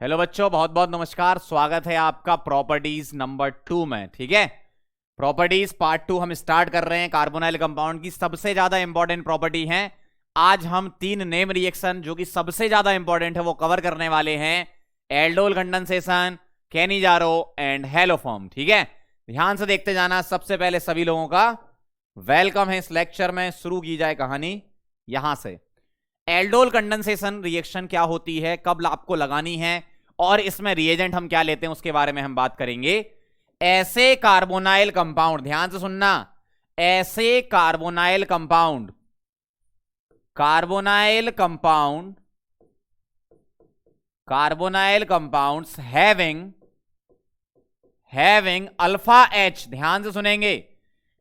Hello बच्चों, बहुत बहुत नमस्कार। स्वागत है आपका प्रॉपर्टीज नंबर 2 में। ठीक है, प्रॉपर्टीज पार्ट 2 हम स्टार्ट कर रहे हैं। कार्बोनाइल कंपाउंड की सबसे ज्यादा इंपॉर्टेंट प्रॉपर्टी है। आज हम 3 नेम रिएक्शन जो कि सबसे ज्यादा इंपॉर्टेंट है वो कवर करने वाले हैं। Aldol condensation, Cannizzaro and haloform. ठीक है, ध्यान से देखते जाना। सबसे पहले सभी लोगों का वेलकम है इस लेक्चर में। शुरू की जाए कहानी यहां से। एल्डोल कंडेंसेशन रिएक्शन क्या होती है, कब आपको लगानी है और इसमें रिएजेंट हम क्या लेते हैं उसके बारे में हम बात करेंगे। ऐसे कार्बोनाइल कंपाउंड, ध्यान से सुनना, ऐसे carbonyl compound carbonyl compounds having alpha H, ध्यान से सुनेंगे,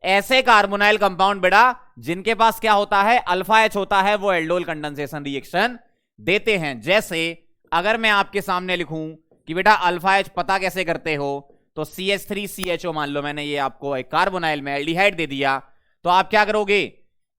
ऐसे कार्बोनाइल कंपाउंड बेटा जिनके पास क्या होता है, अल्फा एच होता है, वो एल्डोल कंडेंसेशन रिएक्शन देते हैं। जैसे अगर मैं आपके सामने लिखूं कि बेटा अल्फा एच पता कैसे करते हो, तो CH3CHO मान लो मैंने ये आपको एक कार्बोनाइल में एल्डिहाइड दे दिया, तो आप क्या करोगे,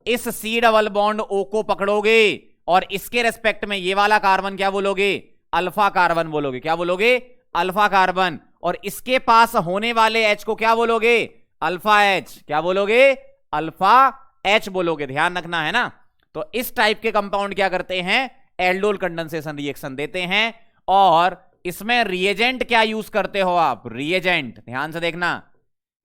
इस C डबल बॉन्ड O को पकड़ोगे और इसके रेस्पेक्ट में ये वाला कार्बन क्या बोलोगे, अल्फा कार्बन बोलोगे। क्या बोलोगे, अल्फा कार्बन। और इसके पास होने वाले H को क्या बोलोगे, अल्फा एच। क्या बोलोगे, अल्फा एच बोलोगे। ध्यान रखना है ना। तो इस टाइप के कंपाउंड क्या करते हैं, एल्डोल कंडेंसेशन रिएक्शन देते हैं। और इसमें रिएजेंट क्या यूज करते हो आप, रिएजेंट ध्यान से देखना,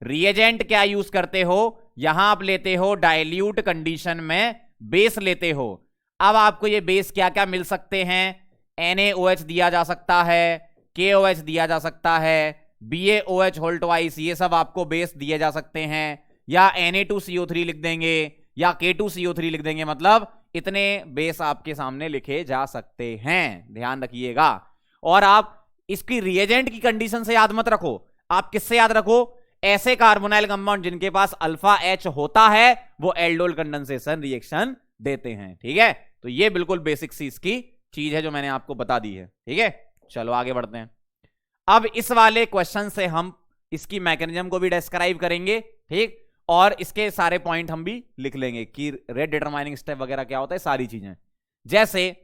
रिएजेंट क्या यूज करते हो, यहां आप लेते हो डाइल्यूट कंडीशन में बेस लेते हो। अब आपको ये बेस क्या क्या मिल सकते हैं, NaOH दिया जा सकता है, KOH दिया जा सकता है, BaOH होल ट्वाइस, ये सब आपको बेस दिए जा सकते हैं। या Na2CO3 लिख देंगे या K2CO3 लिख देंगे, मतलब इतने बेस आपके सामने लिखे जा सकते हैं, ध्यान रखिएगा। और आप इसकी रिएजेंट की कंडीशन से याद मत रखो, आप किससे याद रखो, ऐसे कार्बोनाइल कंपाउंड जिनके पास अल्फा एच होता है वो एल्डोल कंडेंसेशन रिएक्शन देते हैं। ठीक है, तो ये बिल्कुल बेसिक सी इसकी चीज है जो मैंने आपको बता दी है। ठीक है, चलो आगे बढ़ते हैं। अब इस वाले क्वेश्चन से हम इसकी मैकेनिज्म को भी डिस्क्राइब करेंगे। ठीक, और इसके सारे पॉइंट हम भी लिख लेंगे कि रेट डिटरमाइनिंग स्टेप वगैरह क्या होता है, सारी चीजें। जैसे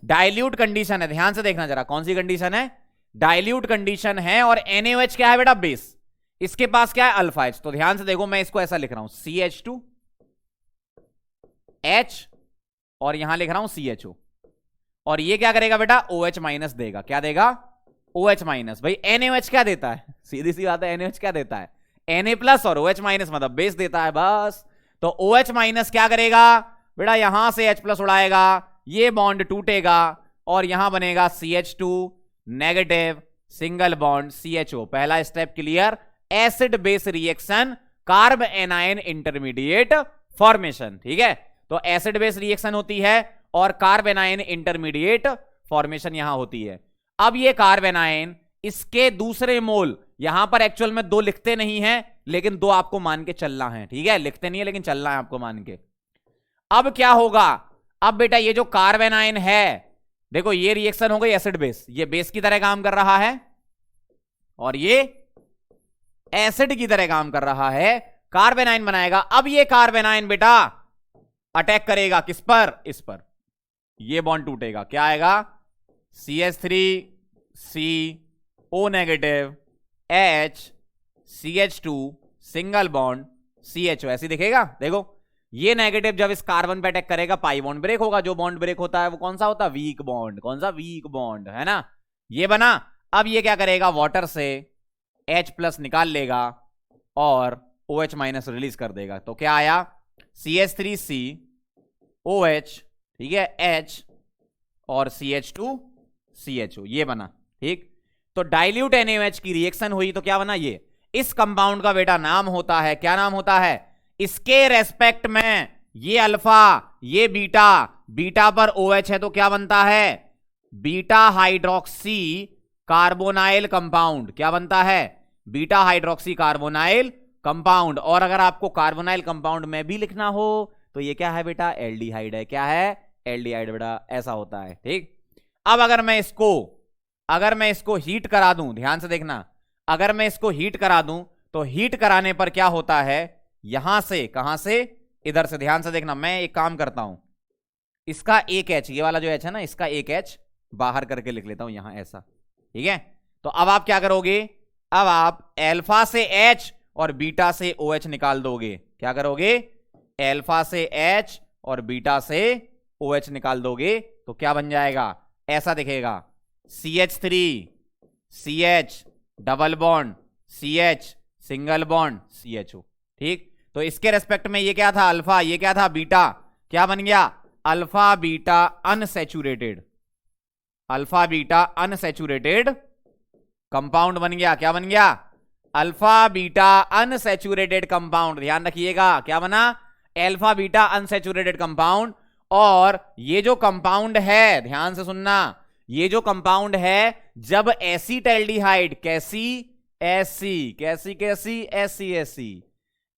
डाइल्यूट कंडीशन है, ध्यान से देखना जरा, कौन सी कंडीशन है, डाइल्यूट कंडीशन है और NaOH क्या है बेटा, बेस, इसके पास क्या है, अल्फा एच। तो ध्यान से देखो, मैं इसको ऐसा लिख रहा हूं CH2H और यहां लिख रहा हूं CHO, और ये क्या करेगा बेटा, OH माइनस देगा। क्या देगा, OH माइनस। भाई NaOH क्या देता है, सीधी सी बात है, NaOH क्या देता है, Na प्लस और OH माइनस, मतलब बेस देता है बस। तो OH माइनस क्या करेगा बेटा, यहां से H प्लस उड़ाएगा, ये बॉन्ड टूटेगा और यहां बनेगा CH2 negative single bond CHO। पहला step clear, acid base reaction, carb anion intermediate formation. ठीक है, तो एसिड बेस रिएक्शन होती है और कार्ब एनायन इंटरमीडिएट फॉर्मेशन यहां होती है। अब ये कार्ब एनायन, इसके दूसरे मोल, यहां पर एक्चुअल में 2 लिखते नहीं है लेकिन 2 आपको मान के चलना है। ठीक है, लिखते नहीं है लेकिन चलना है आपको मान के। अब क्या होगा, अब बेटा ये जो कार्ब एनायन है, देखो ये रिएक्शन हो गई एसिड बेस, ये बेस की तरह काम कर रहा है और ये एसिड की तरह काम कर रहा है, कार्ब एनायन बनाएगा। अब ये कार्ब एनायन बेटा अटैक करेगा किस पर, इस पर, ये बॉन्ड टूटेगा, क्या आएगा, CH3CO negative H CH2 single bond CHO, ऐसे दिखेगा। देखो ये नेगेटिव जब इस कार्बन पे अटैक करेगा, पाई बॉन्ड ब्रेक होगा। जो बॉन्ड ब्रेक होता है वो कौन सा होता है, वीक बॉन्ड। कौन सा, वीक बॉन्ड, है ना, ये बना। अब ये क्या करेगा, वाटर से H प्लस निकाल लेगा और OH माइनस रिलीज कर देगा। तो क्या आया, CH3COH, ठीक है, H और CH2CHO, ये बना। ठीक, तो डाइल्यूट NaOH की रिएक्शन हुई तो क्या बना, ये इस कंपाउंड का बेटा नाम होता है, क्या नाम होता है, इसके रेस्पेक्ट में ये अल्फा, ये बीटा, बीटा पर OH है तो क्या बनता है, बीटा हाइड्रोक्सी कार्बोनाइल कंपाउंड। क्या बनता है, बीटा हाइड्रोक्सी कार्बोनाइल कंपाउंड। और अगर आपको कार्बोनाइल कंपाउंड में भी लिखना हो तो ये क्या है बेटा, एल्डिहाइड है। क्या है, एल्डिहाइड बेटा, ऐसा होता है। ठीक, अब अगर मैं इसको हीट करा दूं, ध्यान से देखना, अगर मैं इसको हीट करा दूं तो हीट कराने पर क्या होता है, यहां से, कहां से, इधर से। ध्यान से देखना, मैं एक काम करता हूं, इसका एक H, ये वाला जो H है ना, इसका एक H बाहर करके लिख लेता हूं यहां ऐसा, ठीक है। तो अब आप क्या करोगे, अब आप अल्फा से H और बीटा से OH निकाल दोगे। क्या करोगे, अल्फा से H और बीटा से OH निकाल दोगे तो क्या बन जाएगा, ऐसा दिखेगा, CH3 CH double bond CH single bond CHO। ठीक, तो इसके रेस्पेक्ट में ये क्या था अल्फा, ये क्या था बीटा, क्या बन गया alpha beta unsaturated, alpha beta unsaturated compound बन गया। क्या बन गया, अल्फा बीटा अनसैचुरेटेड कंपाउंड। ध्यान रखिएगा क्या बना, अल्फा बीटा अनसैचुरेटेड कंपाउंड। और ये जो कंपाउंड है, ध्यान से सुनना, ये जो कंपाउंड है जब एसीटैल्डिहाइड, कैसी ऐसी, कैसी कैसी ऐसी ऐसी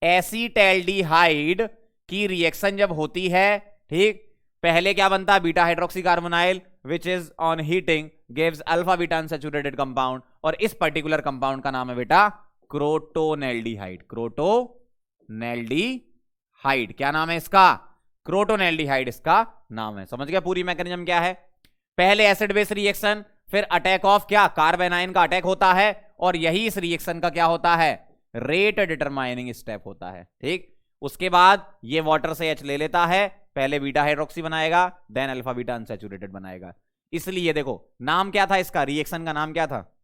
एसीटैल्डिहाइड की रिएक्शन जब होती है, ठीक, पहले क्या बनता है beta hydroxy carbonyl which is on heating gives alpha beta unsaturated compound, और इस पर्टिकुलर कंपाउंड का नाम है बेटा क्रोटोनेल्डिहाइड, क्रोटोनेल्डिहाइड। क्या नाम है इसका, क्रोटोनेल्डिहाइड इसका नाम है। समझ गया पूरी मैकेनिज्म क्या है, पहले एसिड बेस रिएक्शन, फिर अटैक ऑफ क्या, कार्बन आयन का अटैक होता है, और यही इस रिएक्शन का क्या होता है, रेट डिटरमाइनिंग स्टेप होता है। ठीक, उसके बाद ये वाटर से H ले लेता है, पहले बीटा हाइड्रोक्सी बनाएगा, देन अल्फा बीटा अनसैचुरेटेड बनाएगा। इसलिए देखो नाम क्या था इसका, रिएक्शन का नाम क्या था,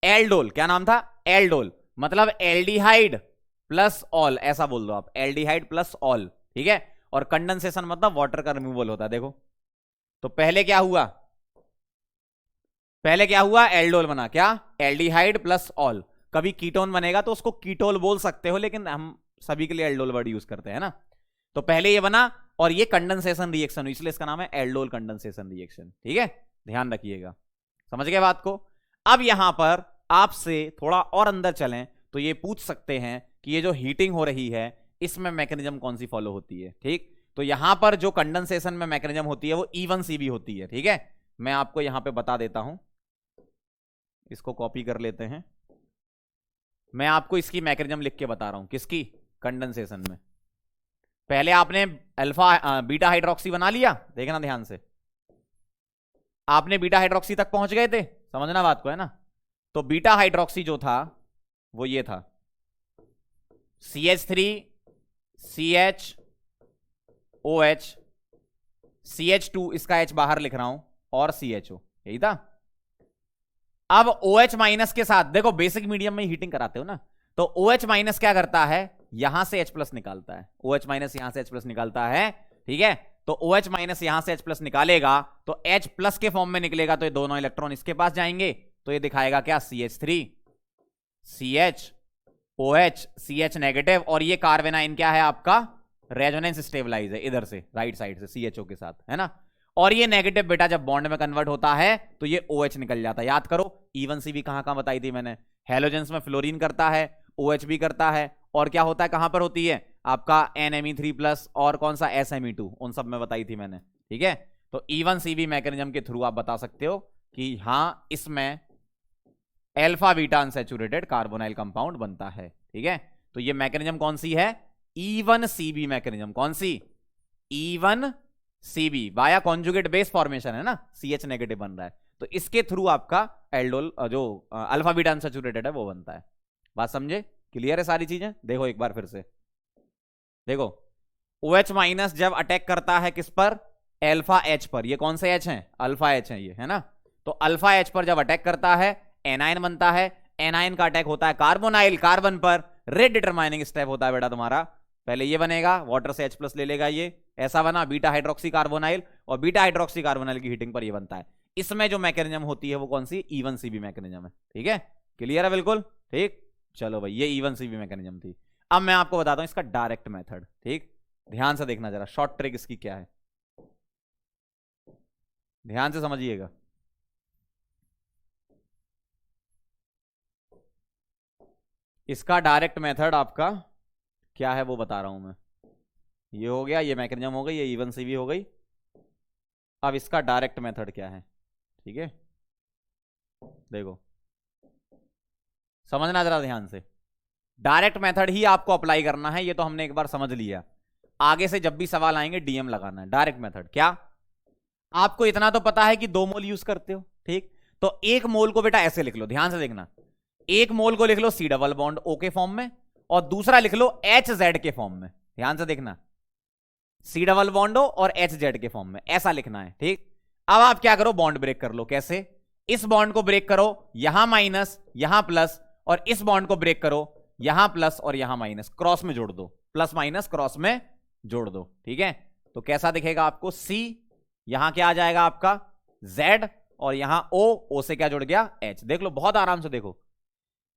एल्डोल। क्या नाम था, एल्डोल, मतलब एल्डिहाइड प्लस ऑल, ऐसा बोल दो आप, एल्डिहाइड प्लस ऑल। ठीक है, और कंडेंसेशन मतलब वाटर का रिमूवल होता है। देखो तो पहले क्या हुआ, पहले क्या हुआ, एल्डोल बना, क्या, एल्डिहाइड प्लस ऑल। कभी कीटोन बनेगा तो उसको कीटोल बोल सकते हो, लेकिन हम सभी के लिए एल्डोल वर्ड यूज करते हैं ना। तो पहले ये बना और ये कंडेंसेशन रिएक्शन हुई, इसलिए इसका नाम है एल्डोल कंडेंसेशन रिएक्शन। ठीक है, ध्यान रखिएगा, समझ गए बात को। अब यहां पर आपसे थोड़ा और अंदर चलें तो ये पूछ सकते हैं कि ये जो हीटिंग हो रही है इसमें मैकेनिज्म कौन सी फॉलो होती है। ठीक, तो यहां पर जो कंडेंसेशन में मैकेनिज्म होती है वो E1CB होती है। ठीक है, मैं आपको यहां पे बता देता हूं, इसको कॉपी कर लेते हैं, मैं आपको इसकी मैकेनिज्म लिख के बता रहा हूं, किसकी, कंडेंसेशन में। पहले आपने अल्फा बीटा हाइड्रोक्सी बना लिया, देखना ध्यान से, आपने बीटा हाइड्रोक्सी तक पहुंच गए थे, समझना बात को है ना। तो बीटा हाइड्रोक्सी जो था वो ये था, CH3 CH OH CH2, इसका H बाहर लिख रहा हूं, और CHO, यही था। अब OH माइनस के साथ, देखो बेसिक मीडियम में हीटिंग कराते हो ना, तो OH माइनस क्या करता है, यहां से H प्लस निकालता है, OH माइनस यहां से H प्लस निकालता है। ठीक है, तो OH माइनस यहां से H प्लस निकालेगा तो H प्लस के फॉर्म में निकलेगा, तो ये दोनों इलेक्ट्रॉन इसके पास जाएंगे, तो ये दिखाएगा क्या, CH3 CH OH CH negative, और ये कार्बन आयन क्या है आपका, रेजोनेंस स्टेबलाइज है, इधर से राइट साइड से CHO के साथ, है ना। और ये नेगेटिव बेटा जब बॉन्ड में कन्वर्ट होता है तो ये OH निकल जाता है। याद करो E1CB कहां कहां बताई थी मैंने, हेलोजेंस में फ्लोरीन करता है, OH भी करता है, और क्या होता है, कहां पर होती है आपका NMe3+ और कौन सा SMe2, उन सब में बताई थी मैंने। ठीक है, तो E1CB मैकेनिज्म के थ्रू आप बता सकते हो कि हां इसमें alpha beta unsaturated carbonyl compound बनता है। ठीक है, तो ये मैकेनिज्म कौन सी है, E1CB मैकेनिज्म। कौन सी, E1CB, via conjugate base formation है ना, CH नेगेटिव बन रहा है, तो इसके थ्रू आपका एल्डोल जो अल्फा बीटा अनसैचुरेटेड है वो बनता है। बात समझे, क्लियर है सारी चीजें। देखो एक बार फिर से देखो, OH माइनस जब अटैक करता है किस पर, अल्फा H पर, ये कौन से H हैं, अल्फा H है ये, है ना। तो अल्फा H पर जब अटैक करता है एनायन बनता है, एनायन का अटैक होता है कार्बोनाइल कार्बन पर, रेट डिटरमाइनिंग स्टेप होता है बेटा तुम्हारा, पहले ये बनेगा, वाटर से H प्लस ले लेगा, ये ऐसा बना बीटा हाइड्रोक्सी कार्बोनाइल, और बीटा हाइड्रोक्सी कार्बोनाइल की हीटिंग पर ये बनता है। इसमें जो मैकेनिज्म होती है वो कौन सी, E1CB मैकेनिज्म है। ठीक है, क्लियर है बिल्कुल। ठीक, चलो भाई ये E1CB मैकेनिज्म थी। अब मैं आपको बताता हूं इसका डायरेक्ट मेथड। ठीक, ध्यान से देखना जरा, शॉर्ट ट्रिक इसकी क्या है, ध्यान से समझिएगा। इसका डायरेक्ट मेथड आपका क्या है वो बता रहा हूं मैं। ये हो गया, ये मैकेनिज्म हो गई, ये E1CB हो गई। अब इसका डायरेक्ट मेथड क्या है, ठीक है, देखो समझना जरा ध्यान से। डायरेक्ट मेथड ही आपको अप्लाई करना है, ये तो हमने एक बार समझ लिया। आगे से जब भी सवाल आएंगे DM लगाना है। डायरेक्ट मेथड क्या, आपको इतना तो पता है कि 2 मोल यूज करते हो, ठीक, तो एक मोल को बेटा ऐसे लिख लो, ध्यान से देखना, एक मोल को लिख लो सी डबल बॉन्ड ओ के फॉर्म में और दूसरा लिख लो एच जेड के फॉर्म में। ध्यान से देखना, सी डबल बॉन्ड ओ और एच जेड के फॉर्म में ऐसा लिखना है, ठीक। अब आप क्या करो, बॉन्ड ब्रेक कर लो। कैसे? इस बॉन्ड को ब्रेक करो, यहां माइनस यहां प्लस, और इस बॉन्ड को ब्रेक करो, यहां प्लस और यहां माइनस, क्रॉस में जोड़ दो, प्लस माइनस क्रॉस में जोड़ दो, ठीक है। तो कैसा दिखेगा आपको, सी, यहां क्या आ जाएगा आपका Z, और यहां O से क्या जुड़ गया, H। देख लो बहुत आराम से, देखो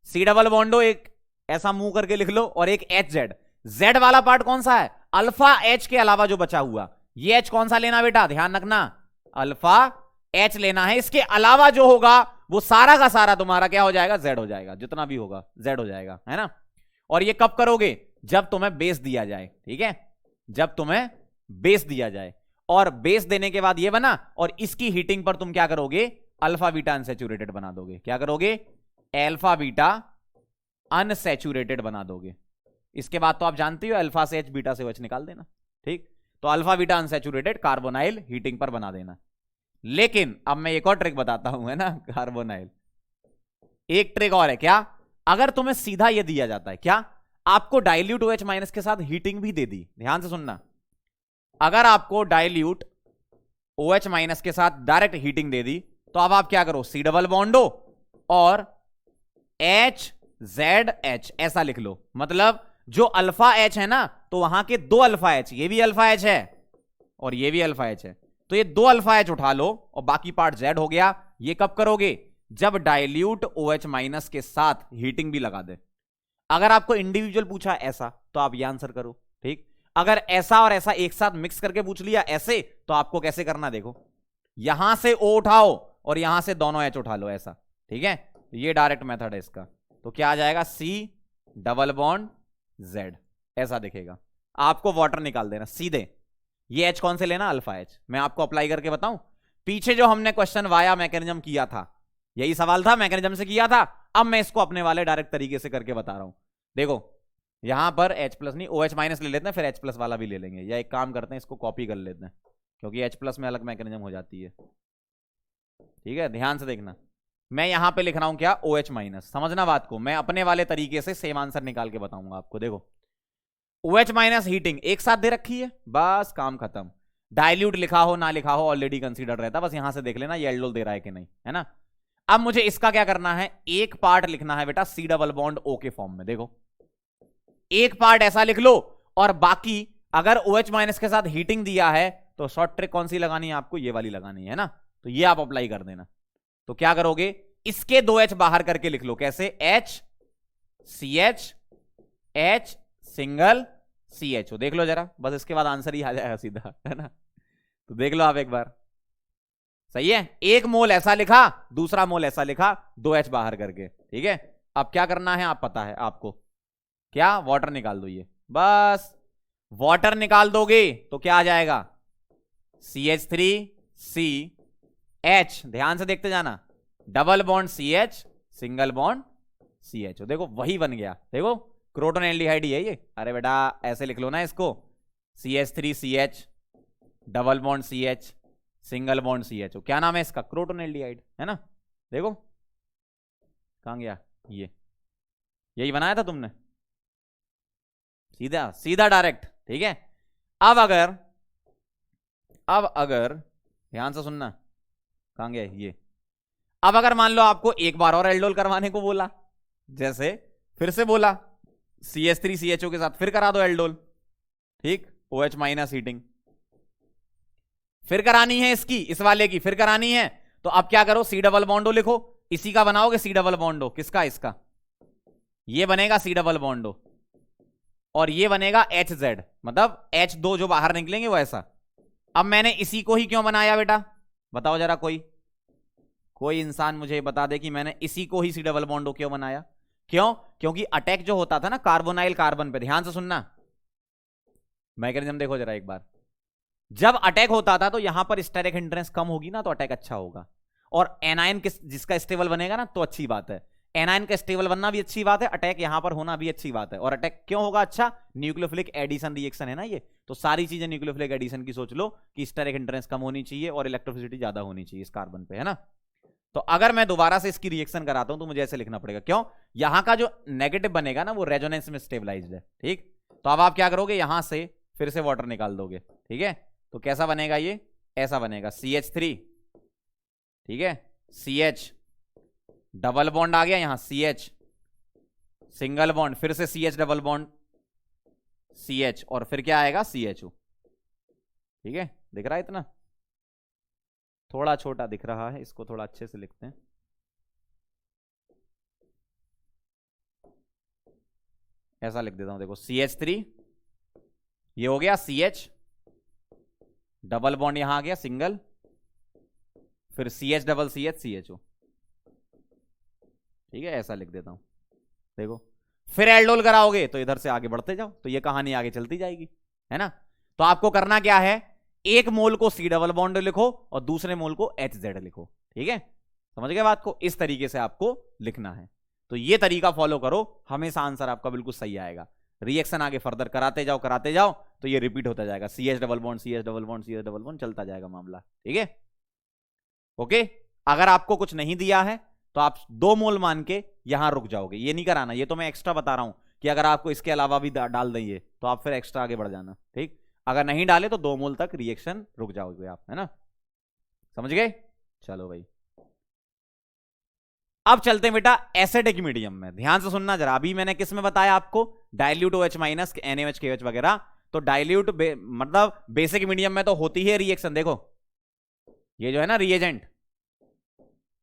सी डबल बॉन्डो एक ऐसा मुंह करके लिख लो और एक एच जेड। जेड वाला पार्ट कौन सा है, अल्फा एच के अलावा जो बचा हुआ, ये एच कौन सा लेना बेटा, ध्यान रखना, अल्फा एच लेना है। इसके अलावा जो होगा वो सारा का सारा तुम्हारा क्या हो जाएगा, जेड हो जाएगा, जितना भी होगा जेड हो जाएगा, है ना। और ये कब करोगे, जब तुम्हें बेस दिया जाए, ठीक है, जब तुम्हें बेस दिया जाए। और बेस देने के बाद ये बना, और इसकी हीटिंग पर तुम क्या करोगे, अल्फा बीटा अनसैचुरेटेड बना दोगे। क्या करोगे, अल्फा बीटा अनसैचुरेटेड बना दोगे। इसके बाद तो आप जानते हो अल्फा से एच, बीटा से एच निकाल देना, ठीक। तो alpha beta unsaturated carbonyl heating पर बना देना। लेकिन अब मैं एक और ट्रिक बताता हूं, है ना, कार्बोनाइल एक ट्रिक और है। क्या, अगर तुम्हें सीधा ये दिया जाता है, क्या आपको डाइल्यूट OH माइनस के साथ हीटिंग भी दे दी, ध्यान से सुनना, अगर आपको डाइल्यूट OH माइनस के साथ डायरेक्ट हीटिंग दे दी, तो अब आप क्या करो, सी डबल बॉन्डो और एच जेड एच ऐसा लिख लो। मतलब जो अल्फा एच है ना, तो वहां के दो अल्फा एच, ये भी अल्फा एच है और ये भी अल्फा एच है, तो ये दो अल्फा एच उठा लो और बाकी पार्ट जेड हो गया। ये कब करोगे, जब डाइल्यूट OH माइनस के साथ हीटिंग भी लगा दे। अगर आपको इंडिविजुअल पूछा ऐसा, तो आप ये आंसर करो, ठीक। अगर ऐसा और ऐसा एक साथ मिक्स करके पूछ लिया ऐसे, तो आपको कैसे करना, देखो यहां से O उठाओ और यहां से दोनों H उठा लो, ऐसा, ठीक है। ये डायरेक्ट मेथड है इसका। तो क्या आ जाएगा, C डबल बॉन्ड Z, ऐसा दिखेगा। आपको वाटर निकाल देना सीधे। ये H कौन से लेना, अल्फा H। मैं आपको अप्लाई करके बताऊं, पीछे जो हमने क्वेश्चन वाया मैकेनिज्म किया था, यही सवाल था, मैकेनिज्म से किया था। अब मैं इसको अपने वाले डायरेक्ट तरीके से करके बता रहा हूं। देखो यहां पर H प्लस नहीं, OH माइनस ले लेते हैं, फिर H प्लस वाला भी ले लेंगे, या एक काम करते हैं इसको कॉपी कर लेते हैं, क्योंकि H प्लस में अलग मैकेनिज्म हो जाती है, ठीक है। ध्यान से देखना, मैं यहां पे लिख रहा हूं क्या, OH माइनस, समझना बात को, मैं अपने वाले तरीके से सेम आंसर निकाल के बताऊंगा आपको। देखो OH माइनस हीटिंग एक साथ दे रखी है, बस काम खत्म। डाइल्यूट लिखा हो ना लिखा हो ऑलरेडी कंसीडर रहता, बस यहां से देख लेना ये एल्डोल दे रहा है कि नहीं, है ना। अब मुझे इसका क्या करना है, एक पार्ट लिखना है बेटा सी डबल बॉन्ड O के फॉर्म में। देखो एक पार्ट ऐसा लिख लो, और बाकी अगर OH माइनस के साथ हीटिंग दिया है, तो शॉर्ट ट्रिक कौन सी लगानी है आपको, ये वाली लगानी है ना। तो ये आप अप्लाई कर देना। तो क्या करोगे, इसके दो H बाहर करके लिख लो, कैसे, H CH H single CHO। देख लो जरा, बस इसके बाद आंसर ही आ जाएगा सीधा, है ना। तो देख लो आप एक बार, सही है। एक मोल ऐसा लिखा, दूसरा मोल ऐसा लिखा, दो H बाहर करके, ठीक है। अब क्या करना है, आप पता है आपको, क्या, वाटर निकाल दो। ये बस वाटर निकाल दोगे तो क्या आ जाएगा, CH3CH। ध्यान से देखते जाना, double bond CH single bond CHO। देखो वही बन गया, देखो क्रोटोन एल्डिहाइड है ये। अरे बेटा ऐसे लिख लो ना इसको, CH3CH double bond CH single bond CHO। क्या नाम है इसका, क्रोटोन एल्डिहाइड, है ना। देखो कहां गया, ये यही बनाया था तुमने, सीधा सीधा डायरेक्ट, ठीक है। अब अगर ध्यान से सुनना, कहां गया ये। अब अगर मान लो आपको एक बार और एल्डोल करवाने को बोला, जैसे फिर से बोला CH3CHO के साथ फिर करा दो एल्डोल, ठीक, OH माइनस हीटिंग फिर करानी है इसकी, इस वाले की फिर करानी है। तो अब क्या करो, सी डबल बॉन्डो लिखो, इसी का बनाओगे सी डबल बॉन्डो, किसका, इसका, ये बनेगा सी डबल बॉन्डो, और ये बनेगा HZ, मतलब H2 जो बाहर निकलेंगे वो ऐसा। अब मैंने इसी को ही क्यों बनाया बेटा, बताओ जरा, कोई इंसान मुझे बता दे कि मैंने इसी को ही सी डबल बॉन्डो क्यों बनाया। क्यों, क्योंकि अटैक जो होता था ना कार्बोनाइल कार्बन पे, ध्यान से सुनना मैकेनिज्म देखो जरा एक बार, जब अटैक होता था तो यहां पर स्टेरिक हिंड्रेंस कम होगी ना, तो अटैक अच्छा होगा। और एनायन जिसका स्टेबल बनेगा ना, तो अच्छी बात है। एनायन का स्टेबल बनना भी अच्छी बात है, अटैक यहां पर होना भी अच्छी बात है। और अटैक क्यों होगा अच्छा, न्यूक्लियोफिलिक एडिशन रिएक्शन है ना ये, तो सारी चीजें न्यूक्लियोफिलिक एडिशन की सोच लो कि स्टेरिक हिंड्रेंस कम होनी चाहिए और इलेक्ट्रोफिसिटी ज्यादा होनी चाहिए इस कार्बन पे, है ना। तो अगर मैं दोबारा से इसकी रिएक्शन कराता हूं तो मुझे ऐसे लिखना पड़ेगा, क्यों? यहां का जो नेगेटिव बनेगा ना वो रेजोनेंस में स्टेबलाइज्ड है, ठीक। तो अब आप क्या करोगे, यहां से फिर से वाटर निकाल दोगे, ठीक है। तो कैसा बनेगा ये, ऐसा बनेगा CH3, ठीक है। CH डबल बॉन्ड आ गया, यहां CH सिंगल बॉन्ड, फिर से CH डबल बॉन्ड CH, और फिर क्या आएगा CHO, ठीक है। दिख रहा है इतना? थोड़ा छोटा दिख रहा है, इसको थोड़ा अच्छे से लिखते हैं। ऐसा लिख देता हूं, देखो CH3, ये हो गया CH डबल बॉन्ड, यहां आ गया सिंगल, फिर CH डबल CH CHO, ठीक है। ऐसा लिख देता हूं, देखो। फिर एल्डोल कराओगे तो इधर से आगे बढ़ते जाओ, तो ये कहानी आगे चलती जाएगी, है ना। तो आपको करना क्या है, एक मोल को C डबल बॉन्ड लिखो और दूसरे मोल को HZ लिखो, ठीक है। समझ गए बात को? इस तरीके से आपको लिखना है। तो ये तरीका फॉलो करो, हमेशा आंसर आपका बिल्कुल सही आएगा। रिएक्शन आगे फर्दर कराते जाओ तो ये रिपीट होता जाएगा, CH double bond CH double bond CH double bond, चलता जाएगा मामला, ठीक है। ओके। अगर आपको कुछ नहीं दिया है तो आप 2 मोल मान के यहां रुक जाओगे, ये नहीं कराना। ये तो मैं एक्स्ट्रा बता रहा हूं कि अगर आपको इसके अलावा भी डाल देंगे तो आप फिर एक्स्ट्रा आगे बढ़ जाना, ठीक। अगर नहीं डाले तो 2 मोल तक रिएक्शन रुक जाओगे आप, है ना। समझ गए? चलो भाई, अब चलते हैं बेटा एसिडिक मीडियम में। ध्यान से सुनना जरा। अभी मैंने किस में बताया आपको, dilute OH minus, NaOH KOH वगैरह। तो डाइल्यूट मतलब बेसिक मीडियम में तो होती है रिएक्शन, देखो ये जो है ना रिएजेंट,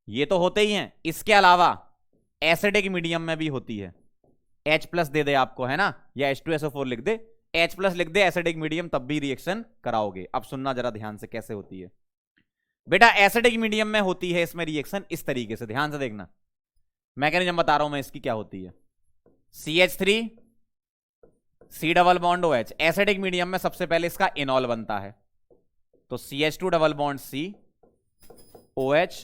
ये तो होते ही हैं। इसके अलावा एसिडिक मीडियम में भी होती है। H प्लस दे दे आपको, है ना, या H2SO4 लिख दे, H प्लस लिख दे एसिडिक मीडियम, तब भी रिएक्शन कराओगे। अब सुनना जरा ध्यान से कैसे होती है बेटा। एसिडिक मीडियम में होती है इसमें रिएक्शन इस तरीके से, ध्यान से देखना। मैकेनिज्म बता रहा हूं मैं इसकी क्या होती है। CH3 C double bond OH, acidic medium में सबसे पहले इसका इनॉल बनता है, तो CH2 double bond C OH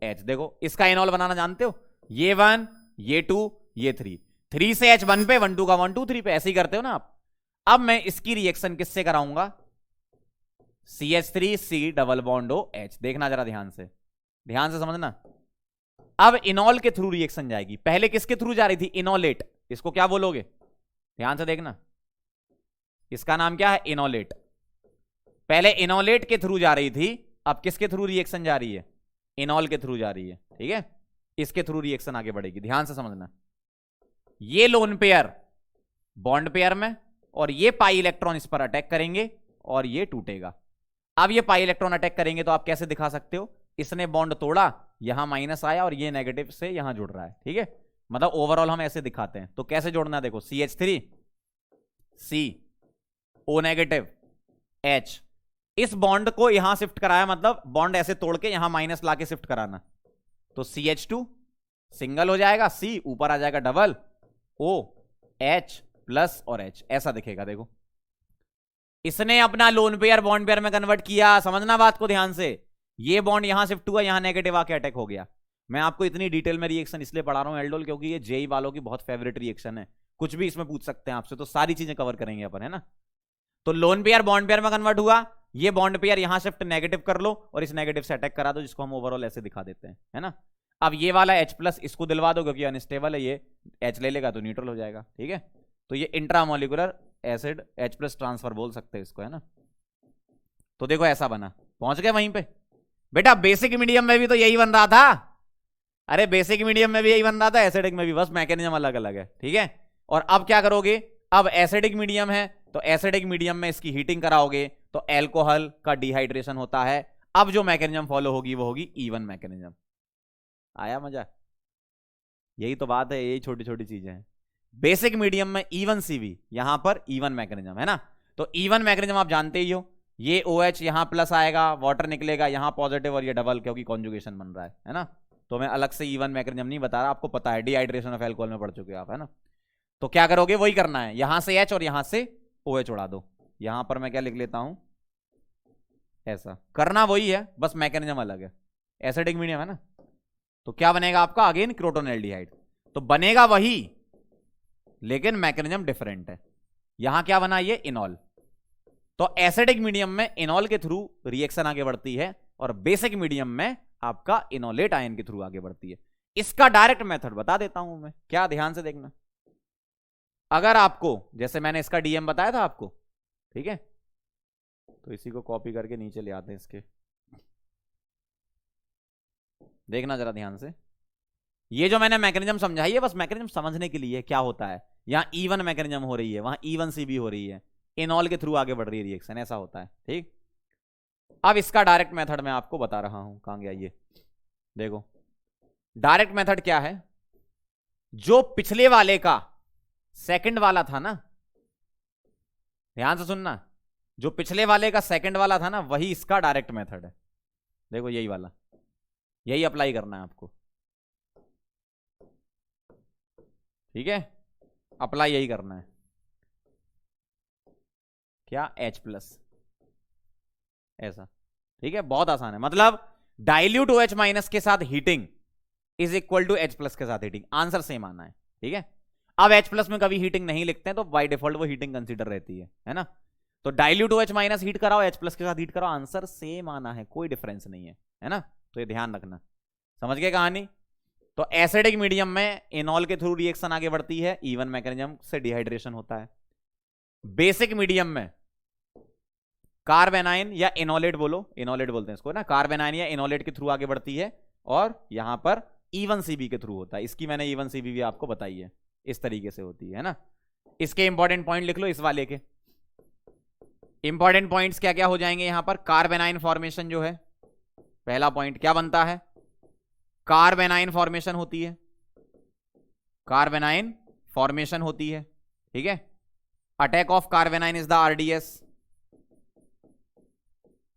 H। देखो इसका इनॉल बनाना जानते हो, ये 1 ये 2 ये 3, 3 से H1 पे, 1 2 का 1 2 3 पे, ऐसे ही करते हो ना आप। अब मैं इसकी रिएक्शन किससे कराऊंगा, CH3 C double bond OH। देखना जरा ध्यान से समझना। अब इनॉल के थ्रू रिएक्शन जाएगी। पहले किसके थ्रू जा रही थी, इनोलेट। इसको क्या बोलोगे, ध्यान से देखना, इसका नाम क्या है, इनोलेट। पहले इनोलेट के थ्रू जा रही थी, अब किसके थ्रू रिएक्शन जा रही है, इनॉल के थ्रू जा रही है, ठीक है। इसके थ्रू रिएक्शन आगे बढ़ेगी, ध्यान से समझना। ये लोन पेयर बॉन्ड पेयर में, और ये पाई इलेक्ट्रॉन इस पर अटैक करेंगे और ये टूटेगा। अब ये पाई इलेक्ट्रॉन अटैक करेंगे तो आप कैसे दिखा सकते हो, इसने बॉन्ड तोड़ा, यहां माइनस आया और ये नेगेटिव से यहां जुड़ रहा है, ठीक है। मतलब ओवरऑल हम ऐसे दिखाते हैं। तो कैसे जोड़ना है, देखो CH3 C O negative H, इस बॉन्ड को यहां शिफ्ट कराया, मतलब बॉन्ड ऐसे तोड़ के यहां माइनस लाके शिफ्ट कराना। तो CH2 सिंगल हो जाएगा, C ऊपर आ जाएगा डबल, O H प्लस और H, ऐसा दिखेगा। देखो इसने अपना लोन पेयर बॉन्ड पेयर में कन्वर्ट किया, समझना बात को ध्यान से। ये बॉन्ड यहां शिफ्ट हुआ, यहां नेगेटिव आके अटैक हो गया। मैं आपको इतनी डिटेल में रिएक्शन इसलिए पढ़ा रहा हूं एल्डोल, क्योंकि ये जेई वालों की बहुत फेवरेट रिएक्शन है। कुछ भी इसमें पूछ सकते हैं आपसे, तो सारी चीजें कवर करेंगे अपन, है ना। तो लोन पेयर बॉन्ड पेयर में कन्वर्ट हुआ, ये बॉन्ड पेयर यहां शिफ्ट नेगेटिव कर लो और इस नेगेटिव से अटैक करा दो, जिसको हम ओवरऑल ऐसे दिखा देते हैं, है ना। अब ये वाला H प्लस इसको दिलवा दो, क्योंकि अनस्टेबल है, ये H ले लेगा तो न्यूट्रल हो जाएगा, ठीक है। तो ये intramolecular acid H plus transfer बोल सकते हैं इसको, है ना। तो देखो ऐसा बना, पहुंच गए वहीं पे। बेटा बेसिक मीडियम में भी तो यही बन रहा था, अरे बेसिक मीडियम में भी यही बन रहा था, एसिडिक में भी, बस मैकेनिज्म अलग अलग है, ठीक है। और अब क्या करोगे, अब एसिडिक मीडियम है तो एसिडिक मीडियम में इसकी हीटिंग कराओगे तो अल्कोहल का डिहाइड्रेशन होता है। अब जो मैकेनिज्म फॉलो होगी वो होगी इवन मैकेनिज्म। आया मजा? यही तो बात है, यही छोटी छोटी चीजें हैं। बेसिक मीडियम में इवन सीवी, यहां पर इवन मैकेनिज्म, है ना। तो इवन मैकेनिज्म आप जानते ही हो, ये OH यहां प्लस आएगा, वाटर निकलेगा यहां पॉजिटिव और ये डबल, क्योंकि कॉन्जुगेशन बन रहा है ना। तो मैं अलग से इवन मैकेनिज्म नहीं बता रहा, आपको पता है, डिहाइड्रेशन ऑफ अल्कोहल में पढ़ चुके हो आप, है ना। तो क्या करोगे, वही करना है, यहां से H और यहां से OH उड़ा दो। यहां पर मैं क्या लिख लेता हूं, ऐसा करना वही है, बस मैकेनिज्म अलग है। एसिडिक मीडियम है ना, तो क्या बनेगा आपका, अगेन क्रोटोनेल्डिहाइड। तो बनेगा वही लेकिन मैकेनिज्म डिफरेंट है। यहां क्या बना, ये इनॉल। तो एसिडिक मीडियम में इनॉल के थ्रू रिएक्शन आगे बढ़ती है और बेसिक मीडियम में आपका इनोलेट आयन के थ्रू आगे बढ़ती है। इसका डायरेक्ट मेथड बता देता हूं मैं, क्या ध्यान से देखना। अगर आपको, जैसे मैंने इसका डीएम बताया था आपको, ठीक है, तो इसी को कॉपी करके नीचे ले आते हैं इसके, देखना जरा ध्यान से। ये जो मैंने मैकेनिज्म समझाई है बस मैकेनिज्म समझने के लिए क्या होता है। यहां E1 मैकेनिज्म हो रही है, वहां E1C भी हो रही है, इनॉल के थ्रू आगे बढ़ रही है रिएक्शन, ऐसा होता है। ठीक, अब इसका डायरेक्ट मेथड मैं आपको बता रहा हूं। कहां गया ये, देखो डायरेक्ट मेथड क्या है। जो पिछले वाले का सेकंड वाला था ना, ध्यान से सुनना, जो पिछले वाले का सेकंड वाला था ना, वही इसका डायरेक्ट मेथड है। देखो यही वाला, यही अप्लाई करना है आपको, ठीक है, अप्लाई यही करना है। क्या, H+, ऐसा, ठीक है, बहुत आसान है। मतलब डाइल्यूट OH- के साथ heating is equal to H+ के साथ हीटिंग, आंसर सेम आना है। ठीक है, अब H+ में कभी हीटिंग नहीं लिखते हैं तो बाय डिफॉल्ट वो हीटिंग कंसीडर रहती है ना। तो डाइल्यूट OH- हीट कराओ, H+ के साथ हीट कराओ, आंसर सेम आना है, कोई डिफरेंस नहीं है ना। तो ये ध्यान रखना, समझ गए कहानी। तो एसिडिक मीडियम में इनॉल के थ्रू रिएक्शन आगे बढ़ती है, E1 मैकेनिज्म से डिहाइड्रेशन होता है। बेसिक मीडियम में कार्बेनाइन या इनोलेट, बोलो इनोलेट बोलते हैं इसको ना, कार्बेनाइन या इनोलेट के थ्रू आगे बढ़ती है, और यहां पर E1CB के थ्रू होता है। इसकी मैंने E1CB भी आपको बताई है, इस तरीके से होती है ना। इसके इंपॉर्टेंट पॉइंट लिख लो, इस वाले के इंपॉर्टेंट पॉइंट्स क्या क्या हो जाएंगे यहां पर। कार्बेनाइन फॉर्मेशन जो है, पहला पॉइंट क्या बनता है, कार्बेनाइन फॉर्मेशन होती है, कार्बेनाइन फॉर्मेशन होती है, ठीक है। Attack of कार्बेनाइन is the RDS,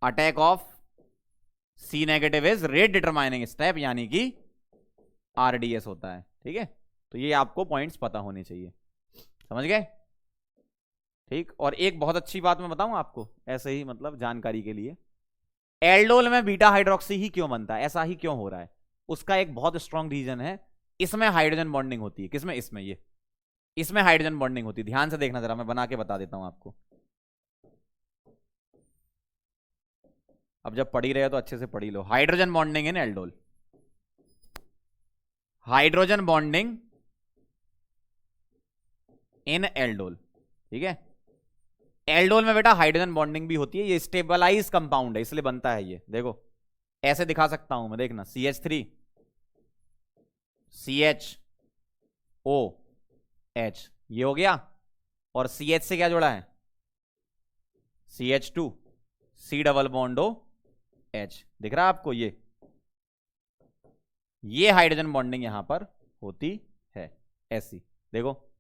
attack of C- is rate determining step, यानी कि RDS होता है, ठीक है। तो ये आपको पॉइंट्स पता होने चाहिए, समझ गए, ठीक। और एक बहुत अच्छी बात मैं बताऊं आपको, ऐसे ही मतलब जानकारी के लिए, एल्डोल में बीटा हाइड्रोक्सी ही क्यों बनता है, ऐसा ही क्यों हो रहा है, उसका एक बहुत स्ट्रॉन्ग रीजन है। इसमें हाइड्रोजन बॉन्डिंग होती है, किसमें, इसमें, ये इसमें हाइड्रोजन बॉन्डिंग होती है। ध्यान से देखना जरा, मैं बना के बता देता हूं आपको। अब जब पढ़ी रहे तो अच्छे से पढ़ी लो। Hydrogen bonding in aldol, hydrogen bonding in aldol, ठीक है। एल्डोल में बेटा हाइड्रोजन बॉन्डिंग भी होती है, ये स्टेबलाइज कंपाउंड है इसलिए बनता है ये। देखो ऐसे दिखा सकता हूं मैं, देखना, CH3 CHOH, ये हो गया, और CH से क्या जोड़ा है, CH2 C double bond OH, दिख रहा है आपको, ये हाइड्रोजन बॉन्डिंग यहां पर होती है ऐसी। देखो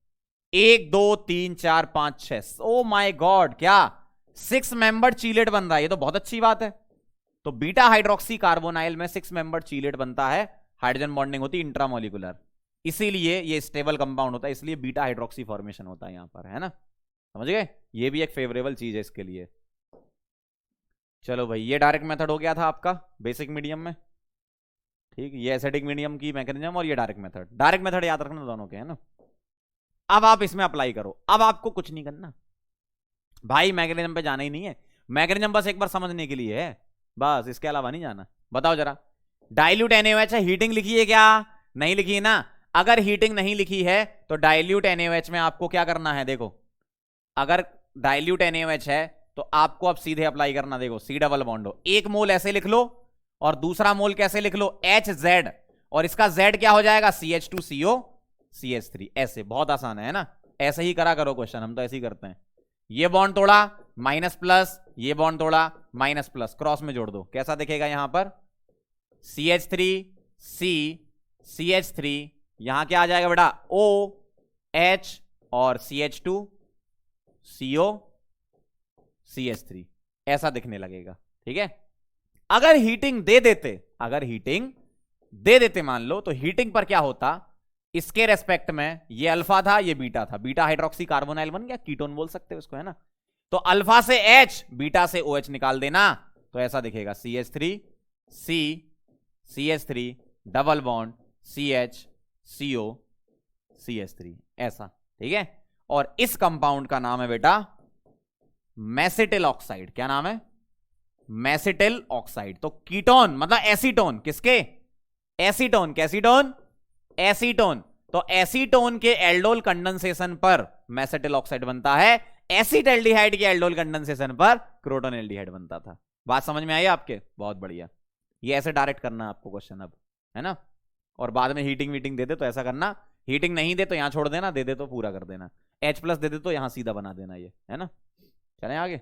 1 2 3 4 5 6, ओ माय गॉड, क्या 6 मेंबर्ड चीलेट बन रहा है, ये तो बहुत अच्छी बात है। तो बीटा हाइड्रोक्सी कार्बोनाइल में 6 मेंबर्ड चीलेट बनता है, हाइड्रोजन बॉन्डिंग होती है इंट्रामोलिकुलर, इसीलिए ये स्टेबल कंपाउंड होता है, इसलिए बीटा हाइड्रोक्सी फॉर्मेशन होता है यहां पर, है ना, समझ गए। ये भी एक फेवरेबल चीज है इसके लिए। चलो भाई, ये डायरेक्ट मेथड हो गया था आपका बेसिक मीडियम में, ठीक। ये एसिडिक मीडियम की मैकेनिज्म और ये डायरेक्ट मेथड याद रखना दोनों के, है ना। अब आप इसमें अप्लाई करो, अब आपको कुछ नहीं करना भाई, मैकेनिज्म पे जाना ही नहीं है, मैकेनिज्म बस एक बार समझने के लिए है, बस इसके अलावा नहीं जाना। बताओ जरा, डाइल्यूट NaOH है, हीटिंग लिखी है क्या, नहीं लिखी है ना। अगर हीटिंग नहीं लिखी है तो डाइल्यूट NaOH में आपको क्या करना है, देखो अगर डाइल्यूट NaOH है तो आपको अब सीधे अप्लाई करना, देखो C डबल बॉन्ड, एक मोल ऐसे लिख लो और दूसरा मोल कैसे लिख लो, HZ, और इसका Z क्या हो जाएगा, CH2CO CH3, ऐसे, बहुत आसान है ना। ऐसे ही करा करो क्वेश्चन, हम तो ऐसे ही करते हैं। ये बॉन्ड तोड़ा माइनस प्लस, ये बॉन्ड तोड़ा माइनस प्लस, क्रॉस में जोड़ दो, कैसा दिखेगा यहां पर, CH3C CH3, यहां क्या आ जाएगा बेटा, OH और CH2CO CH3, ऐसा दिखने लगेगा, ठीक है। अगर हीटिंग दे देते मान लो, तो हीटिंग पर क्या होता, इसके रेस्पेक्ट में ये अल्फा था, ये बीटा था, बीटा हाइड्रोक्सी कार्बोनाइल बन गया, कीटोन बोल सकते हो इसको, है ना। तो अल्फा से H, बीटा से OH निकाल देना, तो ऐसा दिखेगा, CH3C CH3 double bond CHCO CH3, ऐसा, ठीक है। और इस कंपाउंड का नाम है बेटा मेसिटिल ऑक्साइड, क्या नाम है, मेसिटिल ऑक्साइड। तो कीटोन मतलब एसीटोन, किसके? एसीटोन। कैसीटोन? एसीटोन। तो एसीटोन के एल्डोल कंडेंसेशन पर मेसिटिल ऑक्साइड बनता है, एसिटल्डिहाइड के एल्डोल कंडेंसेशन पर क्रोटोन एल्डिहाइड बनता था। बात समझ में आई आपके? बहुत बढ़िया। ये ऐसे डायरेक्ट करना है आपको क्वेश्चन अब, है ना? और बाद में हीटिंग वीटिंग दे दे तो ऐसा करना, हीटिंग नहीं दे तो यहां छोड़ देना, दे दे तो पूरा कर देना, H+ दे दे तो यहां सीधा बना देना, ये है ना? चलें आगे।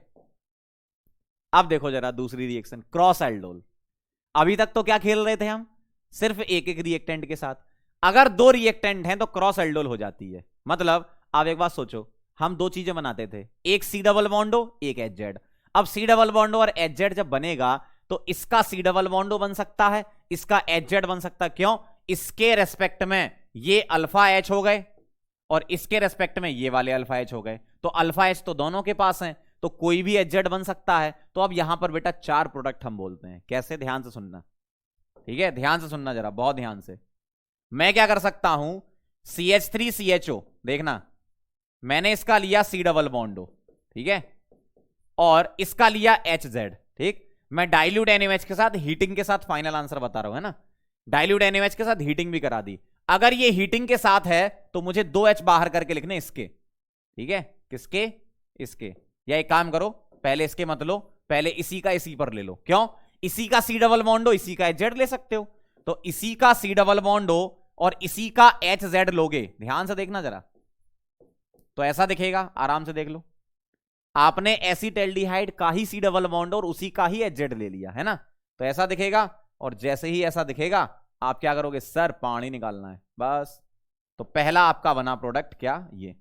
अब देखो जरा दूसरी रिएक्शन, क्रॉस एल्डोल। अभी तक तो क्या खेल रहे थे हम? सिर्फ एक एक रिएक्टेंट के साथ। अगर दो रिएक्टेंट हैं तो क्रॉस एल्डोल हो जाती है। मतलब आप एक बात सोचो, हम दो चीजें बनाते थे, एक C डबल बॉन्डो, एक HZ। अब C डबल बॉन्डो और HZ जब बनेगा तो इसका C डबल बॉन्डो बन सकता है, इसका HZ बन सकता है। क्यों? इसके रेस्पेक्ट में ये अल्फा H हो गए और इसके रेस्पेक्ट में ये वाले अल्फा H हो गए। तो अल्फा H तो दोनों के पास है, तो कोई भी HZ बन सकता है। तो अब यहां पर बेटा 4 प्रोडक्ट हम बोलते हैं। कैसे? ध्यान से सुनना, ठीक है? ध्यान से सुनना जरा, बहुत ध्यान से। मैं क्या कर सकता हूं, CH3CHO, देखना मैंने इसका लिया C डबल बॉन्डो, ठीक है, और इसका लिया HZ, ठीक। मैं डाइल्यूट NaOH के साथ हीटिंग के साथ फाइनल आंसर बता रहा हूं, है ना? डाइल्यूट NaOH के साथ हीटिंग भी करा दी। अगर ये हीटिंग के साथ है तो मुझे 2H बाहर करके लिखने इसके, ठीक है? किसके? इसके। या एक काम करो, पहले इसके मत लो, पहले इसी का इसी पर ले लो। क्यों? इसी का C डबल बॉन्डो, इसी का HZ ले सकते हो। तो इसी का C डबल बॉन्डो और इसी का HZ लोगे, ध्यान से देखना जरा, तो ऐसा दिखेगा। आराम से देख लो, आपने एसिटल्डिहाइड का ही C डबल बॉन्ड और उसी का ही HZ ले लिया, है ना? तो ऐसा दिखेगा। और जैसे ही ऐसा दिखेगा आप क्या करोगे? सर पानी निकालना है, बस। तो पहला आपका बना प्रोडक्ट क्या? ये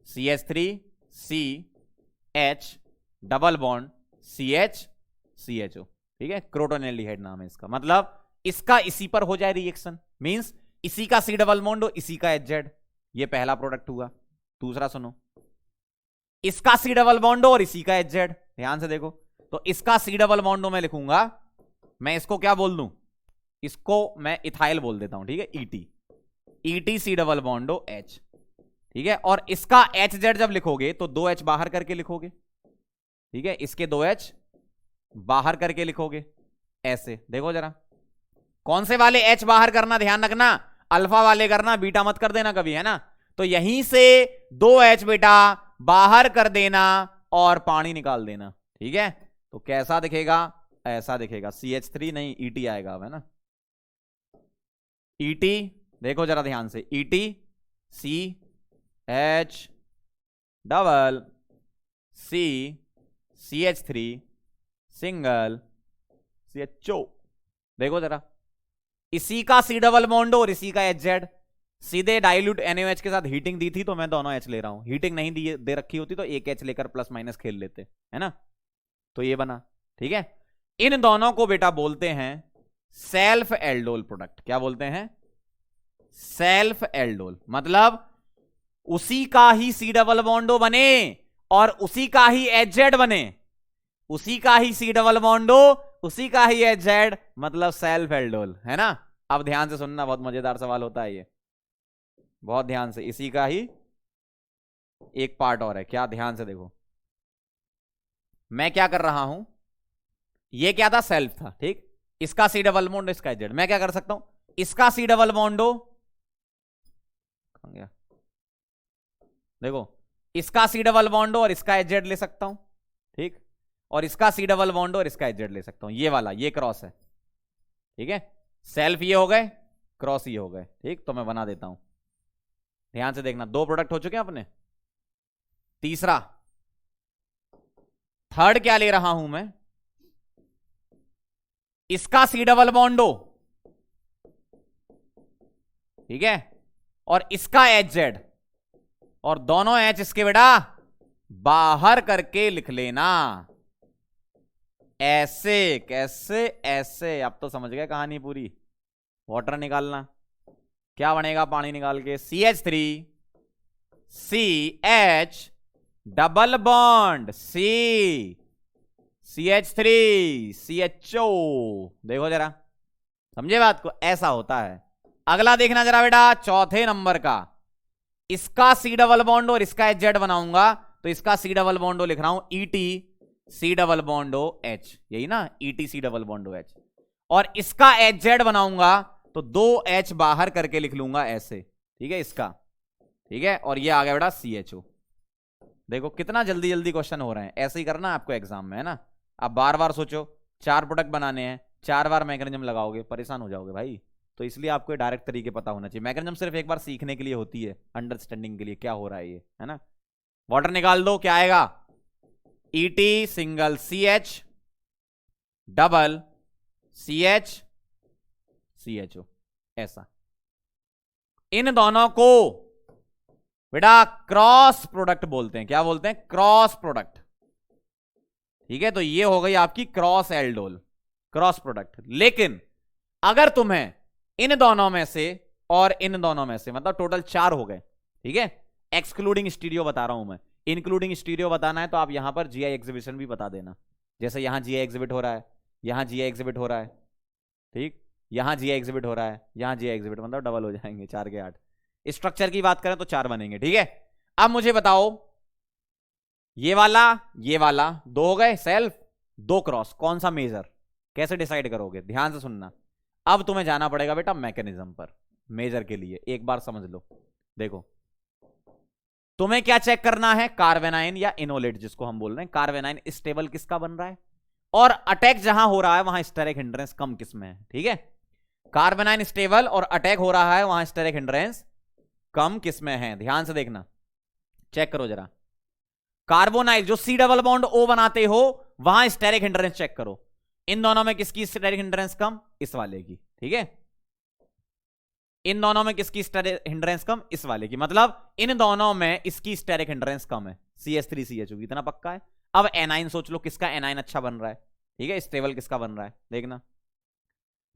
CH3CH double bond CH CHO, ठीक है? क्रोटोन एल्डिहाइड नाम है इसका। मतलब इसका इसी पर हो जाए रिएक्शन, मींस इसी का C डबल बॉन्ड और इसी का HZ। ये पहला प्रोडक्ट हुआ। दूसरा सुनो, इसका C डबल बॉन्डो और इसी का HZ। ध्यान से देखो, तो इसका C डबल बॉन्डो मैं लिखूंगा, मैं इसको क्या बोल दूं? इसको मैं इथाइल बोल देता हूं, ठीक है? ET C डबल बॉन्डो H, ठीक है? और इसका HZ जब लिखोगे तो 2H बाहर करके लिखोगे, ठीक है? इसके 2H बाहर करके लिखोगे, ऐसे। देखो जरा, कौन से वाले H बाहर करना, ध्यान रखना, अल्फा वाले करना, बीटा मत कर देना कभी, है ना? तो यहीं से 2H बेटा बाहर कर देना और पानी निकाल देना, ठीक है? तो कैसा दिखेगा? ऐसा दिखेगा। CH3 नहीं, ET आएगा अब, है ना? ET, देखो जरा ध्यान से, ET CH double CH3 single CHO। देखो जरा, इसी का C डबल बॉन्ड और इसी का HZ। सीधे डाइल्यूट NaOH के साथ हीटिंग दी थी तो मैं दोनों H ले रहा हूं, हीटिंग नहीं दी दे रखी होती तो एक H लेकर प्लस माइनस खेल लेते, है ना? तो ये बना, ठीक है? इन दोनों को बेटा बोलते हैं सेल्फ एल्डोल प्रोडक्ट। क्या बोलते हैं? Self aldol. मतलब उसी का ही C डबल बॉन्डो बने और उसी का ही HZ बने, उसी का ही C डबल बॉन्डो, उसी का ही HZ, मतलब सेल्फ एल्डोल, है ना? अब ध्यान से सुनना, बहुत मजेदार सवाल होता है ये, बहुत ध्यान से। इसी का ही एक पार्ट और है, क्या? ध्यान से देखो, मैं क्या कर रहा हूं, ये क्या था? सेल्फ था, ठीक? इसका C डबल बॉन्डो, इसका HZ। मैं क्या कर सकता हूं, इसका C डबल बॉन्डो, गया देखो, इसका C डबल बॉन्डो और इसका HZ ले सकता हूं, ठीक? और इसका C डबल बॉन्डो और इसका HZ ले सकता हूं। ये वाला, ये क्रॉस है, ठीक है? सेल्फ ये हो गए, क्रॉस ये हो गए, ठीक? तो मैं बना देता हूं, ध्यान से देखना। 2 प्रोडक्ट हो चुके हैं अपने। तीसरा, थर्ड क्या ले रहा हूं मैं? इसका C डबल बॉन्डो, ठीक है, और इसका HZ, और दोनों H इसके बेटा बाहर करके लिख लेना, ऐसे। कैसे? ऐसे। अब तो समझ गए कहानी पूरी। वाटर निकालना, क्या बनेगा पानी निकाल के? CH3 CH double bond CH3 CHO। देखो जरा, समझे बात को? ऐसा होता है। अगला देखना जरा बेटा, चौथे नंबर का, इसका C डबल बॉन्ड और इसका HZ बनाऊंगा, तो इसका C डबल बॉन्ड लिख रहा हूं ET C double bond O H, यही ना, ETC double bond O H, और इसका HZ बनाऊंगा तो 2H बाहर करके लिख लूंगा ऐसे, ठीक है, इसका, ठीक है, और ये आ गया बेटा CHO। देखो कितना जल्दी जल्दी क्वेश्चन हो रहे हैं, ऐसे ही करना आपको एग्जाम में, है ना। आप बार बार सोचो, 4 प्रोडक्ट बनाने हैं, 4 बार मैकेनिज्म लगाओगे, परेशान हो जाओगे भाई। तो इसलिए आपको डायरेक्ट तरीके पता होना चाहिए। मैकेनिज्म सिर्फ एक बार सीखने के लिए होती है, अंडरस्टैंडिंग के लिए क्या हो रहा है ये, है ना। वाटर निकाल दो, क्या आएगा, ET single CH double CH CHO, ऐसा। इन दोनों को बेटा क्रॉस प्रोडक्ट बोलते हैं। क्या बोलते हैं, क्रॉस प्रोडक्ट, ठीक है। तो ये हो गई आपकी क्रॉस एल्डोल, क्रॉस प्रोडक्ट। लेकिन अगर तुम्हें इन दोनों में से और इन दोनों में से, मतलब टोटल 4 हो गए, ठीक है, एक्सक्लूडिंग स्टीरियो बता रहा हूं मैं, इंक्लूडिंग स्टीरियो बताना है तो आप यहां पर GI एग्जीबिशन भी बता देना। जैसे यहां GI एग्जिबिट हो रहा है, यहां GI एग्जिबिट हो रहा है, ठीक, यहां GI एग्जिबिट हो रहा है, यहां GI एग्जिबिट, मतलब डबल हो जाएंगे, 4 के 8। स्ट्रक्चर की बात करें तो 4 बनेंगे, ठीक है। अब मुझे बताओ, ये वाला 2 हो गए सेल्फ, 2 क्रॉस, कौन सा मेजर, कैसे डिसाइड करोगे, ध्यान से सुनना। अब तुम्हें जाना पड़ेगा बेटा मैकेनिज्म पर मेजर के लिए, एक बार समझ लो। देखो तुम्हें क्या चेक करना है, कार्बेनाइन या इनोलेट, जिसको हम बोल रहे हैं कार्बेनाइन स्टेबल किसका बन रहा है, और अटैक जहां हो रहा है वहां स्टेरिक हिंड्रेंस कम किसमें है, ठीक है। कार्बेनाइन स्टेबल और अटैक हो रहा है वहां स्टेरिक हिंड्रेंस कम किसमें है, ध्यान से देखना, चेक करो जरा। कार्बोनाइल जो C डबल बॉन्ड O बनाते हो वहां स्टेरिक हिंड्रेंस चेक करो, इन दोनों में किसकी स्टेरिक हिंड्रेंस कम, इस वाले की, ठीक है। इन दोनों में किसकी स्टेरिक हिंड्रेंस कम, इस वाले की, मतलब इन दोनों में इसकी स्टेरिक हिंड्रेंस कम है, CH3CHO, इतना पक्का है। अब एनाइन सोच लो, किसका एनाइन अच्छा बन रहा है, ठीक है, स्टेबल किसका बन रहा है, देखना।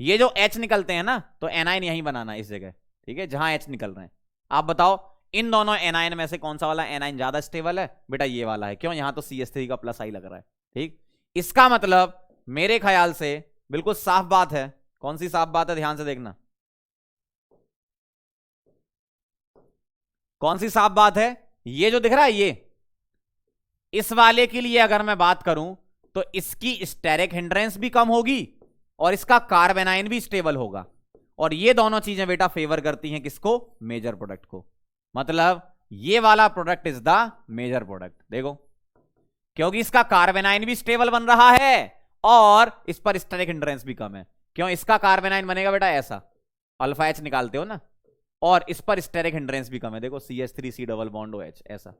ये जो H निकलते हैं ना, तो एनाइन यहीं बनाना इस जगह, ठीक है, जहां H निकल रहे हैं। आप बताओ इन दोनों एनाइन में से कौन सा वाला एनाइन ज्यादा स्टेबल है, बेटा ये वाला है। क्यों, यहां तो CH3 का प्लस आई लग रहा है, ठीक। इसका मतलब मेरे ख्याल से बिल्कुल साफ बात है, कौन सी साफ बात है, ध्यान से देखना, कौन सी साफ बात है, ये जो दिख रहा है ये, इस वाले के लिए अगर मैं बात करूं तो इसकी स्टेरिक हिंड्रेंस भी कम होगी और इसका कार्बेनाइन भी स्टेबल होगा, और ये दोनों चीजें बेटा फेवर करती हैं किसको, मेजर प्रोडक्ट को। मतलब ये वाला product is the major product, देखो, क्योंकि इसका कार्बेनाइन भी स्टेबल बन रहा है और इस पर स्टेरिक हिंड्रेंस भी कम है। क्यों, इसका कार्बेनाइन बनेगा बेटा ऐसा, अल्फा H निकालते हो ना, और इस पर स्टेरिक हिंड्रेंस भी कम है, देखो CH3C डबल बॉन्ड OH ऐसा।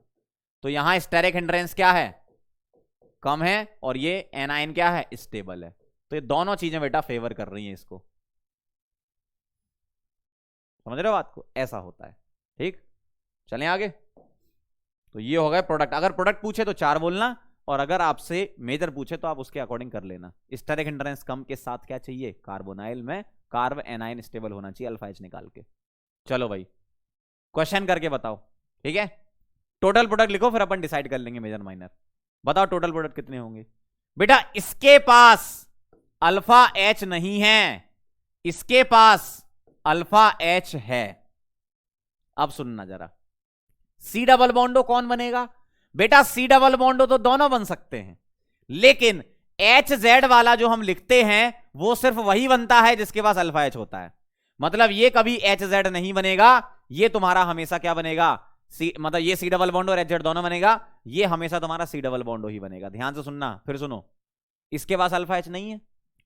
तो यहां स्टेरिक हिंड्रेंस क्या है, कम है, और ये एनाइन क्या है, स्टेबल है। तो ये दोनों चीजें बेटा फेवर कर रही हैं इसको, समझ रहे हो बात को, ऐसा होता है, ठीक। चलें आगे। तो ये हो गए प्रोडक्ट, अगर प्रोडक्ट पूछे तो 4 बोलना, और अगर आपसे मेजर पूछे तो आप उसके अकॉर्डिंग कर लेना। स्टेरिक हिंड्रेंस कम के साथ क्या चाहिए, कार्बोनाइल में कार्ब एनाइन स्टेबल होना चाहिए, अल्फा H निकाल के। चलो भाई क्वेश्चन करके बताओ, ठीक है। टोटल प्रोडक्ट लिखो, फिर अपन डिसाइड कर लेंगे मेजर माइनर। बताओ टोटल प्रोडक्ट कितने होंगे। बेटा इसके पास अल्फा H नहीं है, इसके पास अल्फा H है। अब सुनना जरा, C डबल बॉन्डो कौन बनेगा, बेटा C डबल बॉन्डो तो दोनों बन सकते हैं, लेकिन HZ वाला जो हम लिखते हैं वो सिर्फ वही बनता है जिसके पास अल्फा H होता है। मतलब ये कभी HZ नहीं बनेगा, ये तुम्हारा हमेशा क्या बनेगा, मतलब ये C डबल बॉन्डो और HZ दोनों बनेगा, ये हमेशा तुम्हारा C डबल बॉन्डो ही बनेगा। ध्यान से सुनना, फिर सुनो, इसके पास अल्फा H नहीं है,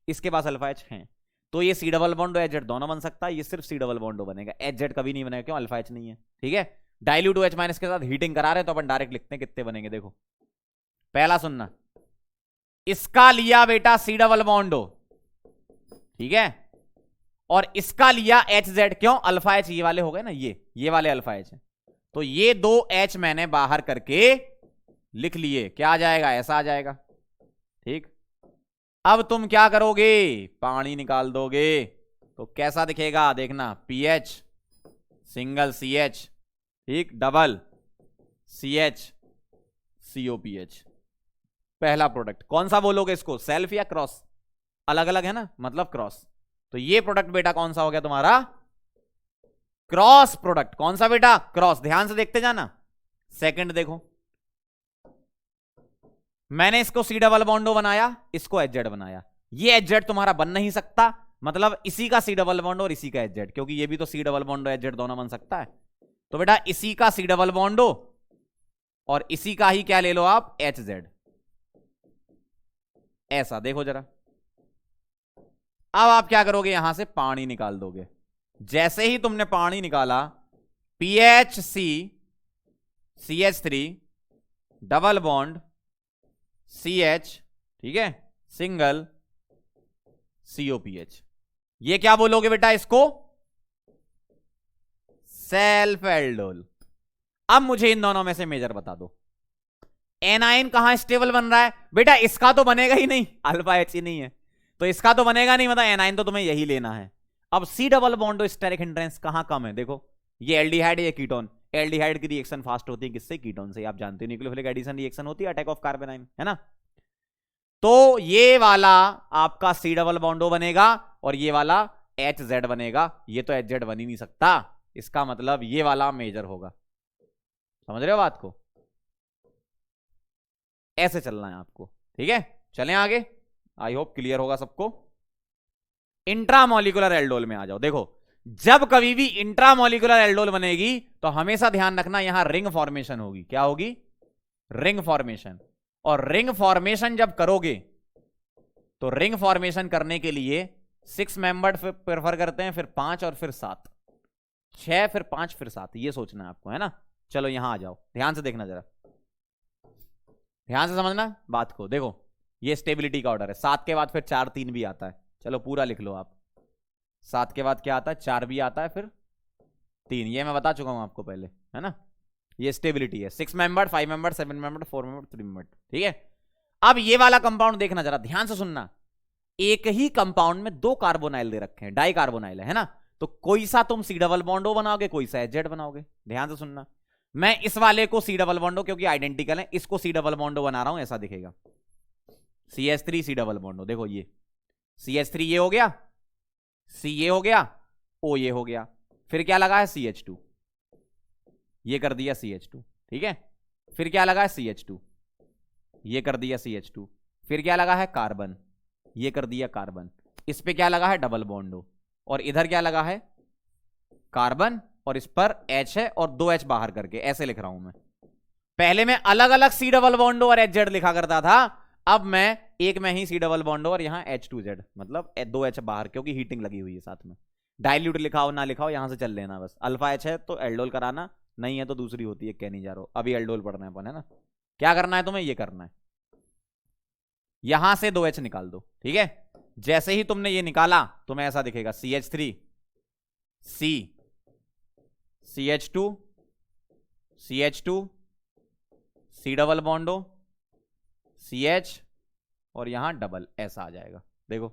इसके पास अल्फा H है, तो ये C डबल बॉन्डो HZ दोनों बन सकता है, ये सिर्फ C डबल बॉन्डो बनेगा, HZ कभी नहीं बनेगा, क्यों, अल्फा H नहीं है, ठीक है। डाइल्यूट OH माइनस के साथ हीटिंग करा रहे तो अपन डायरेक्ट लिखते हैं कितने बनेंगे। देखो पहला सुनना, इसका लिया बेटा C डबल बॉन्डो, ठीक है, और इसका लिया HZ, क्यों, अल्फा H ये वाले हो गए ना, ये वाले अल्फा H है, तो ये 2 H मैंने बाहर करके लिख लिए, क्या आ जाएगा, ऐसा आ जाएगा, ठीक। अब तुम क्या करोगे, पानी निकाल दोगे, तो कैसा दिखेगा, देखना, PH सिंगल CH, ठीक, डबल CH COPH, पहला प्रोडक्ट। कौन सा बोलोगे इसको, सेल्फ या क्रॉस, अलग अलग है ना, मतलब क्रॉस। तो ये प्रोडक्ट बेटा कौन सा हो गया तुम्हारा, क्रॉस प्रोडक्ट। कौन सा बेटा, क्रॉस। ध्यान से देखते जाना। सेकंड देखो, मैंने इसको सी डबल बॉन्डो बनाया, इसको एच जेड बनाया। ये एच जेड तुम्हारा बन नहीं सकता, मतलब इसी का सी डबल बॉन्डो और इसी का एच जेड, क्योंकि ये भी तो सी डबल बॉन्डो एच जेड दोनों बन सकता है। तो बेटा इसी का सी डबल बॉन्डो और इसी का ही क्या ले लो आप, एच जेड। ऐसा देखो जरा। अब आप क्या करोगे, यहां से पानी निकाल दोगे। जैसे ही तुमने पानी निकाला, PHC CH3 double bond CH, ठीक है, सिंगल COPH। ये क्या बोलोगे बेटा, इसको सेल्फ एल्डोल। अब मुझे इन दोनों में से मेजर बता दो। एनाइन कहां स्टेबल बन रहा है बेटा, इसका तो बनेगा ही नहीं, अल्फा एच ही नहीं है तो इसका तो बनेगा नहीं, मतलब एनाइन तो तुम्हें यही लेना है। अब सी डबल बॉन्डो स्टेरिक हिंड्रेंस कहां कम है, देखो ये एल्डिहाइड, ये कीटोन। एल्डिहाइड की रिएक्शन फास्ट होती है किससे, कीटोन से। आप जानते हो न्यूक्लियोफिलिक एडिशन रिएक्शन होती है, अटैक ऑफ कार्बन आयन, है ना। तो ये वाला आपका सी डबल बॉन्डो बनेगा और ये वाला एच जेड बनेगा। ये तो एच जेड बन ही नहीं सकता, इसका मतलब ये वाला मेजर होगा। समझ रहे हो बात को, ऐसे चलना है आपको, ठीक है। चलें आगे, आई होप क्लियर होगा सबको। इंट्रामोलिकुलर एल्डोल में आ जाओ। देखो जब कभी भी इंट्रामोलिकुलर एल्डोल बनेगी तो हमेशा ध्यान रखना यहां रिंग फॉर्मेशन होगी। क्या होगी, रिंग फॉर्मेशन। और रिंग फॉर्मेशन जब करोगे तो रिंग फॉर्मेशन करने के लिए 6 मेंबर्ड प्रेफर करते हैं, फिर 5 और फिर 7, 6 फिर 5 फिर 7, ये सोचना है आपको, है ना। चलो यहां आ जाओ, ध्यान से देखना जरा, ध्यान से समझना बात को। देखो ये स्टेबिलिटी का ऑर्डर है, 7 के बाद फिर 4 3 भी आता है। चलो पूरा लिख लो आप, 7 के बाद क्या आता है, 4 भी आता है, फिर 3, ये मैं बता चुका हूं आपको पहले, है ना। ये स्टेबिलिटी है, 6 membered, 5 membered, 7 membered, 4 membered, 3 membered, ठीक है। अब ये वाला कंपाउंड देखना जरा, ध्यान से सुनना। एक ही कंपाउंड में 2 कार्बोनाइल दे रखे हैं, डाई कार्बोनाइल है ना। तो कोई सा तुम सी डबल बॉन्डो बनाओगे, कोई सा एच जेड बनाओगे। ध्यान से सुनना, मैं इस वाले को सी डबल बॉन्डो, क्योंकि आइडेंटिकल है, इसको सी डबल बॉन्डो बना रहा हूं, ऐसा दिखेगा CH3 सी डबल बॉन्डो। देखो ये CH3 ये हो गया, C ये हो गया, O ये हो गया, फिर क्या लगा है CH2, ये कर दिया CH2, ठीक है। फिर क्या लगा है CH2, ये कर दिया CH2, फिर क्या लगा है कार्बन, ये कर दिया कार्बन। इस पे क्या लगा है डबल बॉन्डो, और इधर क्या लगा है कार्बन, और इस पर H है और 2 H बाहर करके ऐसे लिख रहा हूं मैं। पहले मैं अलग अलग सी डबल बॉन्डो और एच जेड लिखा करता था, अब मैं एक में ही सी डबल बॉन्डो और यहां H2Z, मतलब 2 H बाहर, क्योंकि हीटिंग लगी हुई है साथ में। डाइल्यूट लिखाओ ना लिखाओ, यहां से चल लेना बस। अल्फा H है तो एल्डोल कराना, नहीं है तो दूसरी होती है, कह नहीं जा रहा हूं, अभी एल्डोल पढ़ना है अपन, है ना। क्या करना है तुम्हें, ये करना है, यहां से 2 H निकाल दो, ठीक है। जैसे ही तुमने ये निकाला तुम्हें ऐसा दिखेगा CH3 C CH2 CH2 C double बॉन्डो CH और यहां डबल, ऐसा आ जाएगा। देखो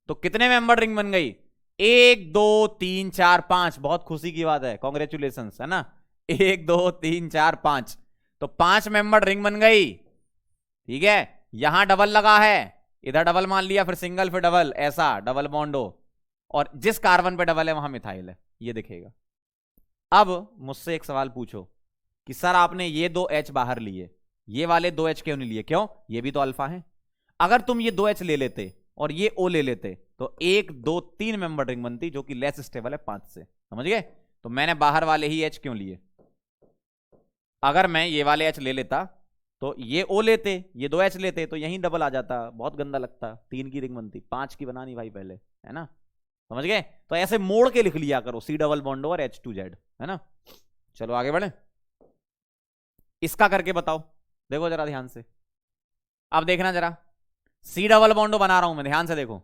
तो कितने मेंबर रिंग बन गई, 1 2 3 4 5। बहुत खुशी की बात है, कॉन्ग्रेचुलेशन, है ना। 1 2 3 4 5, तो 5 मेंबर रिंग बन गई, ठीक है। यहां डबल लगा है, इधर डबल मान लिया, फिर सिंगल, फिर डबल, ऐसा डबल बॉन्डो, और जिस कार्बन पे डबल है वहां मिथाइल है, ये दिखेगा। अब मुझसे एक सवाल पूछो कि सर आपने ये 2 H बाहर लिए, ये वाले 2 H क्यों नहीं लिए, क्यों, ये भी तो अल्फा है। अगर तुम ये 2 H ले लेते और ये O ले लेते तो 1 2 3 मेंबर रिंग बनती, जो कि लेस स्टेबल है 5 से, समझ गए। तो मैंने बाहर वाले ही H क्यों लिए। अगर मैं ये वाले H ले लेता तो ये O लेते, ये 2 H लेते तो यहीं डबल आ जाता, बहुत गंदा लगता, 3 की रिंग बनती, 5 की बनानी भाई पहले, है ना, समझ गए। तो ऐसे मोड़ के लिख लिया करो, सी डबल बॉन्डो और H2Z, है ना। चलो आगे बढ़े, इसका करके बताओ। देखो जरा ध्यान से, अब देखना जरा, सी डबल बॉन्डो बना रहा हूं मैं, ध्यान से देखो।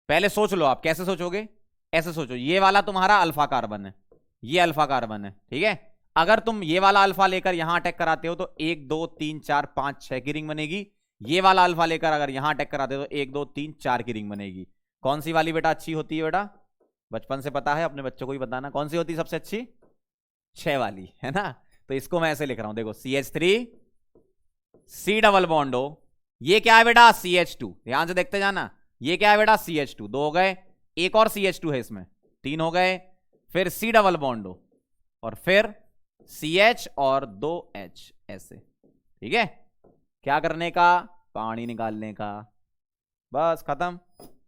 पहले सोच लो, आप कैसे सोचोगे, ऐसे सोचो, ये वाला तुम्हारा अल्फा कार्बन है, ये अल्फा कार्बन है, ठीक है। अगर तुम ये वाला अल्फा लेकर यहां अटैक कराते हो तो 1 2 3 4 5 6 की रिंग बनेगी। ये वाला अल्फा लेकर अगर यहां अटैक कराते हो तो 1 2 3 4 की रिंग बनेगी। कौन सी वाली बेटा अच्छी होती है, बेटा बचपन से पता है, अपने बच्चों को ही बताना, कौन सी होती है सबसे अच्छी, 6 वाली, है ना। तो इसको मैं ऐसे लिख रहा हूं, देखो CH3 C डबल बॉन्डो, ये क्या है बेटा CH2, ध्यान से देखते जाना, ये क्या है बेटा CH2, 2 हो गए, एक और CH2 है इसमें, 3 हो गए, फिर C डबल बॉन्डो और फिर CH और 2 H, ऐसे, ठीक है। क्या करने का? पानी निकालने का। बस खत्म।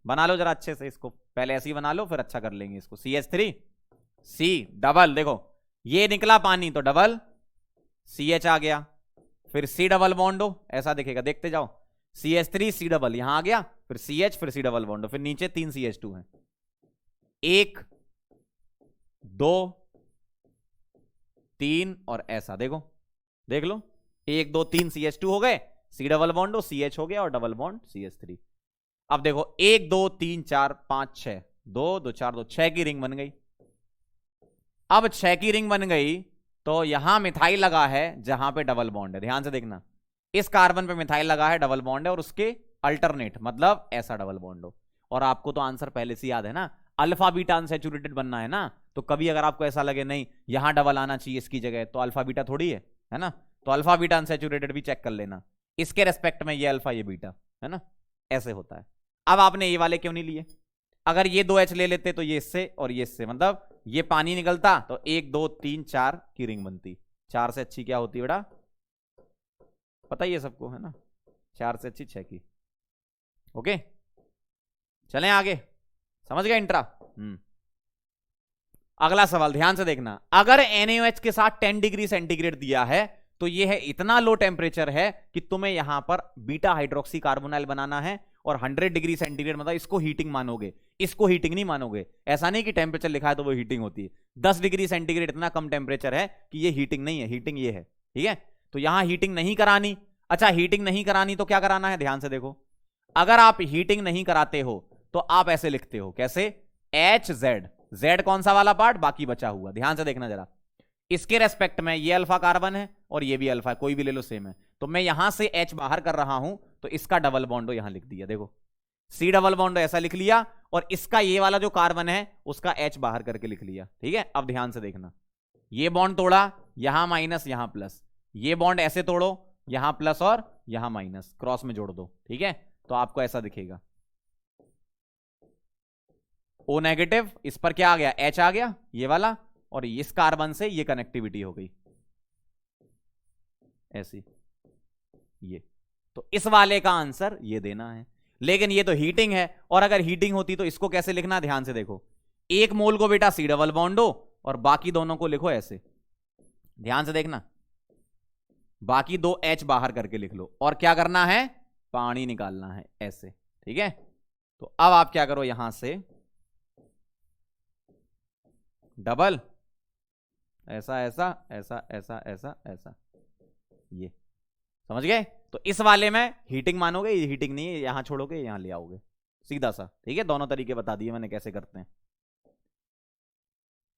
बना लो जरा अच्छे से इसको, पहले ऐसे ही बना लो फिर अच्छा कर लेंगे इसको। CH3 C डबल, देखो ये निकला पानी तो डबल CH आ गया, फिर C डबल बॉन्ड हो, ऐसा दिखेगा, देखते जाओ। CH3 C डबल यहां आ गया, फिर CH, फिर C डबल बॉन्ड हो, फिर नीचे 3 CH2 है। 1 2 3 और ऐसा देखो, देख लो 1 2 3 CH2 हो गए, C डबल बॉन्ड हो, CH हो गया और डबल बॉन्ड CH3। अब देखो 1 2 3 4 5 6, 2 2 4 2 6 की रिंग बन गई। अब 6 की रिंग बन गई तो यहां मिथाइल लगा है जहां पे डबल बॉन्ड है, ध्यान से देखना। इस कार्बन पे मिथाइल लगा है, डबल बॉन्ड है, और उसके अल्टरनेट मतलब ऐसा डबल बॉन्ड हो। और आपको तो आंसर पहले से याद है ना, अल्फा बीटा अनसैचुरेटेड बनना है ना, तो कभी अगर आपको ऐसा लगे नहीं यहां डबल आना चाहिए इसकी जगह, तो अल्फा बीटा थोड़ी है ना, तो अल्फा बीटा अनसैचुरेटेड भी चेक कर लेना, इसके रेस्पेक्ट में ये अल्फा ये बीटा है ना, ऐसे होता है। अब आपने ये वाले क्यों नहीं लिए? अगर ये 2H ले लेते तो ये इससे और ये इससे, मतलब ये पानी निकलता तो 1 2 3 4 की रिंग बनती। 4 से अच्छी क्या होती बेटा? पता ही है सबको, है ना, 4 से अच्छी 6 की। ओके चलें आगे, समझ गए इंट्रा? अगला सवाल ध्यान से देखना। अगर NaOH के साथ 10 डिग्री सेंटीग्रेड दिया है तो यह है इतना लो टेम्परेचर है कि तुम्हें यहां पर बीटा हाइड्रोक्सी कार्बोनाइल बनाना है, और 100 डिग्री सेंटीग्रेड मतलब इसको हीटिंग मानोगे, इसको हीटिंग नहीं मानोगे। ऐसा नहीं कि टेम्परेचर लिखा है तो वो हीटिंग होती है। 10 डिग्री सेंटीग्रेड इतना कम टेम्परेचर है कि ये हीटिंग नहीं है, हीटिंग ये है, ठीक है। तो यहां हीटिंग नहीं करानी। अच्छा हीटिंग नहीं करानी तो क्या कराना है, ध्यान से देखो। अगर आप हीटिंग नहीं कराते हो तो आप ऐसे लिखते हो, कैसे? HZ, Z कौन सा वाला पार्ट, बाकी बचा हुआ, ध्यान से देखना जरा। इसके रेस्पेक्ट में ये अल्फा कार्बन है और ये भी अल्फा है, कोई भी ले लो सेम है, तो मैं यहां से H बाहर कर रहा हूं तो इसका डबल बॉन्डो यहां लिख दिया, देखो C डबल बॉन्डो ऐसा लिख लिया, और इसका ये वाला जो कार्बन है उसका H बाहर करके लिख लिया, ठीक है। अब ध्यान से देखना, ये बॉन्ड तोड़ा, यहां माइनस यहां प्लस, ये बॉन्ड ऐसे तोड़ो, यहां प्लस और यहां माइनस, क्रॉस में जोड़ दो, ठीक है। तो आपको ऐसा दिखेगा O नेगेटिव, इस पर क्या आ गया, H आ गया ये वाला, और इस कार्बन से ये कनेक्टिविटी हो गई ऐसी, ये। तो इस वाले का आंसर ये देना है। लेकिन ये तो हीटिंग है, और अगर हीटिंग होती तो इसको कैसे लिखना, ध्यान से देखो। 1 मोल को बेटा C डबल बॉन्ड हो, और बाकी दोनों को लिखो ऐसे, ध्यान से देखना, बाकी 2 H बाहर करके लिख लो, और क्या करना है, पानी निकालना है ऐसे, ठीक है। तो अब आप क्या करो, यहां से डबल ऐसा ऐसा ऐसा ऐसा ऐसा ऐसा, ये समझ गए। तो इस वाले में हीटिंग मानोगे, ये हीटिंग नहीं है, यहां छोड़ोगे यहां ले आओगे, सीधा सा, ठीक है। दोनों तरीके बता दिए मैंने कैसे करते हैं।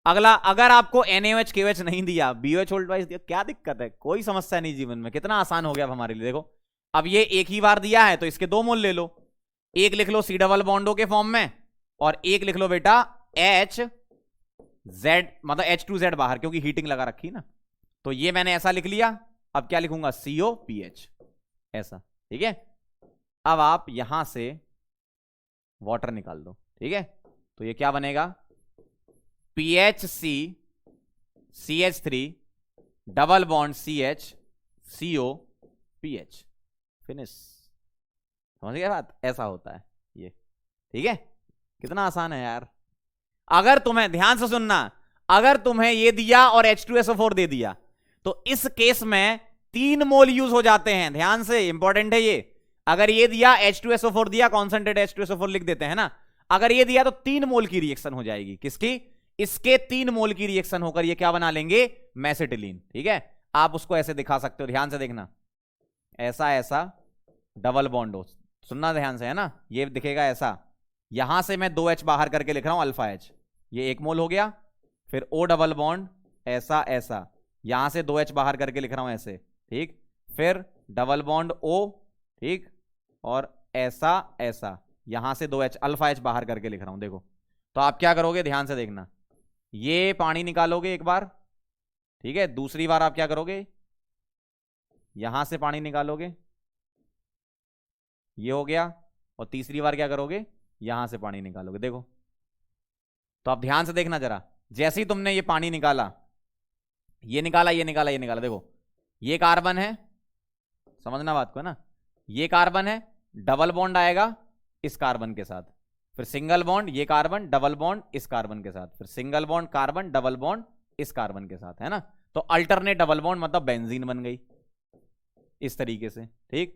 अगला, अगर आपको NaOH KOH नहीं दिया, BOH वोल्ट वाइज दिया, क्या दिक्कत है, कोई समस्या नहीं जीवन में, कितना आसान हो गया अब हमारे लिए। देखो अब ये एक ही बार दिया है तो इसके 2 मोल ले लो, एक लिख लो C डबल बॉन्डो के फॉर्म में, और एक लिख लो बेटा HZ, मतलब H2Z बाहर, क्योंकि हीटिंग लगा रखी ना। तो ये मैंने ऐसा लिख लिया, अब क्या लिखूंगा, COPH ऐसा, ठीक है। अब आप यहां से वाटर निकाल दो, ठीक है। तो ये क्या बनेगा, PHC CH3 double bond CH COPH, finish. समझ गए बात, ऐसा होता है ये, ठीक है। कितना आसान है यार। अगर तुम्हें, ध्यान से सुनना, अगर तुम्हें ये दिया और H2SO4 दे दिया तो इस केस में 3 मोल यूज हो जाते हैं, ध्यान से, इंपॉर्टेंट है ये। अगर ये दिया H2SO4 दिया, कॉन्सेंट्रेट H2SO4 लिख देते हैं ना, अगर ये दिया तो 3 मोल की रिएक्शन हो जाएगी, किसकी, इसके 3 मोल की रिएक्शन होकर ये क्या बना लेंगे, मेसेटिलीन, ठीक है। आप उसको ऐसे दिखा सकते हो, ध्यान से देखना, ऐसा ऐसा डबल बॉन्ड हो, सुनना ध्यान से, है ना, ये दिखेगा ऐसा। यहां से मैं 2H बाहर करके लिख रहा हूं अल्फा H, ये 1 मोल हो गया, फिर O डबल बॉन्ड ऐसा ऐसा, यहां से 2H बाहर करके लिख रहा हूं ऐसे, ठीक, फिर डबल बॉन्ड O, ठीक, और ऐसा ऐसा, यहां से 2H अल्फा H बाहर करके लिख रहा हूं, देखो। तो आप क्या करोगे, ध्यान से देखना, ये पानी निकालोगे एक बार, ठीक है, दूसरी बार आप क्या करोगे, यहां से पानी निकालोगे, ये हो गया, और तीसरी बार क्या करोगे, यहां से पानी निकालोगे, देखो। तो आप ध्यान से देखना जरा, जैसे ही तुमने ये पानी निकाला, ये निकाला ये निकाला ये निकाला, देखो ये कार्बन है, समझना बात को है ना। ये कार्बन है, डबल बॉन्ड आएगा इस कार्बन के साथ, फिर सिंगल बॉन्ड, ये कार्बन डबल बॉन्ड इस कार्बन के साथ, फिर single bond carbon double bond इस कार्बन के साथ, है ना। तो अल्टरनेट डबल बॉन्ड मतलब बेंजीन बन गई इस तरीके से, ठीक।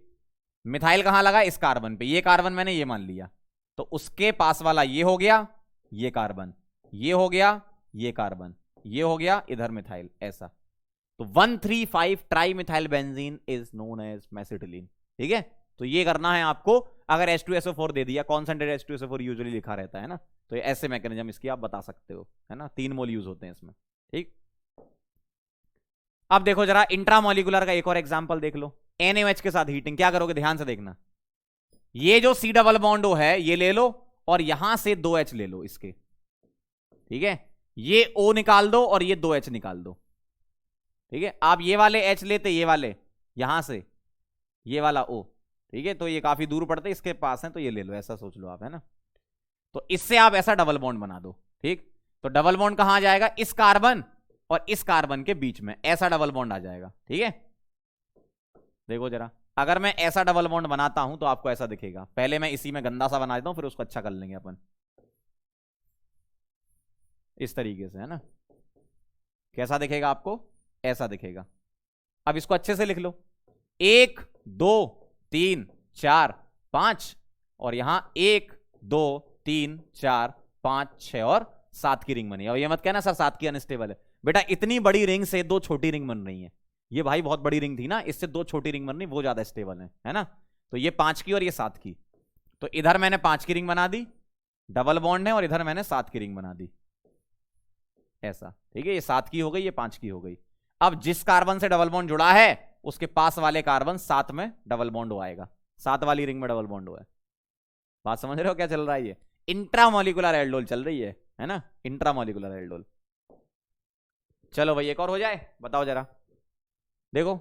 मिथाइल कहां लगा? इस कार्बन पे, ये कार्बन मैंने ये मान लिया, तो उसके पास वाला ये हो गया, ये कार्बन, ये हो गया, ये कार्बन, ये हो गया, इधर मिथाइल, ऐसा। तो 1,3,5 trimethyl benzene is known as mesitylene, ठीक है। तो ये करना है आपको। अगर H2SO4 दे दिया, कॉन्सेंट्रेट H2SO4 यूजुअली लिखा रहता है ना, तो ये ऐसे मैकेनिज्म इसकी आप बता सकते हो, है ना। 3 मोल यूज होते हैं इसमें, ठीक। अब देखो जरा इंट्रामोलिकुलर का एक और एग्जांपल देख लो। NaOH के साथ हीटिंग क्या करोगे, ध्यान से देखना। ये जो C डबल बॉन्ड है ये ले लो और यहां से 2H ले लो इसके, ठीक है। ये O निकाल दो और ये 2H निकाल दो, ठीक है। आप ये वाले H लेते, ये वाले यहां से, ये वाला O, ठीक है। तो ये काफी दूर पड़ते हैं, इसके पास है तो ये ले लो, ऐसा सोच लो आप, है ना। तो इससे आप ऐसा डबल बॉन्ड बना दो, ठीक। तो डबल बॉन्ड कहां जाएगा? इस कार्बन और इस कार्बन के बीच में ऐसा डबल बॉन्ड आ जाएगा, ठीक है। देखो जरा, अगर मैं ऐसा डबल बॉन्ड बनाता हूं तो आपको ऐसा दिखेगा। पहले मैं इसी में गंदा सा बना देता हूं, फिर उसको अच्छा कर लेंगे अपन इस तरीके से, है ना। कैसा दिखेगा आपको? ऐसा दिखेगा। अब इसको अच्छे से लिख लो, 1 2 3 4 5 और यहां 1 2 3 4 5 6 और 7 की रिंग बनी। और ये मत कहना सर 7 की अनस्टेबल है, बेटा इतनी बड़ी रिंग से 2 छोटी रिंग बन रही है। ये भाई बहुत बड़ी रिंग थी ना, इससे 2 छोटी रिंग बन रही, वो ज्यादा स्टेबल है ना। तो ये 5 की और ये 7 की, तो इधर मैंने 5 की रिंग बना दी, डबल बॉन्ड है, और इधर मैंने 7 की रिंग बना दी, ऐसा, ठीक है। ये 7 की हो गई, ये 5 की हो गई। अब जिस कार्बन से डबल बॉन्ड जुड़ा है उसके पास वाले कार्बन 7 में डबल बॉन्ड हो आएगा, 7 वाली रिंग में डबल बॉन्ड हुआ है। बात समझ रहे हो क्या चल रहा है? ये इंट्रामोलिकुलर एल्डोल चल रही है ना, इंट्रामोलिकुलर एल्डोल। चलो भाई एक और हो जाए, बताओ जरा। देखो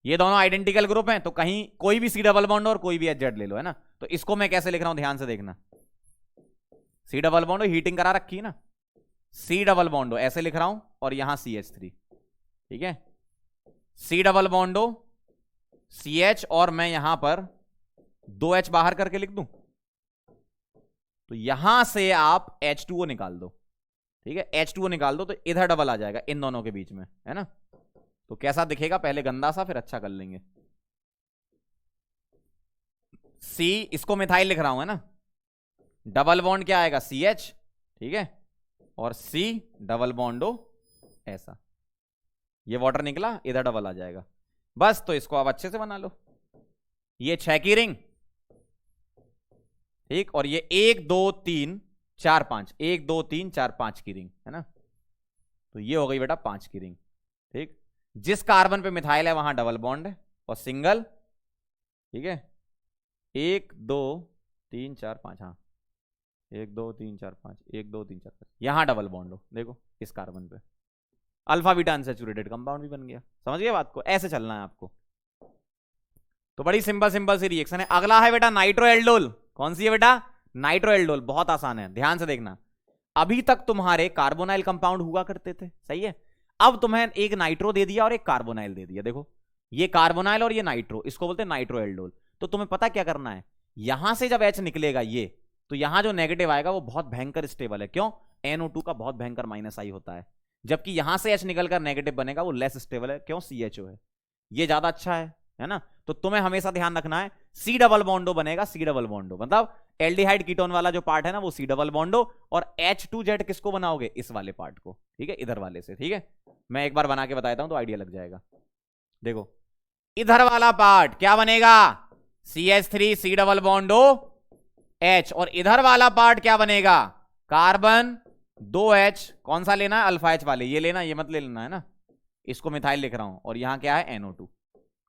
ये दोनों आइडेंटिकल ग्रुप हैं, तो कहीं कोई भी C डबल बॉन्ड और कोई भी HZ ले लो, है ना। तो इसको मैं कैसे लिख रहा हूं, ध्यान से देखना। C डबल बॉन्ड हीटिंग करा रखी है ना, C डबल बॉन्ड ऐसे लिख रहा हूं और यहां CH3, ठीक है। C डबल बॉन्डो CH और मैं यहां पर 2H बाहर करके लिख दूं, तो यहां से आप H2O निकाल दो, ठीक है। H2O निकाल दो तो इधर डबल आ जाएगा इन दोनों के बीच में, है ना। तो कैसा दिखेगा, पहले गंदा सा फिर अच्छा कर लेंगे। C, इसको मिथाइल लिख रहा हूं, है ना। डबल बॉन्ड क्या आएगा, CH, ठीक है, और C डबल बॉन्डो ऐसा, ये वाटर निकला, इधर डबल आ जाएगा बस। तो इसको आप अच्छे से बना लो। ये 6 की रिंग, ठीक, और ये 1 2 3 4 5, 1 2 3 4 5 की रिंग, है ना। तो ये हो गई बेटा 5 की रिंग, ठीक। जिस कार्बन पे मिथाइल है वहां डबल बॉन्ड है और सिंगल, ठीक है। 1 2 3 4 5, हाँ 1 2 3 4 5, 1 2 3 4 5, यहां डबल बॉन्ड हो, देखो इस कार्बन पे अल्फा बीटा अनसैचुरेटेड कंपाउंड भी बन गया। समझ गए बात को? ऐसे चलना है आपको। तो बड़ी सिंपल सिंपल सी रिएक्शन है। अगला है बेटा नाइट्रो एल्डोल। कौन सी है बेटा? Nitro aldol. बहुत आसान है, ध्यान से देखना। अभी तक तुम्हारे कार्बोनाइल कंपाउंड हुआ करते थे, सही है। अब तुम्हें एक नाइट्रो दे दिया और एक कार्बोनाइल दे दिया। देखो ये कार्बोनाइल और ये नाइट्रो, इसको बोलते हैं नाइट्रो एल्डोल। तो तुम्हें पता क्या करना है, यहां से जब H निकलेगा ये, तो यहां जो नेगेटिव आएगा वो बहुत भयंकर स्टेबल है। क्यों? NO2 का बहुत भयंकर माइनस आई होता है, जबकि यहां से H निकलकर नेगेटिव बनेगा वो लेस स्टेबल है। क्यों? CHO है, ये ज्यादा अच्छा है ना। तो तुम्हें हमेशा ध्यान रखना है C डबल बॉन्डो बनेगा, C डबल बॉन्डो मतलब एल्डिहाइड कीटोन वाला जो पार्ट है ना वो C डबल बॉन्डो, और H2Z किसको बनाओगे? इस वाले पार्ट को, ठीक है, इधर वाले से, ठीक है। मैं एक बार बना के बताता हूं तो आइडिया लग जाएगा। देखो इधर वाला पार्ट क्या बनेगा? CH3 C डबल बॉन्डो H, और इधर वाला पार्ट क्या बनेगा? Carbon 2H। कौन सा लेना है? अल्फा H वाले, ये लेना, ये मत ले लेना, है ना। इसको मिथाइल लिख रहा हूं और यहां क्या है? NO2।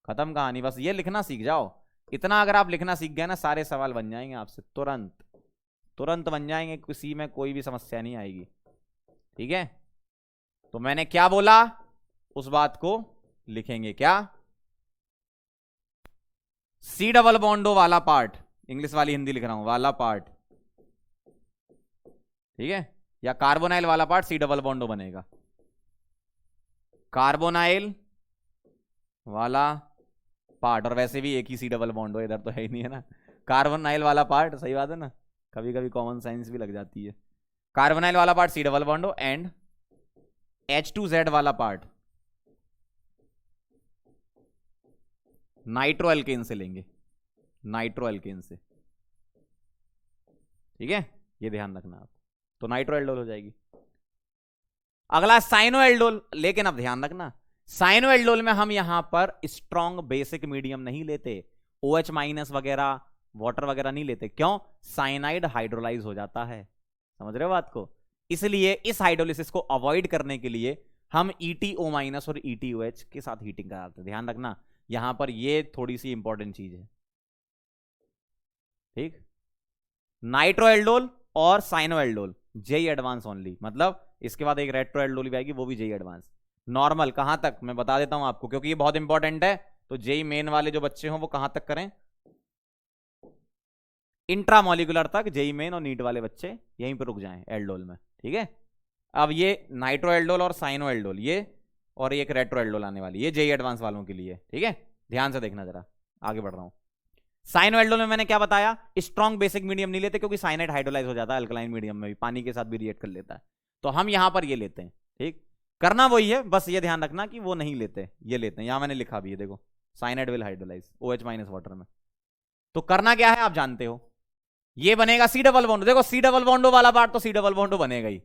खत्म कहानी। बस ये लिखना सीख जाओ। इतना अगर आप लिखना सीख गए ना, सारे सवाल बन जाएंगे आपसे, तुरंत तुरंत बन जाएंगे, किसी में कोई भी समस्या नहीं आएगी, ठीक है। तो मैंने क्या बोला उस बात को लिखेंगे क्या? C डबल बॉन्डो वाला पार्ट, इंग्लिश वाली हिंदी लिख रहा हूं, वाला पार्ट, ठीक है, या कार्बोनाइल वाला पार्ट C डबल बॉन्डो बनेगा। कार्बोनाइल वाला पार्ट, और वैसे भी एक ही सी डबल बॉन्ड हो, इधर तो है ही नहीं, है ना, कार्बोनाइल वाला पार्ट, सही बात है ना, कभी कभी कॉमन साइंस भी लग जाती है। कार्बोनाइल वाला पार्ट सी डबल बॉन्ड हो, एंड H2Z वाला पार्ट नाइट्रो एल्केन से लेंगे, नाइट्रो एल्केन से, ठीक है, ये ध्यान रखना आप। तो नाइट्रो एल्डोल हो जाएगी। अगला साइनो एल्डोल, लेकिन अब ध्यान रखना साइनो एल्डोल में हम यहां पर स्ट्रॉन्ग बेसिक मीडियम नहीं लेते, OH माइनस वगैरह वाटर वगैरह नहीं लेते। क्यों? साइनाइड हाइड्रोलाइज हो जाता है, समझ रहे हो बात को। इसलिए इस हाइड्रोलिसिस को अवॉइड करने के लिए हम ETO माइनस और ETOH के साथ हीटिंग कराते हैं। ध्यान रखना यहां पर ये थोड़ी सी इंपॉर्टेंट चीज है, ठीक। नाइट्रो एल्डोल और cyano aldol JEE advance only, मतलब इसके बाद एक रेट्रो एल्डोल भी आएगी, वो भी जेई एडवांस। नॉर्मल कहां तक मैं बता देता हूं आपको, क्योंकि ये बहुत इंपॉर्टेंट है। तो जेई मेन वाले जो बच्चे हों वो कहां तक करें, इंट्रामोलिकुलर तक। जेई मेन और नीट वाले बच्चे यहीं पर रुक जाएं एल्डोल में, ठीक है। अब ये नाइट्रो एल्डोल और साइनो एल्डोल, ये और एक रेट्रो एल्डोल आने वाली, ये जेई एडवांस वालों के लिए, ठीक है। ध्यान से देखना, जरा आगे बढ़ रहा हूं। साइनो एल्डोल में मैंने क्या बताया, स्ट्रॉन्ग बेसिक मीडियम नहीं लेते, क्योंकि साइनाइड हाइड्रोलाइज हो जाता है अल्कलाइन मीडियम में भी, पानी के साथ भी रिएक्ट कर लेता है। तो हम यहां पर ये लेते हैं, ठीक। करना वही है, बस ये ध्यान रखना कि वो नहीं लेते, ये लेते हैं। यहां मैंने लिखा भी है, देखो, cyanide will hydrolyse OH minus water में। तो करना क्या है आप जानते हो, ये बनेगा सी डबल बॉन्डो। देखो सी डबल बॉन्डो वाला पार्ट तो सी डबल बॉन्डो बनेगा ही,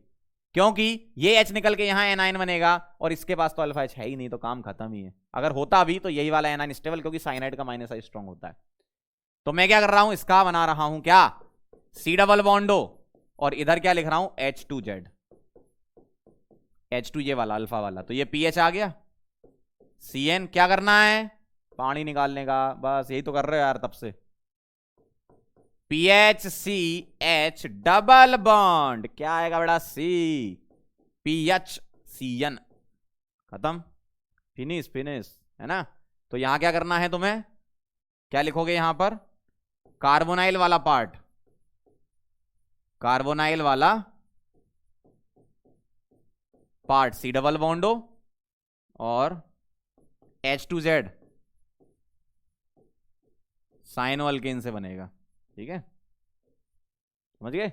क्योंकि ये H निकल के यहां एनाइन बनेगा, और इसके पास तो अल्फा H है ही नहीं, तो काम खत्म ही है। अगर होता भी तो यही वाला एनाइन स्टेबल, क्योंकि साइनाइड का माइनस आई स्ट्रॉन्ग होता है। तो मैं क्या कर रहा हूं, इसका बना रहा हूं क्या, सी डबल बॉन्डो, और इधर क्या लिख रहा हूं, H2Z, H2 ये वाला अल्फा वाला। तो ये PH आ गया, CN क्या करना है, पानी निकालने का, बस यही तो कर रहे हो यार तब से। PHCH डबल बॉन्ड, क्या आएगा बेटा, C, PHCN, खत्म, फिनिश फिनिश, है ना। तो यहां क्या करना है तुम्हें, क्या लिखोगे यहां पर, कार्बोनाइल वाला पार्ट, कार्बोनाइल वाला पार्ट सी डबल बॉन्डो, और H2Z साइनो अल्केन से बनेगा, ठीक है, समझ गए।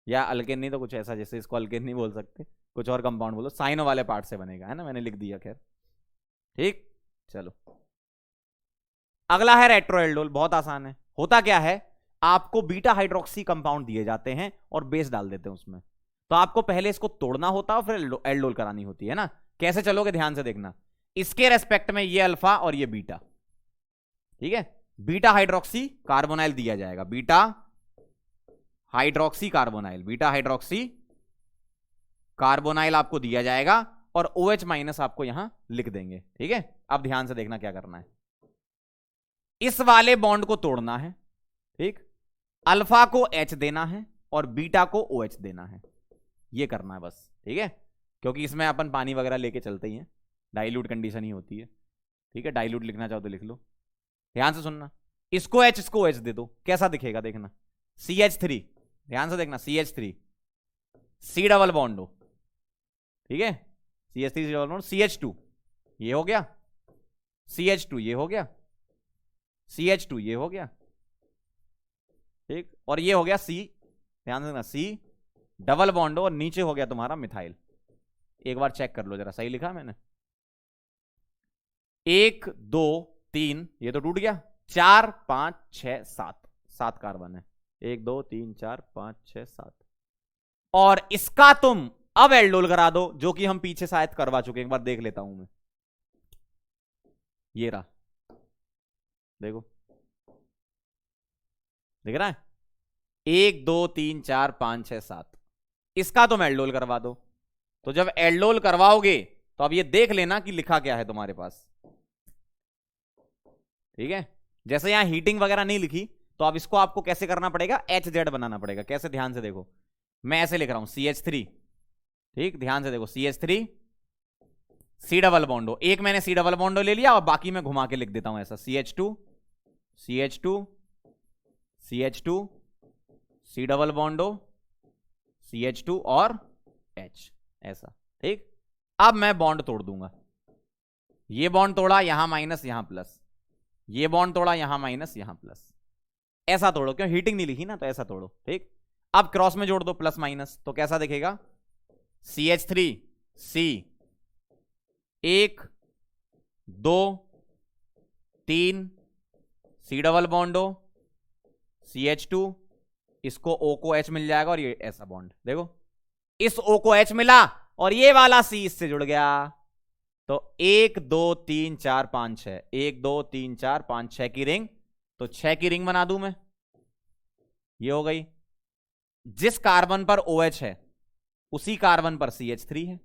या अल्केन नहीं तो कुछ ऐसा, जैसे इसको अल्केन नहीं बोल सकते, कुछ और कंपाउंड बोलो, साइनो वाले पार्ट से बनेगा, है ना, मैंने लिख दिया, खैर ठीक। चलो अगला है रेट्रो एल्डोल, बहुत आसान है। होता क्या है, आपको बीटा हाइड्रोक्सी कंपाउंड दिए जाते हैं और बेस डाल देते हैं उसमें, तो आपको पहले इसको तोड़ना होता है और फिर एल्डोल करानी होती है ना। कैसे चलोगे, ध्यान से देखना, इसके रेस्पेक्ट में ये अल्फा और ये बीटा, ठीक है। बीटा हाइड्रोक्सी कार्बोनाइल दिया जाएगा, beta hydroxy carbonyl, beta hydroxy carbonyl आपको दिया जाएगा, और OH माइनस आपको यहां लिख देंगे, ठीक है। अब ध्यान से देखना क्या करना है, इस वाले बॉन्ड को तोड़ना है, ठीक, अल्फा को H देना है और बीटा को OH देना है, ये करना है बस, ठीक है। क्योंकि इसमें अपन पानी वगैरह लेके चलते ही हैं, डाइल्यूट कंडीशन ही होती है, ठीक है। डाइल्यूट लिखना चाहो तो लिख लो, ध्यान से सुनना, इसको H इसको OH दे दो, कैसा दिखेगा देखना, CH3, ध्यान से देखना, CH3 सी डबल बॉन्ड हो, ठीक है, CH3 सी डबल बॉन्ड, CH2 ये हो गया, CH2 ये हो गया, CH2 ये हो गया, ठीक, और ये हो गया C, ध्यान से देखना, C डबल बॉन्ड हो, और नीचे हो गया तुम्हारा मिथाइल। एक बार चेक कर लो जरा, सही लिखा मैंने, 1 2 3 ये तो टूट गया, 4 5 6 7 7 कार्बन है, 1 2 3 4 5 6 7, और इसका तुम अब एल्डोल करा दो, जो कि हम पीछे शायद करवा चुके, एक बार देख लेता हूं मैं, ये रहा, देखो दिख रहा है, 1 2 3 4 5 6 7, इसका तुम एल्डोल करवा दो। तो जब एल्डोल करवाओगे तो अब ये देख लेना कि लिखा क्या है तुम्हारे पास, ठीक है। जैसे यहां हीटिंग वगैरह नहीं लिखी, तो अब इसको आपको कैसे करना पड़ेगा, HZ बनाना पड़ेगा। कैसे, ध्यान से देखो, मैं ऐसे लिख रहा हूं CH3, ठीक, ध्यान से देखो, CH3 सी डबल बॉन्डो, एक मैंने सी डबल बॉन्डो ले लिया, और बाकी मैं घुमा के लिख देता हूं ऐसा, CH2 CH2 CH2 C double बॉन्डो CH2 और H, ऐसा, ठीक। अब मैं बॉन्ड तोड़ दूंगा, ये बॉन्ड तोड़ा, यहां माइनस यहां प्लस, ये बॉन्ड तोड़ा, यहां माइनस यहां प्लस, ऐसा तोड़ो, क्यों हीटिंग नहीं लिखी ना, तो ऐसा तोड़ो। ठीक, अब क्रॉस में जोड़ दो प्लस माइनस, तो कैसा दिखेगा, CH3 C 1 2 3 C double bond हो, CH2, इसको O को H मिल जाएगा और ये ऐसा बॉन्ड देखो, इस O को H मिला और ये वाला C इससे जुड़ गया, तो 1 2 3 4 5 6, 1 2 3 4 5 6 की रिंग, तो 6 की रिंग बना दूं मैं, ये हो गई। जिस कार्बन पर OH है उसी कार्बन पर CH3 है,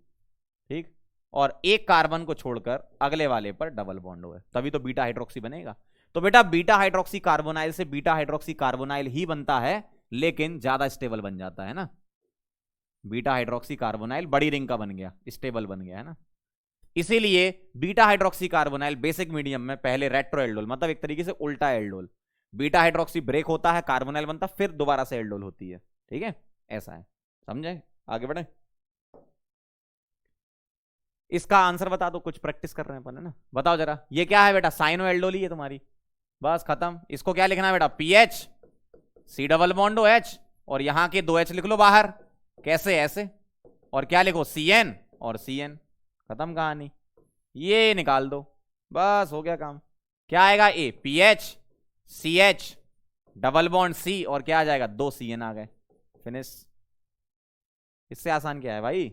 ठीक, और एक कार्बन को छोड़कर अगले वाले पर डबल बॉन्ड है, तभी तो बीटा हाइड्रोक्सी बनेगा। तो बेटा बीटा हाइड्रोक्सी कार्बोनाइल से बीटा हाइड्रोक्सी कार्बोनाइल ही बनता है, लेकिन ज्यादा स्टेबल बन जाता है ना। बीटा हाइड्रोक्सी कार्बोनाइल बड़ी रिंग का बन गया, स्टेबल बन गया है ना। इसीलिए beta hydroxy carbonyl basic medium में पहले रेट्रो एल्डोल, मतलब एक तरीके से उल्टा एल्डोल, बीटा हाइड्रोक्सी ब्रेक होता है, कार्बोनाइल बनता, फिर दोबारा से एल्डोल होती है। ठीक है, ऐसा है, समझे, आगे बढ़े। इसका आंसर बता दो, कुछ प्रैक्टिस कर रहे हैं अपन, है ना। बताओ जरा, ये क्या है बेटा, साइनो एल्डोल ही है तुम्हारी, बस खत्म। इसको क्या लिखना है बेटा, PH C double bond OH, और यहां के 2H लिख लो बाहर, कैसे, ऐसे, और क्या लिखो, CN और CN, खत्म कहानी, ये निकाल दो, बस हो गया काम। क्या आएगा, A PH CH double bond C, और क्या आ जाएगा, 2 CN आ गए, फिनिश। इससे आसान क्या है भाई।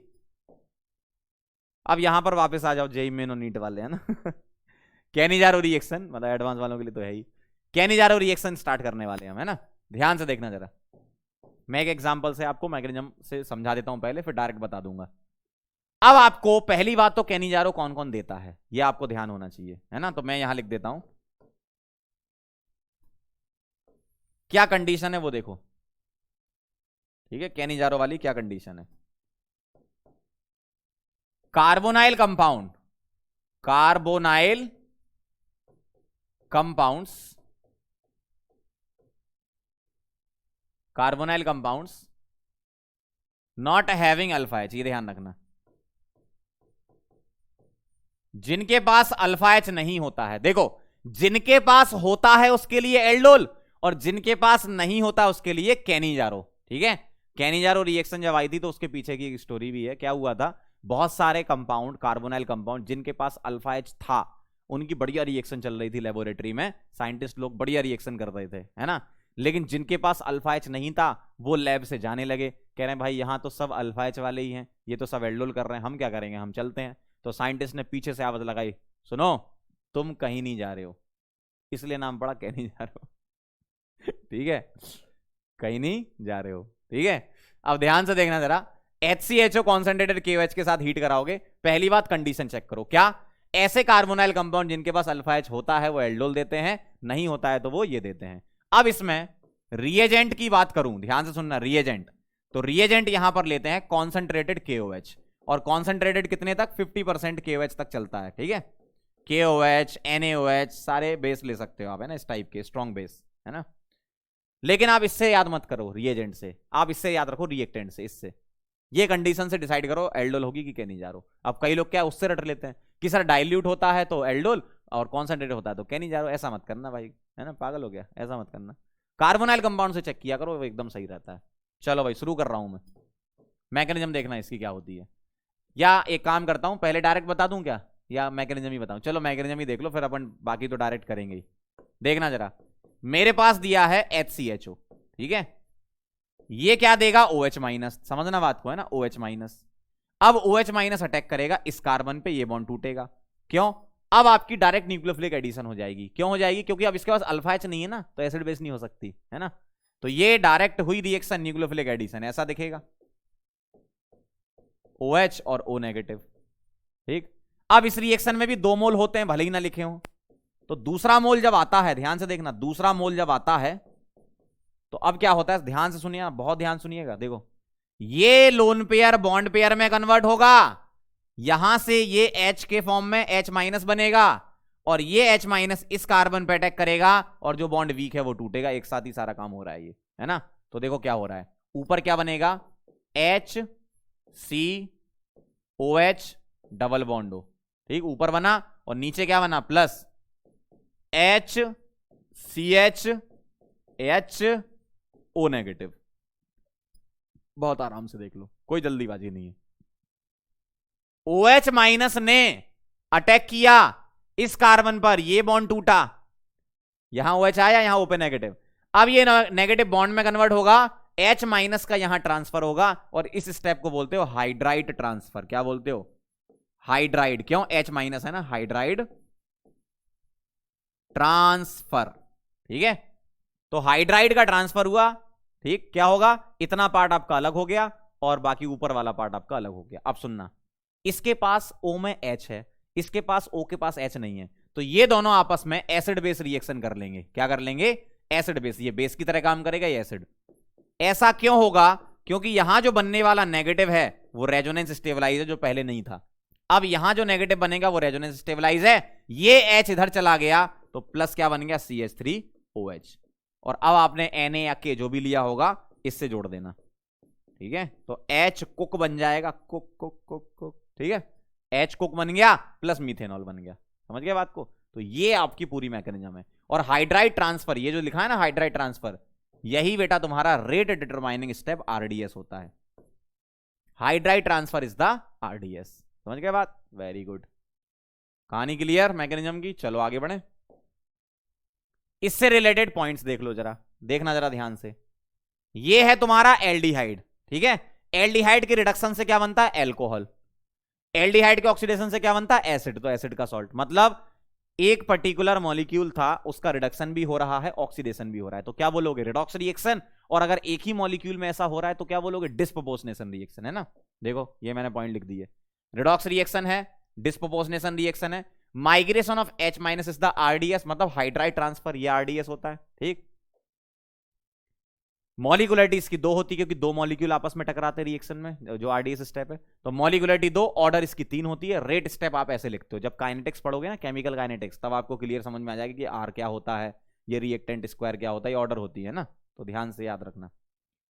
अब यहां पर वापस आ जाओ, जेई मेन और नीट वाले, है ना। कैनिजारो रिएक्शन, मतलब एडवांस वालों के लिए तो है ही, कैनिजारो रिएक्शन स्टार्ट करने वाले हम, है ना। ध्यान से देखना जरा, मैं एक एग्जांपल से आपको मैकेनिज्म से समझा देता हूं पहले, फिर डायरेक्ट बता दूंगा। अब आपको पहली बात तो कैनिजारो कौन कौन देता है ये आपको ध्यान होना चाहिए, है ना। तो मैं यहां लिख देता हूं, क्या कंडीशन है वो देखो, ठीक है, कैनिजारो वाली क्या कंडीशन है। Carbonyl compound, carbonyl compounds, carbonyl compounds not having alpha H, ये ध्यान रखना, जिनके पास अल्फा एच नहीं होता है। देखो, जिनके पास होता है उसके लिए एल्डोल, और जिनके पास नहीं होता उसके लिए कैनिजारो। ठीक है, कैनिजारो रिएक्शन जब आई थी तो उसके पीछे की एक स्टोरी भी है। क्या हुआ था, बहुत सारे कंपाउंड, कार्बोनाइल कंपाउंड जिनके पास अल्फा एच था, उनकी बढ़िया रिएक्शन चल रही थी लेबोरेटरी में, साइंटिस्ट लोग बढ़िया रिएक्शन कर रहे थे, है ना। लेकिन जिनके पास अल्फा एच नहीं था वो लैब से जाने लगे, कह रहे हैं भाई यहां तो सब अल्फा एच वाले ही हैं, ये तो सब एल्डोल कर रहे हैं, हम क्या करेंगे, हम चलते हैं। तो साइंटिस्ट ने पीछे से आवाज लगाई, सुनो तुम कहीं नहीं जा रहे हो, इसलिए नाम पड़ा कहीं नहीं जा रहे हो। ठीक है, कहीं नहीं जा रहे हो, ठीक है। अब ध्यान से देखना जरा, HCHO कॉन्सेंट्रेटेड KOH के साथ हीट कराओगे, पहली बात कंडीशन चेक करो, क्या ऐसे कार्बोनाइल कंपाउंड जिनके पास अल्फा एच होता है वो एल्डोल देते हैं, नहीं होता है तो वो ये देते हैं। अब इसमें रिएजेंट की बात करूं, ध्यान से सुनना, रिएजेंट, तो रिएजेंट यहां पर लेते हैं कॉन्सेंट्रेटेड KOH, और कॉन्सेंट्रेटेड कितने तक, 50% KOH तक चलता है। ठीक है, KOH NaOH सारे बेस ले सकते हो आप, है ना, इस टाइप के स्ट्रॉन्ग बेस, है ना। लेकिन आप इससे याद मत करो रिएजेंट से, आप इससे याद रखो रिएक्टेंट से। इससे ये कंडीशन से डिसाइड करो एल्डोल होगी कि कैनिजारो। अब कई लोग क्या उससे रट लेते हैं कि सर डाइल्यूट होता है तो एल्डोल और कॉन्सेंट्रेटेड होता है तो कैनिजारो, ऐसा मत करना भाई, है ना, पागल हो गया, ऐसा मत करना। कार्बोनाइल कंपाउंड से चेक किया करो, वो एकदम सही रहता है। चलो भाई शुरू कर रहा हूं मैं, मैकेनिज्म देखना इसकी क्या होती है, या एक काम करता हूं पहले डायरेक्ट बता दूं क्या, या मैकेनिज्म ही बताऊं। चलो मैकेनिज्म ही देख लो, फिर अपन बाकी तो डायरेक्ट करेंगे ही। देखना जरा, मेरे पास दिया है HCHO, ठीक है, ये क्या देगा, OH माइनस, समझना बात को, है ना, OH माइनस। अब OH माइनस अटैक करेगा इस कार्बन पे, ये बॉन्ड टूटेगा, क्यों, अब आपकी डायरेक्ट न्यूक्लियोफिलिक एडिशन हो जाएगी। क्यों हो जाएगी, क्योंकि अब इसके पास अल्फा एच नहीं है ना, तो एसिड बेस नहीं हो सकती, है ना। तो ये डायरेक्ट हुई रिएक्शन न्यूक्लियोफिलिक एडिशन, ऐसा दिखेगा, OH और O नेगेटिव। ठीक, अब इस रिएक्शन में भी 2 मोल होते हैं, भले ही ना लिखे हो। तो दूसरा मोल जब आता है, ध्यान से देखना, दूसरा मोल जब आता है तो अब क्या होता है, ध्यान से सुनिए, बहुत ध्यान सुनिएगा। देखो, ये लोन पेयर बॉन्ड पेयर में कन्वर्ट होगा, यहां से ये H के फॉर्म में H माइनस बनेगा, और ये H माइनस इस कार्बन पे अटैक करेगा, और जो बॉन्ड वीक है वो टूटेगा। एक साथ ही सारा काम हो रहा है ये, है ना। तो देखो क्या हो रहा है, ऊपर क्या बनेगा, HCOH डबल बॉन्ड हो, ठीक, ऊपर बना, और नीचे क्या बना, प्लस HCHO-, बहुत आराम से देख लो, कोई जल्दीबाजी नहीं है। OH- ने अटैक किया इस कार्बन पर, ये बॉन्ड टूटा, यहां OH आया, यहां O पे नेगेटिव। अब ये नेगेटिव बॉन्ड में कन्वर्ट होगा, H- का यहां ट्रांसफर होगा, और इस स्टेप को बोलते हो हाइड्राइड ट्रांसफर। क्या बोलते हो? हाइड्राइड। क्यों? H- है ना, हाइड्राइड ट्रांसफर। ठीक है, तो हाइड्राइड का ट्रांसफर हुआ। ठीक, क्या होगा? इतना पार्ट आपका अलग हो गया और बाकी ऊपर वाला पार्ट आपका अलग हो गया। अब सुनना, इसके पास O में H है, इसके पास O के पास H नहीं है, तो ये दोनों आपस में एसिड बेस रिएक्शन कर लेंगे। क्या कर लेंगे? Acid base. ये बेस की तरह काम करेगा, ये एसिड। ऐसा क्यों होगा? क्योंकि यहां जो बनने वाला नेगेटिव है वो रेजोनेंस स्टेबलाइज है, जो पहले नहीं था। अब यहां जो नेगेटिव बनेगा वो रेजोनेंस स्टेबलाइज है, ये H इधर चला गया तो प्लस क्या बन गया? CH3OH। और अब आपने Na या K जो भी लिया होगा इससे जोड़ देना। ठीक है, तो H कुक बन जाएगा, कुक कुक कुक कुक। ठीक है, H कुक बन गया प्लस मीथेनॉल बन गया। समझ गए बात को? तो ये आपकी पूरी मैकेनिज्म है। और हाइड्राइड ट्रांसफर, ये जो लिखा है ना हाइड्राइड ट्रांसफर, यही बेटा तुम्हारा रेट डिटरमाइनिंग स्टेप RDS होता है। Hydride transfer is the RDS। समझ गए बात? वेरी गुड, कहानी क्लियर मैकेनिज्म की। चलो आगे बढ़े। इससे रिलेटेड पॉइंट्स देख लो जरा, देखना जरा ध्यान से। ये है तुम्हारा एल्डिहाइड। ठीक है, एल्डिहाइड के रिडक्शन से क्या बनता है? एल्कोहल। एल्डिहाइड के ऑक्सीडेशन से क्या बनता है? एसिड। तो एसिड का सॉल्ट, मतलब एक पर्टिकुलर मॉलिक्यूल था, उसका रिडक्शन भी हो रहा है, ऑक्सीडेशन भी हो रहा है, तो क्या बोलोगे? Redox reaction. और अगर एक ही मॉलिक्यूल में ऐसा हो रहा है तो क्या बोलोगे? डिस्प्रोपोर्शनेशन रिएक्शन, है ना। देखो ये मैंने पॉइंट लिख दिए, रिडॉक्स रिएक्शन है, डिस्प्रोपोर्शनेशन रिएक्शन है। Migration of H- is the RDS, मतलब हाइड्राइड ट्रांसफर, ये RDS होता है। ठीक, मॉलिक्युलरिटी इसकी दो होती है क्योंकि दो मॉलिक्यूल आपस में टकराते हैं रिएक्शन में, जो RDS स्टेप है। तो मॉलिक्युलरिटी दो, ऑर्डर इसकी 3 होती है। रेट स्टेप आप ऐसे लिखते हो, जब काइनेटिक्स पढ़ोगे ना, केमिकल काइनेटिक्स, तब आपको क्लियर समझ में आ जाएगा कि R क्या होता है, ये रिएक्टेंट स्क्वायर क्या होता है, ये ऑर्डर होती है ना। तो ध्यान से याद रखना,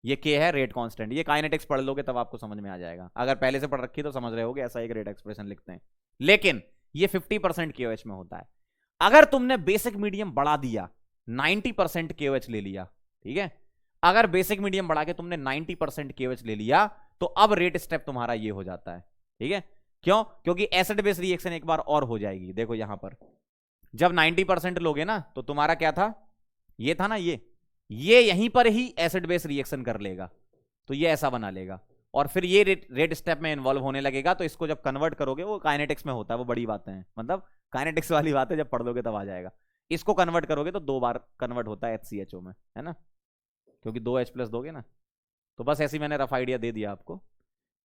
ये K है रेट कांस्टेंट। ये काइनेटिक्स पढ़ लोगे तब आपको समझ में आ जाएगा, अगर पहले से पढ़ रखी तो समझ रहे होगे ऐसा एक रेट एक्सप्रेशन लिखते हैं। लेकिन ये 50% KOH में होता है। अगर तुमने बेसिक मीडियम बढ़ा दिया, 90% KOH ले लिया, ठीक है, अगर बेसिक मीडियम बढ़ा के तुमने 90% KOH ले लिया, तो अब रेट स्टेप तुम्हारा ये हो जाता है। ठीक है, क्यों? क्योंकि एसिड बेस रिएक्शन एक बार और हो जाएगी। देखो यहां पर जब 90% लोगे ना, तो तुम्हारा क्या था? ये था ना, ये यहीं पर ही एसिड बेस रिएक्शन कर लेगा, तो ये ऐसा बना लेगा, और फिर ये रेट स्टेप में इन्वॉल्व होने लगेगा। तो इसको जब कन्वर्ट करोगे, वो काइनेटिक्स में होता है, वो बड़ी बातें हैं, मतलब काइनेटिक्स वाली बातें जब पढ़ लोगे तब आ जाएगा। इसको कन्वर्ट करोगे तो 2 बार कन्वर्ट होता है HCHO में, है ना, क्योंकि 2H+ दोगे ना। तो बस ऐसी मैंने रफ आइडिया दे दिया आपको।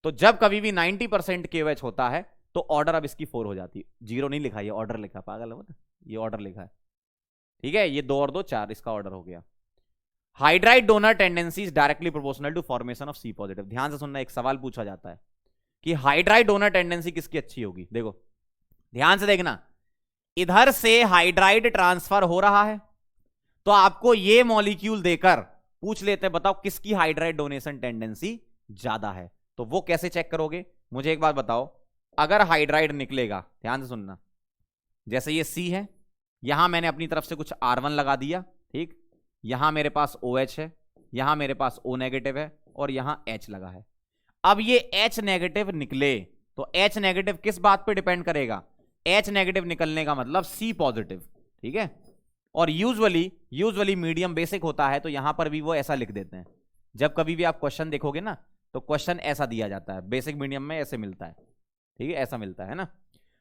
तो जब कभी भी 90% KOH होता है तो ऑर्डर अब इसकी 4 हो जाती है। 0 नहीं लिखा, ये ऑर्डर लिखा, पागल है, ये ऑर्डर लिखा है। ठीक है, ये 2 और 2 4, इसका ऑर्डर हो गया। Hydride donor tendency is directly proportional to formation of C+। ध्यान से सुनना, एक सवाल पूछा जाता है कि हाइड्राइड डोनर टेंडेंसी किसकी अच्छी होगी। देखो ध्यान से देखना, इधर से हाइड्राइड ट्रांसफर हो रहा है, तो आपको ये मॉलिक्यूल देकर पूछ लेते हैं बताओ किसकी हाइड्राइड डोनेशन टेंडेंसी ज्यादा है। तो वो कैसे चेक करोगे? मुझे एक बात बताओ, अगर हाइड्राइड निकलेगा, ध्यान से सुनना, जैसे ये C है, यहां मैंने अपनी तरफ से कुछ R1 लगा दिया, ठीक, यहां मेरे पास OH है, यहां मेरे पास O नेगेटिव है, और यहां H लगा है। अब ये H नेगेटिव निकले तो H नेगेटिव किस बात पे डिपेंड करेगा? H नेगेटिव निकलने का मतलब C पॉजिटिव। ठीक है, और यूजुअली मीडियम बेसिक होता है, तो यहां पर भी वो ऐसा लिख देते हैं। जब कभी भी आप क्वेश्चन देखोगे ना, तो क्वेश्चन ऐसा दिया जाता है, बेसिक मीडियम में ऐसे मिलता है। ठीक है, ऐसा मिलता है ना।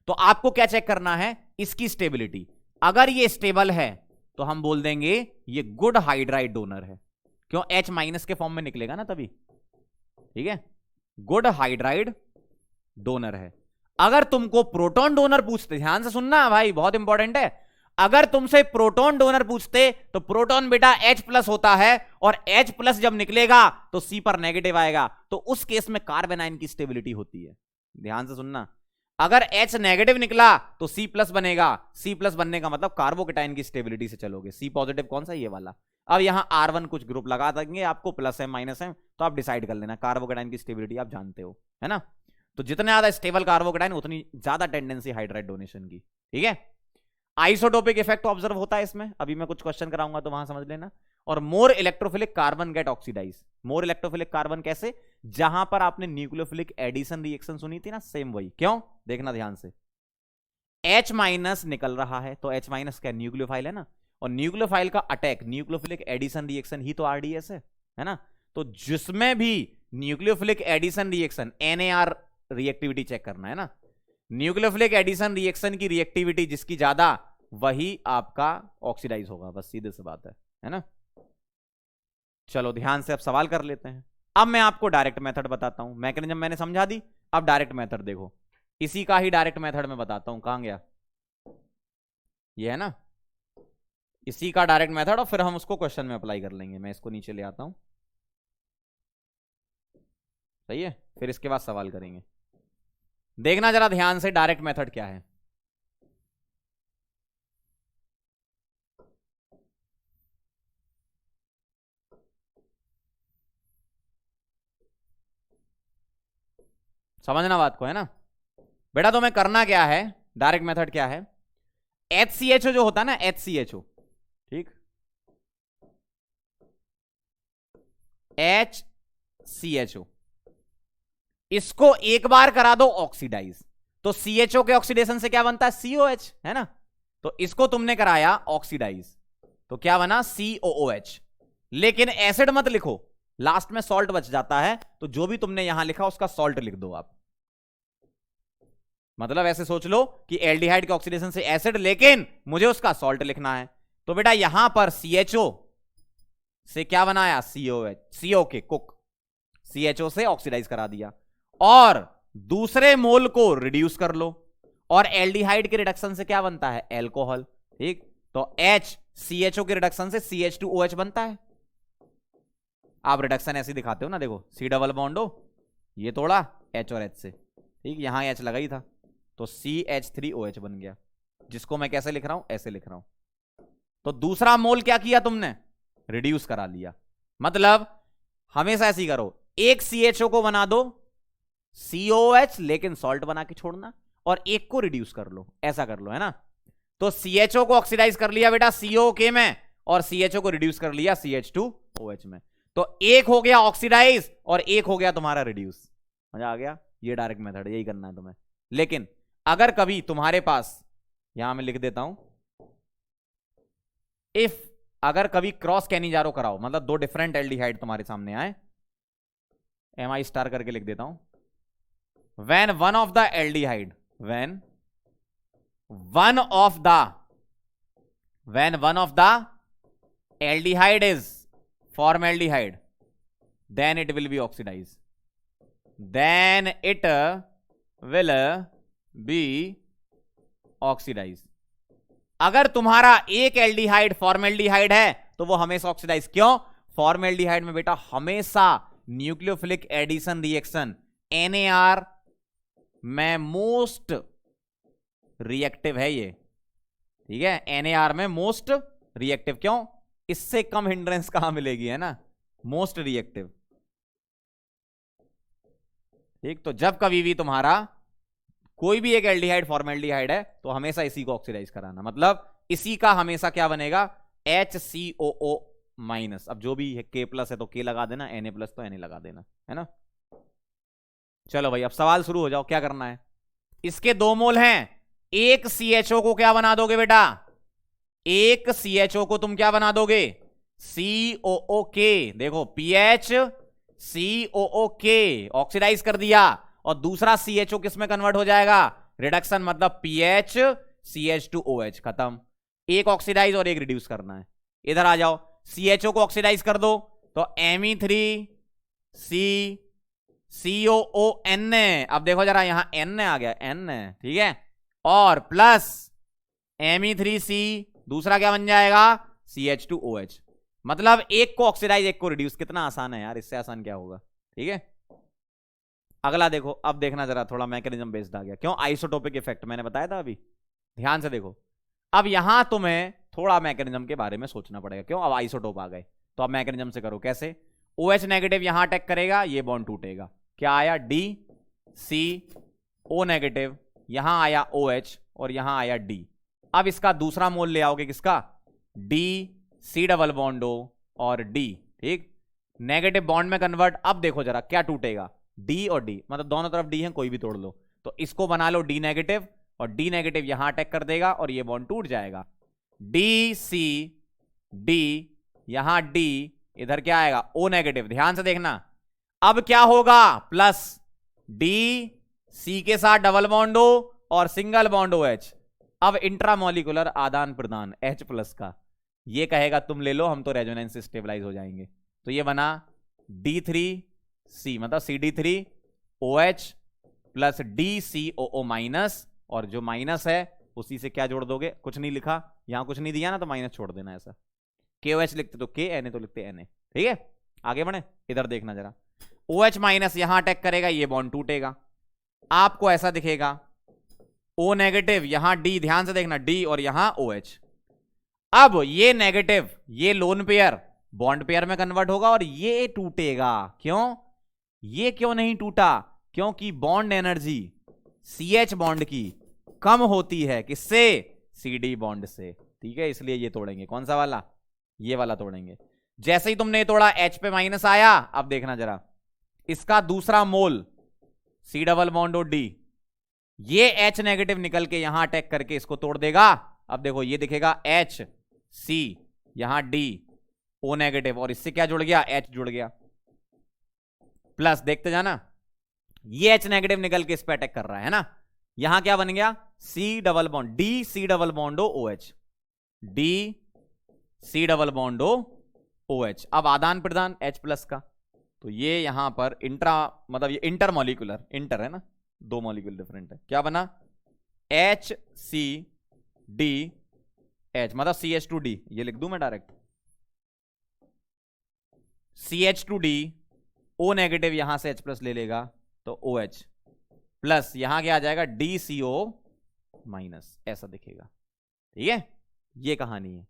तो आपको क्या चेक करना है? इसकी स्टेबिलिटी। अगर ये स्टेबल है तो हम बोल देंगे ये गुड हाइड्राइड डोनर है। क्यों? H- के फॉर्म में निकलेगा ना तभी। ठीक है, गुड हाइड्राइड डोनर है। अगर तुमको प्रोटॉन डोनर पूछते, ध्यान से सुनना भाई, बहुत इंपॉर्टेंट है, अगर तुमसे प्रोटॉन डोनर पूछते तो प्रोटॉन बेटा H+ होता है, और H+ जब निकलेगा तो C पर नेगेटिव आएगा, तो उस केस में कार्बन आयन की स्टेबिलिटी होती है। ध्यान से सुनना, अगर H नेगेटिव निकला तो C+ बनेगा, C+ बनने का मतलब कार्बोकेटाइन की स्टेबिलिटी से चलोगे। C पॉजिटिव कौन सा? ये वाला। अब यहां R1 कुछ ग्रुप लगा देंगे आपको, प्लस है माइनस है, तो आप डिसाइड कर लेना। कार्बोकेटाइन की स्टेबिलिटी आप जानते हो, है ना। तो जितना ज्यादा स्टेबल कार्बोकेटाइन, उतनी ज्यादा टेंडेंसी हाइड्राइड डोनेशन की। ठीक है, आइसोटोपिक इफेक्ट ऑब्जर्व होता है इसमें, अभी मैं कुछ क्वेश्चन कराऊंगा तो वहां समझ लेना। और मोर इलेक्ट्रोफिलिक कार्बन गेट ऑक्सीडाइज। मोर इलेक्ट्रोफिलिक कार्बन कैसे? जहां पर आपने न्यूक्लियोफिलिक एडिशन रिएक्शन सुनी थी ना, सेम वही। क्यों? देखना ध्यान से। H माइनस निकल रहा है, तो H माइनस क्या? न्यूक्लियोफाइल है ना, और न्यूक्लियोफाइल का अटैक न्यूक्लियोफिलिक एडिशन रिएक्शन ही तो आरडीएस है ना। तो जिसमें भी nucleophilic addition reaction, NAR reactivity check करना है ना, न्यूक्लियोफिलिक एडिशन रिएक्शन की रिएक्टिविटी जिसकी ज्यादा, वही आपका ऑक्सीडाइज होगा, बस सीधे से बात है ना। चलो ध्यान से अब सवाल कर लेते हैं। अब मैं आपको डायरेक्ट मेथड बताता हूं, मैकेनिज्म मैंने समझा दी, अब डायरेक्ट मेथड देखो। इसी का ही डायरेक्ट मेथड में बताता हूं, कहां गया ये, है ना, इसी का डायरेक्ट मेथड, और फिर हम उसको क्वेश्चन में अप्लाई कर लेंगे। मैं इसको नीचे ले आता हूं, सही है, फिर इसके बाद सवाल करेंगे। देखना जरा ध्यान से डायरेक्ट मेथड क्या है। समझना बात को, है ना बेटा। तो मैं करना क्या है, डायरेक्ट मेथड क्या है, HCHO जो होता है ना, HCHO, ठीक, HCHO, इसको एक बार करा दो ऑक्सीडाइज, तो CHO के ऑक्सीडेशन से क्या बनता है? COH, है ना। तो इसको तुमने कराया ऑक्सीडाइज, तो क्या बना? COOH। लेकिन एसिड मत लिखो, लास्ट में सॉल्ट बच जाता है, तो जो भी तुमने यहां लिखा उसका सॉल्ट लिख दो आप। मतलब ऐसे सोच लो कि एल्डिहाइड के ऑक्सीडेशन से एसिड, लेकिन मुझे उसका सॉल्ट लिखना है। तो बेटा यहां पर CHO से क्या बनाया? COH, CO के कुक, CHO से ऑक्सीडाइज करा दिया, और दूसरे मोल को रिड्यूस कर लो, और एल्डिहाइड के रिडक्शन से क्या बनता है? एल्कोहल, ठीक। तो HCHO के रिडक्शन से CH2OH बनता है। आप रिडक्शन ऐसे दिखाते हो ना, देखो C डबल बॉन्ड हो, ये तोड़ा H और H से, ठीक, यहां H लगा ही था, तो CH3OH बन गया, जिसको मैं कैसे लिख रहा हूं? ऐसे लिख रहा हूं। तो दूसरा मोल क्या किया तुमने? रिड्यूस करा लिया। मतलब हमेशा ऐसे ही करो, एक CHO को बना दो COH, लेकिन सॉल्ट बना के छोड़ना, और एक को रिड्यूस कर लो, ऐसा कर लो, है ना। तो CHO को ऑक्सीडाइज कर लिया बेटा COK में, और CHO को रिड्यूस कर लिया CH2OH में। तो एक हो गया ऑक्सीडाइज और एक हो गया तुम्हारा रिड्यूस। मजा आ गया? ये डायरेक्ट मेथड, यही करना है तुम्हें। लेकिन अगर कभी तुम्हारे पास, यहां मैं लिख देता हूं, इफ अगर कभी क्रॉस कैनिजारो कराओ, मतलब दो डिफरेंट एल्डिहाइड तुम्हारे सामने आए, MI स्टार करके लिख देता हूं, when one of the aldehyde, when one of the aldehyde is formaldehyde, then it will be oxidized, then it will be oxidized। अगर तुम्हारा एक एल्डिहाइड फॉर्मेल्डिहाइड है तो वो हमेशा ऑक्सीडाइज। क्यों? फॉर्मेल्डिहाइड में बेटा हमेशा न्यूक्लियोफिलिक एडिशन रिएक्शन NAR में मोस्ट रिएक्टिव है ये, ठीक है, NAR में मोस्ट रिएक्टिव। क्यों? इससे कम हिंड्रेंस कहां मिलेगी, है ना, मोस्ट रिएक्टिव, ठीक। तो जब कभी भी तुम्हारा कोई भी एक एल्डिहाइड फॉर्मेल्डिहाइड है तो हमेशा इसी को ऑक्सीडाइज कराना, मतलब इसी का हमेशा क्या बनेगा? HCOO minus. अब जो भी है K प्लस है तो K लगा देना, Na प्लस तो Na लगा देना, है ना। चलो भाई अब सवाल शुरू हो जाओ, क्या करना है। इसके दो मोल हैं, एक CHO को क्या बना दोगे बेटा? एक CHO को तुम क्या बना दोगे? COOK। देखो PH COOK ऑक्सीडाइज कर दिया, और दूसरा CHO किस में कन्वर्ट हो जाएगा? रिडक्शन, मतलब PH CH2OH, खत्म। एक ऑक्सीडाइज और एक रिड्यूस करना है। इधर आ जाओ, CHO को ऑक्सीडाइज कर दो, तो Me3COON। अब देखो जरा यहां N आ गया, N, ठीक है, और प्लस Me3C, दूसरा क्या बन जाएगा? CH2OH। मतलब एक को ऑक्सीडाइज एक को रिड्यूस। कितना आसान है यार, इससे आसान क्या होगा, ठीक है। अगला देखो, अब देखना जरा, थोड़ा मैकेनिज्म बेस्ड आ गया। क्यों? आइसोटोपिक इफेक्ट मैंने बताया था अभी, ध्यान से देखो। अब यहां तुम्हें थोड़ा मैकेनिज्म के बारे में सोचना पड़ेगा। क्यों? अब आइसोटोप आ गए तो अब मैकेनिज्म से करो। कैसे? OH नेगेटिव यहां अटैक करेगा, ये बॉन्ड टूटेगा, क्या आया? DCO नेगेटिव, यहां आया OH और यहां आया D। अब इसका दूसरा मोल ले आओगे, किसका? D C double bond O और डी, ठीक, नेगेटिव बॉन्ड में कन्वर्ट। अब देखो जरा क्या टूटेगा, डी और डी, मतलब दोनों तरफ डी है, कोई भी तोड़ लो, तो इसको बना लो डी नेगेटिव, और डी नेगेटिव यहां अटैक कर देगा और ये बॉन्ड टूट जाएगा। डी सी डी, यहां डी, इधर क्या आएगा? O negative. ध्यान से देखना, अब क्या होगा? प्लस डी सी के साथ डबल बॉन्ड ओ और सिंगल बॉन्ड ओ एच। अब इंट्रामोलिकुलर आदान प्रदान H प्लस का, ये कहेगा तुम ले लो, हम तो रेजोनेंस से स्टेबलाइज हो जाएंगे। तो ये बना D3C, मतलब CD3OH प्लस DCOO माइनस, और जो माइनस है उसी से क्या जोड़ दोगे? कुछ नहीं लिखा, यहां कुछ नहीं दिया ना, तो माइनस छोड़ देना। ऐसा KOH लिखते तो K, Na तो लिखते Na, ठीक है। आगे बढ़े, इधर देखना जरा, OH माइनस यहां अटैक करेगा, ये बॉन्ड टूटेगा, आपको ऐसा दिखेगा। O नेगेटिव, यहां D, ध्यान से देखना, D और यहां OH। अब ये नेगेटिव, ये लोन पेयर बॉन्ड पेयर में कन्वर्ट होगा और ये टूटेगा। क्यों? ये क्यों नहीं टूटा? क्योंकि बॉन्ड एनर्जी CH बॉन्ड की कम होती है, किससे? CD बॉन्ड से, ठीक है, इसलिए ये तोड़ेंगे। कौन सा वाला? ये वाला तोड़ेंगे। जैसे ही तुमने तोड़ा H पे माइनस आया, अब देखना जरा, इसका दूसरा मोल C डबल बॉन्ड और D, ये H नेगेटिव निकल के यहां अटैक करके इसको तोड़ देगा। अब देखो ये दिखेगा H C, यहां D O नेगेटिव, और इससे क्या जुड़ गया? H जुड़ गया, प्लस देखते जाना, ये H नेगेटिव निकल के इस पे अटैक कर रहा है ना, यहां क्या बन गया? C double bond D C double bond O OH, D C double bond O OH। अब आदान प्रदान H प्लस का, तो ये यहां पर इंट्रा, मतलब ये इंटर मॉलिक्यूलर, इंटर है ना, दो मॉलिक्यूल डिफरेंट है, क्या बना? HCDH, मतलब CH2D, ये लिख दूं मैं डायरेक्ट, CH2D, O नेगेटिव यहां से H प्लस ले लेगा तो OH, प्लस यहां क्या आ जाएगा? DCO माइनस, ऐसा दिखेगा, ठीक है। ये कहानी है।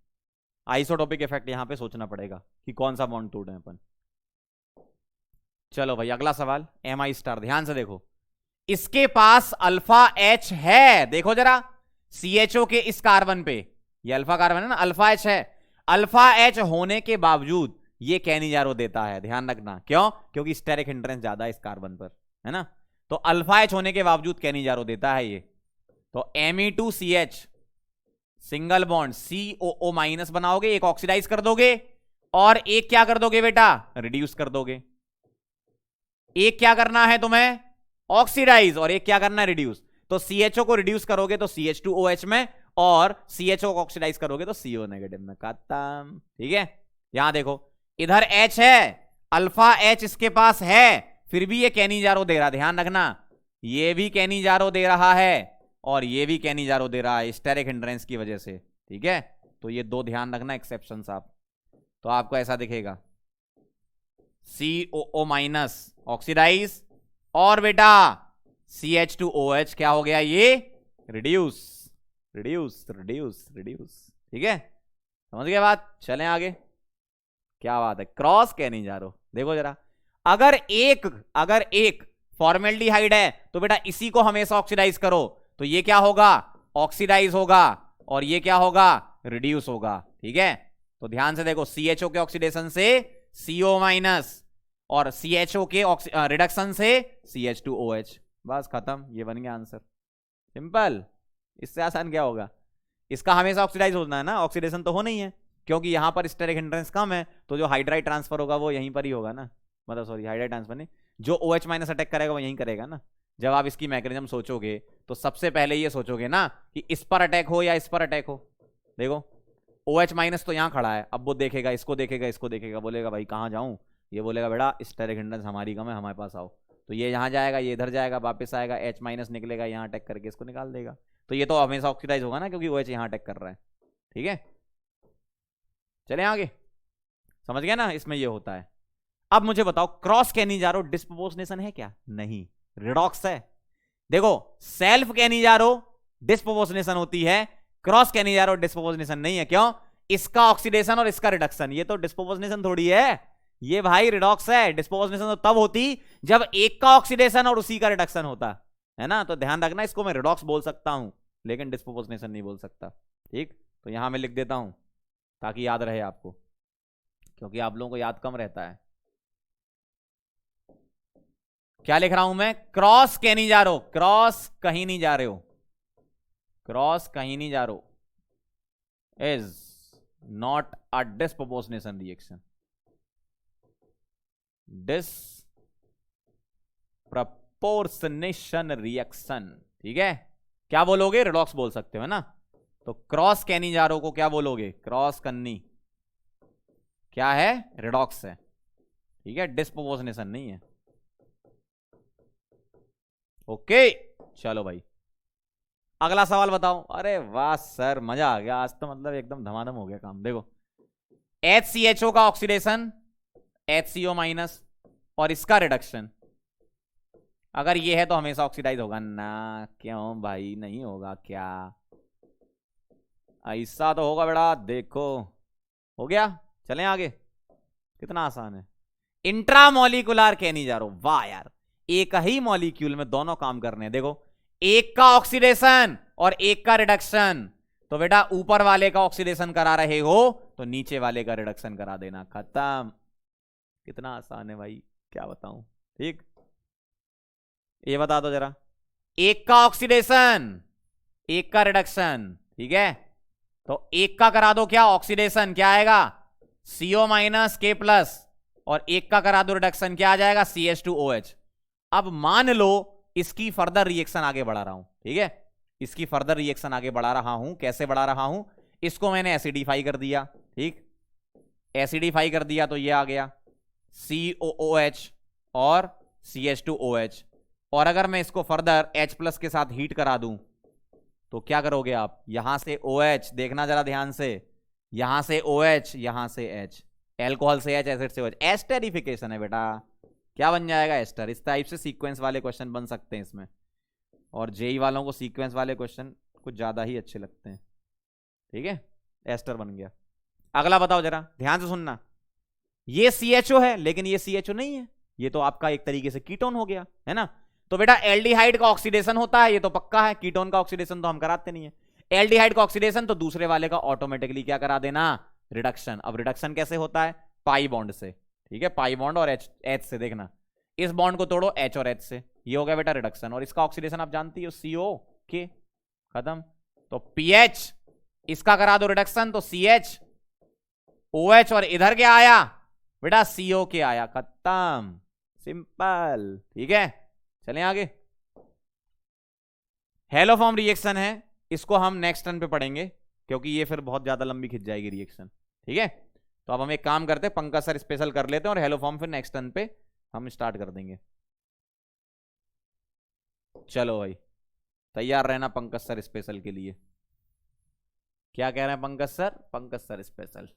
आइसोटोपिक इफेक्ट यहां पे सोचना पड़ेगा कि कौन सा बॉन्ड तोड़े अपन। चलो भाई अगला सवाल, Mi स्टार, ध्यान से देखो, इसके पास अल्फा H है, देखो जरा, CHO के इस कार्बन पे, ये अल्फा कार्बन है ना, अल्फा H है, अल्फा H होने के बावजूद ये कैनिजारो देता है। ध्यान रखना, क्यों? क्योंकि स्टेरिक हिंड्रेंस ज्यादा है इस कार्बन पर, है ना, तो अल्फा H होने के बावजूद कैनिजारो देता है ये। तो Me2CH single bond COO minus बनाओगे, एक ऑक्सीडाइज कर दोगे और एक क्या कर दोगे बेटा? रिड्यूस कर दोगे। एक क्या करना है तुम्हें? ऑक्सीडाइज, और एक क्या करना है? रिड्यूस। तो CHO को रिड्यूस करोगे तो CH2OH में, और CHO को ऑक्सीडाइज करोगे तो CO नेगेटिव में, खत्म, ठीक है। यहां देखो, इधर H है, अल्फा H इसके पास है, फिर भी ये कैनिजारो दे रहा, ध्यान रखना, ये भी कैनिजारो दे रहा है और ये भी कैनिजारो दे रहा है स्टेरिक हिंड्रेंस की वजह से, ठीक है। तो ये दो ध्यान रखना एक्सेप्शन आप, तो आपको ऐसा दिखेगा, COO माइनस ऑक्सीडाइज, और बेटा CH2OH क्या हो गया? ये रिड्यूस, रिड्यूस रिड्यूस रिड्यूस, ठीक है, समझ गए बात। चलें आगे, क्या बात है, क्रॉस कैनिजारो। देखो जरा, अगर एक फॉर्मेल्डिहाइड है तो बेटा इसी को हमेशा ऑक्सीडाइज करो, तो ये क्या होगा? ऑक्सीडाइज होगा, और ये क्या होगा? रिड्यूस होगा, ठीक है। तो ध्यान से देखो, CHO के ऑक्सीडेशन से CO माइनस, और CHO के रिडक्शन से CH2OH, बस खत्म, ये बन गया आंसर, सिंपल। इससे आसान क्या होगा? इसका हमेशा ऑक्सीडाइज होना है ना, ऑक्सीडेशन तो होना ही है, क्योंकि यहां पर स्टेरिक हिंड्रेंस कम है, तो जो हाइड्राइड ट्रांसफर होगा वो यहीं पर ही होगा ना, मतलब सॉरी हाइड्राइड ट्रांसफर नहीं, जो OH माइनस अटैक करेगा वो यहीं करेगा ना। जब आप इसकी मैकेनिज्म सोचोगे तो सबसे पहले ये सोचोगे ना कि इस पर अटैक हो या इस पर अटैक हो। देखो OH माइनस तो यहां खड़ा है, अब वो देखेगा, इसको देखेगा, इसको देखेगा, बोलेगा भाई कहां जाऊं, ये बोलेगा बेटा स्टेरिक हिंड्रेंस हमारी कम है, हमारे पास आओ, तो ये यहां जाएगा, ये इधर जाएगा, वापस आएगा, H माइनस निकलेगा, यहां अटैक करके इसको निकाल देगा, तो ये तो हमेशा ऑक्सीडाइज होगा ना, क्योंकि OH यहां अटैक कर रहा है, ठीक है। चले आगे, समझ गया ना, इसमें ये होता है। अब मुझे बताओ, क्रॉस कैनिजारो डिस्प्रोपोर्शनेशन है क्या? नहीं, रिडॉक्स है। देखो, सेल्फ कैनिजारो डिस्प्रोपोर्शनेशन होती है, क्रॉस कैनिजारो डिस्प्रोपोर्शनेशन नहीं है। क्यों? इसका ऑक्सीडेशन और इसका रिडक्शन, ये तो डिस्प्रोपोर्शनेशन थोड़ी है, ये भाई रिडॉक्स है। डिस्प्रोपोर्शनेशन तो तब होती जब एक का ऑक्सीडेशन और उसी का रिडक्शन होता है ना, तो ध्यान रखना, इसको मैं रिडॉक्स बोल सकता हूं लेकिन डिस्प्रोपोर्शनेशन नहीं बोल सकता। ठीक, तो यहां मैं लिख देता हूं ताकि याद रहे आपको, क्योंकि आप लोगों को याद कम रहता है। क्या लिख रहा हूं मैं? क्रॉस कहीं नहीं जा रहे हो, क्रॉस कहीं नहीं जा रहे हो, क्रॉस कहीं नहीं जा रहे हो, is not a disproportionation reaction, disproportionation reaction. ठीक है, क्या बोलोगे? रिडॉक्स बोल सकते हो ना। तो क्रॉस कैनी जा रहे हो को क्या बोलोगे? क्रॉस कन्नी क्या है? रिडॉक्स है। ठीक है, डिस्प्रोपोर्शनेशन नहीं है। ओके, चलो भाई अगला सवाल बताओ। अरे वाह सर, मजा आ गया आज तो, मतलब एकदम धमाधम हो गया काम। देखो, HCHO का ऑक्सीडेशन HCO माइनस और इसका रिडक्शन, अगर ये है तो हमेशा ऑक्सीडाइज होगा ना? क्यों भाई, नहीं होगा क्या? ऐसा तो होगा बेटा, देखो हो गया। चलें आगे, कितना आसान है। इंट्रामोलिकुलर कहनी जा रहा हूं, वाह यार, एक ही मॉलिक्यूल में दोनों काम करने हैं। देखो, एक का ऑक्सीडेशन और एक का रिडक्शन, तो बेटा ऊपर वाले का ऑक्सीडेशन करा रहे हो तो नीचे वाले का रिडक्शन करा देना, खत्म। कितना आसान है भाई, क्या बताऊं। ठीक, ये बता दो जरा, एक का ऑक्सीडेशन एक का रिडक्शन, ठीक है, तो एक का करा दो क्या ऑक्सीडेशन, क्या आएगा? CO माइनस K प्लस, और एक का करा दो रिडक्शन, क्या आ जाएगा? CH2OH। अब मान लो इसकी फर्दर रिएक्शन आगे बढ़ा रहा हूं, ठीक है, इसकी फर्दर रिएक्शन आगे बढ़ा रहा हूं। कैसे बढ़ा रहा हूं? इसको मैंने एसिडिफाई कर दिया, ठीक, एसिडिफाई कर दिया तो ये आ गया COOH और CH2OH। और अगर मैं इसको फर्दर H प्लस के साथ हीट करा दूं तो क्या करोगे आप? यहां से OH, देखना जरा ध्यान से, यहां से OH, यहां से H, एल्कोहल से H, एसिड से OH, एस्टरिफिकेशन है बेटा। क्या बन जाएगा? एस्टर। इस टाइप से सीक्वेंस वाले क्वेश्चन बन सकते हैं इसमें, और जेई वालों को सीक्वेंस वाले क्वेश्चन कुछ ज्यादा ही अच्छे लगते हैं। ठीक है, एस्टर बन गया। अगला बताओ जरा, ध्यान से सुनना, ये CHO है लेकिन ये CHO नहीं है, ये तो आपका एक तरीके से कीटोन हो गया, है ना? तो बेटा एल्डिहाइड का ऑक्सीडेशन होता है, ये तो पक्का है। कीटोन का ऑक्सीडेशन तो हम कराते नहीं है। एल्डिहाइड का ऑक्सीडेशन तो दूसरे वाले का ऑटोमेटिकली क्या करा देना? रिडक्शन। अब रिडक्शन कैसे होता है? पाई बॉन्ड से, ठीक है, पाई बॉन्ड और H से। देखना, इस बॉन्ड को तोड़ो H और H से, ये हो गया बेटा रिडक्शन। और इसका ऑक्सीडेशन आप जानती हो, CO के, खत्म। तो PH, इसका करा दो रिडक्शन तो CH OH, और इधर क्या आया बेटा? CO के आया, खत्म, सिंपल। ठीक है, चलें आगे। हेलोफॉर्म रिएक्शन है, इसको हम नेक्स्ट टर्न पे पढ़ेंगे क्योंकि ये फिर बहुत ज्यादा लंबी खिंच जाएगी रिएक्शन। ठीक है, तो अब हम एक काम करते हैं, पंकज सर स्पेशल कर लेते हैं और हेलोफॉर्म फिर नेक्स्ट टर्न पे हम स्टार्ट कर देंगे। चलो भाई, तैयार रहना पंकज सर स्पेशल के लिए। क्या कह रहे हैं Pankaj sir? Pankaj sir special.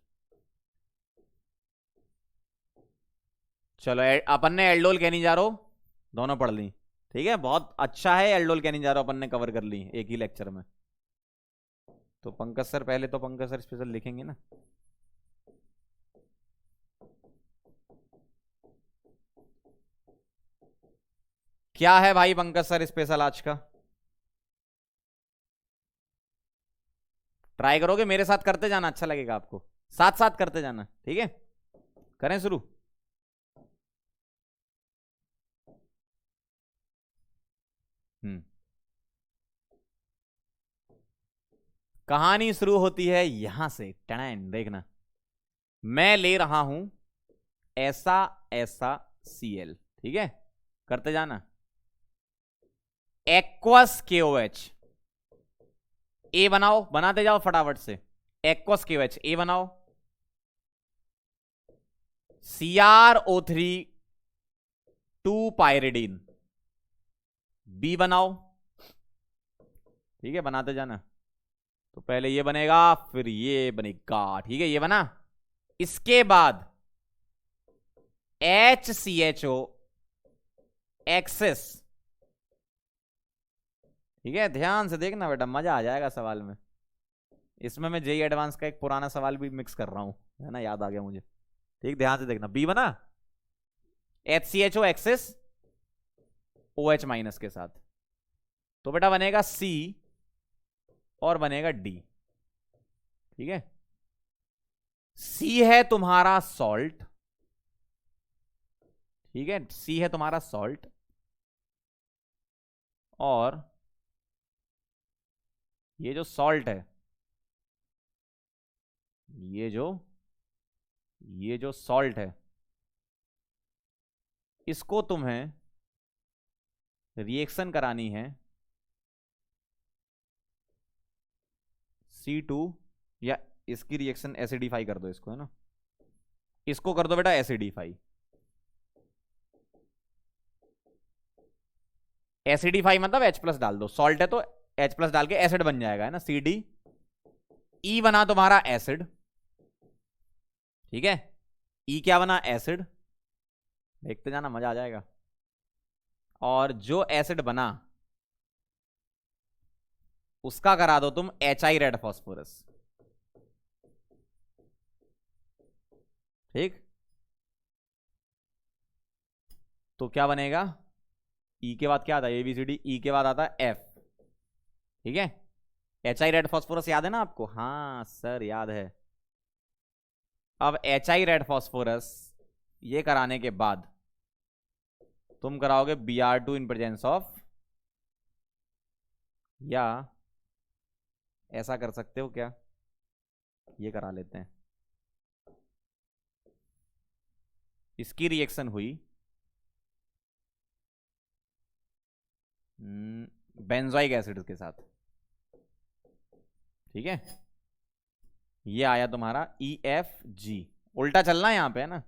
चलो, अपन ने एल्डोल कहनी जा रहा, दोनों पढ़ ली, ठीक है, बहुत अच्छा है। एल्डोल कहनी जा रहा अपन ने कवर कर ली एक ही लेक्चर में। तो पंकज सर, पहले तो पंकज सर स्पेशल लिखेंगे ना। क्या है भाई पंकज सर स्पेशल आज का? ट्राई करोगे? मेरे साथ करते जाना, अच्छा लगेगा आपको, साथ साथ करते जाना। ठीक है, करें शुरू। कहानी शुरू होती है यहां से, टैन। देखना, मैं ले रहा हूं ऐसा ऐसा Cl, ठीक है, करते जाना। एक्वस KOH, ए बनाओ, बनाते जाओ फटाफट से। एक्वस KOH, ए बनाओ। CrO3 2 पायरिडीन, बी बनाओ। ठीक है, बनाते जाना। तो पहले ये बनेगा, फिर ये बनेगा, ठीक है, ये बना। इसके बाद HCHO एक्सेस, ठीक है, ध्यान से देखना बेटा, मजा आ जाएगा सवाल में। इसमें मैं जेई एडवांस का एक पुराना सवाल भी मिक्स कर रहा हूं, है ना, याद आ गया मुझे। ठीक, ध्यान से देखना। बी बना, HCHO एक्सेस OH माइनस के साथ, तो बेटा बनेगा C और बनेगा D। ठीक है। सी है तुम्हारा सॉल्ट, ठीक है, सी है तुम्हारा सॉल्ट, और ये जो सॉल्ट है, ये जो सॉल्ट है, इसको तुम्हें रिएक्शन करानी है C2, या इसकी रिएक्शन एसिडिफाई कर दो इसको, है ना, इसको कर दो बेटा एसिडिफाई। एसिडिफाई मतलब H+ डाल दो, सॉल्ट है तो H+ डाल के एसिड बन जाएगा, है ना, CD, E बना तुम्हारा एसिड, ठीक है, E क्या बना, एसिड, देखते जाना मजा आ जाएगा। और जो एसिड बना उसका करा दो तुम HI रेड फास्फोरस, ठीक, तो क्या बनेगा, E के बाद क्या आता है, ABCD, E के बाद आता है F, ठीक है। HI रेड फास्फोरस याद है ना आपको, हाँ सर याद है। अब HI रेड फास्फोरस ये कराने के बाद तुम कराओगे Br2 इन प्रेजेंस ऑफ, या ऐसा कर सकते हो क्या, ये करा लेते हैं, इसकी रिएक्शन हुई बेंजोइक एसिड के साथ, ठीक है, ये आया तुम्हारा EFG, उल्टा चलना है यहां पे, है ना,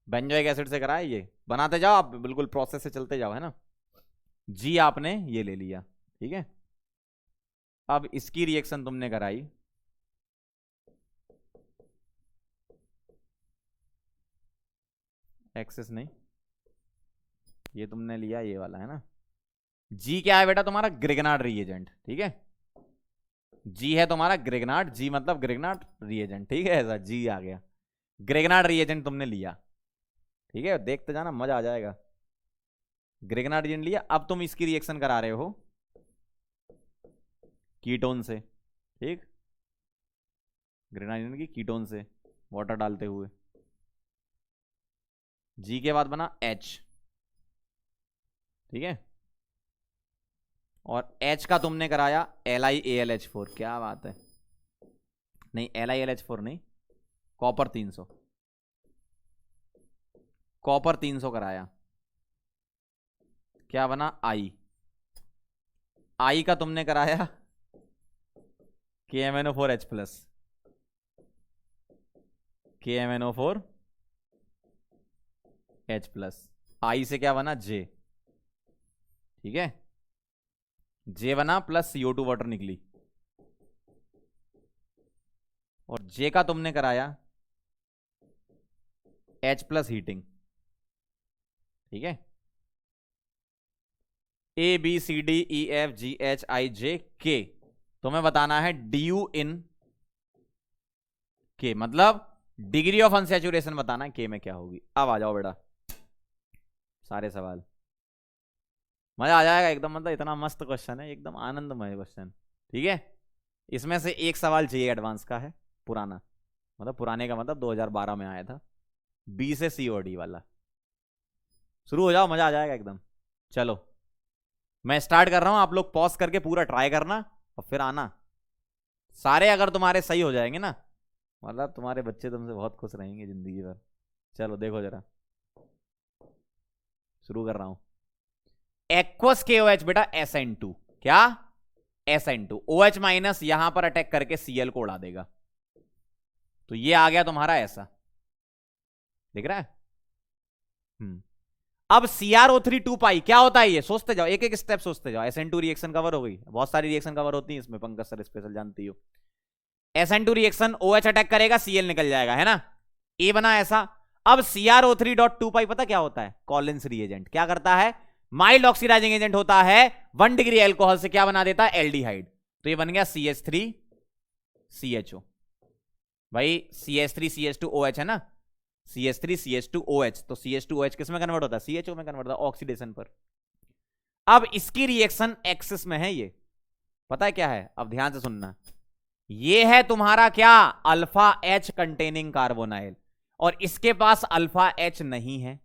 बेंजोइक एसिड से कराया, ये बनाते जाओ आप, बिल्कुल प्रोसेस से चलते जाओ, है ना, G आपने ये ले लिया, ठीक है। अब इसकी रिएक्शन तुमने कराई एक्सेस नहीं, ये तुमने लिया ये वाला, है ना, G क्या है बेटा तुम्हारा, ग्रिगनार्ड रिएजेंट, ठीक है, G है तुम्हारा ग्रिगनार्ड, G मतलब ग्रिगनार्ड रिएजेंट, ठीक है, ऐसा G आ गया, ग्रिगनार्ड रिएजेंट तुमने लिया, ठीक है, देखते जाना मजा आ जाएगा। ग्रिगनार्ड रिएजेंट लिया, अब तुम इसकी रिएक्शन करा रहे हो कीटोन से, ठीक, ग्रिगनार्ड रिएजेंट की कीटोन से वाटर डालते हुए, G के बाद बना H, ठीक है, और H का तुमने कराया LiAlH4, क्या बात है, नहीं LiAlH4 नहीं, कॉपर 300, कॉपर 300 कराया, क्या बना I का तुमने कराया KMnO4H+, KMnO4H+, I से क्या बना J, ठीक है, J बना प्लस CO2 वाटर निकली, और J का तुमने कराया H+ हीटिंग, ठीक है, ABCDEFGHIJK तुम्हें बताना है DU इन K, मतलब डिग्री ऑफ अनसैचुरेशन बताना है K में क्या होगी। अब आ जाओ बेटा सारे सवाल, मजा आ जाएगा एकदम, मतलब इतना मस्त क्वेश्चन है, एकदम आनंदमय क्वेश्चन, ठीक है। इसमें से एक सवाल चाहिए एडवांस का है, पुराना, मतलब पुराने का मतलब 2012 में आया था, B से COD वाला, शुरू हो जाओ मजा आ जाएगा एकदम। चलो मैं स्टार्ट कर रहा हूं, आप लोग पॉज करके पूरा ट्राई करना और फिर आना, सारे अगर तुम्हारे सही हो जाएंगे ना, मतलब तुम्हारे बच्चे तुमसे बहुत खुश रहेंगे जिंदगी भर। चलो देखो जरा, शुरू कर रहा हूं। एक्वस KOH बेटा SN2, क्या SN2, OH माइनस यहां पर अटैक करके Cl को उड़ा देगा, तो ये आ गया तुम्हारा ऐसा, दिख रहा है। अब CrO3 2 पाई क्या होता है, ये सोचते जाओ, एक एक स्टेप सोचते जाओ। SN2 रिएक्शन कवर हो गई, बहुत सारी रिएक्शन कवर होती है इसमें, पंकज सर स्पेशल जानती हो। SN2 रिएक्शन OH अटैक करेगा, Cl निकल जाएगा, है ना, ए बना ऐसा। अब CrO3.2 पाई पता क्या होता है, कॉलिंस रिएजेंट, क्या करता है, माइल्ड ऑक्सीडाइजिंग एजेंट होता है, 1 डिग्री एल्कोहल से क्या बना देता है, एल्डिहाइड, तो ये बन गया CH3CHO, भाई CH3CH2OH है ना, CH3CH2OH, तो CH2OH किस में कन्वर्ट होता है, CHO में कन्वर्ट होता है ऑक्सीडेशन पर। अब इसकी रिएक्शन एक्सिस में है, ये पता है क्या है, अब ध्यान से सुनना, ये है तुम्हारा क्या, अल्फा एच कंटेनिंग कार्बोनाइल, और इसके पास अल्फा एच नहीं है।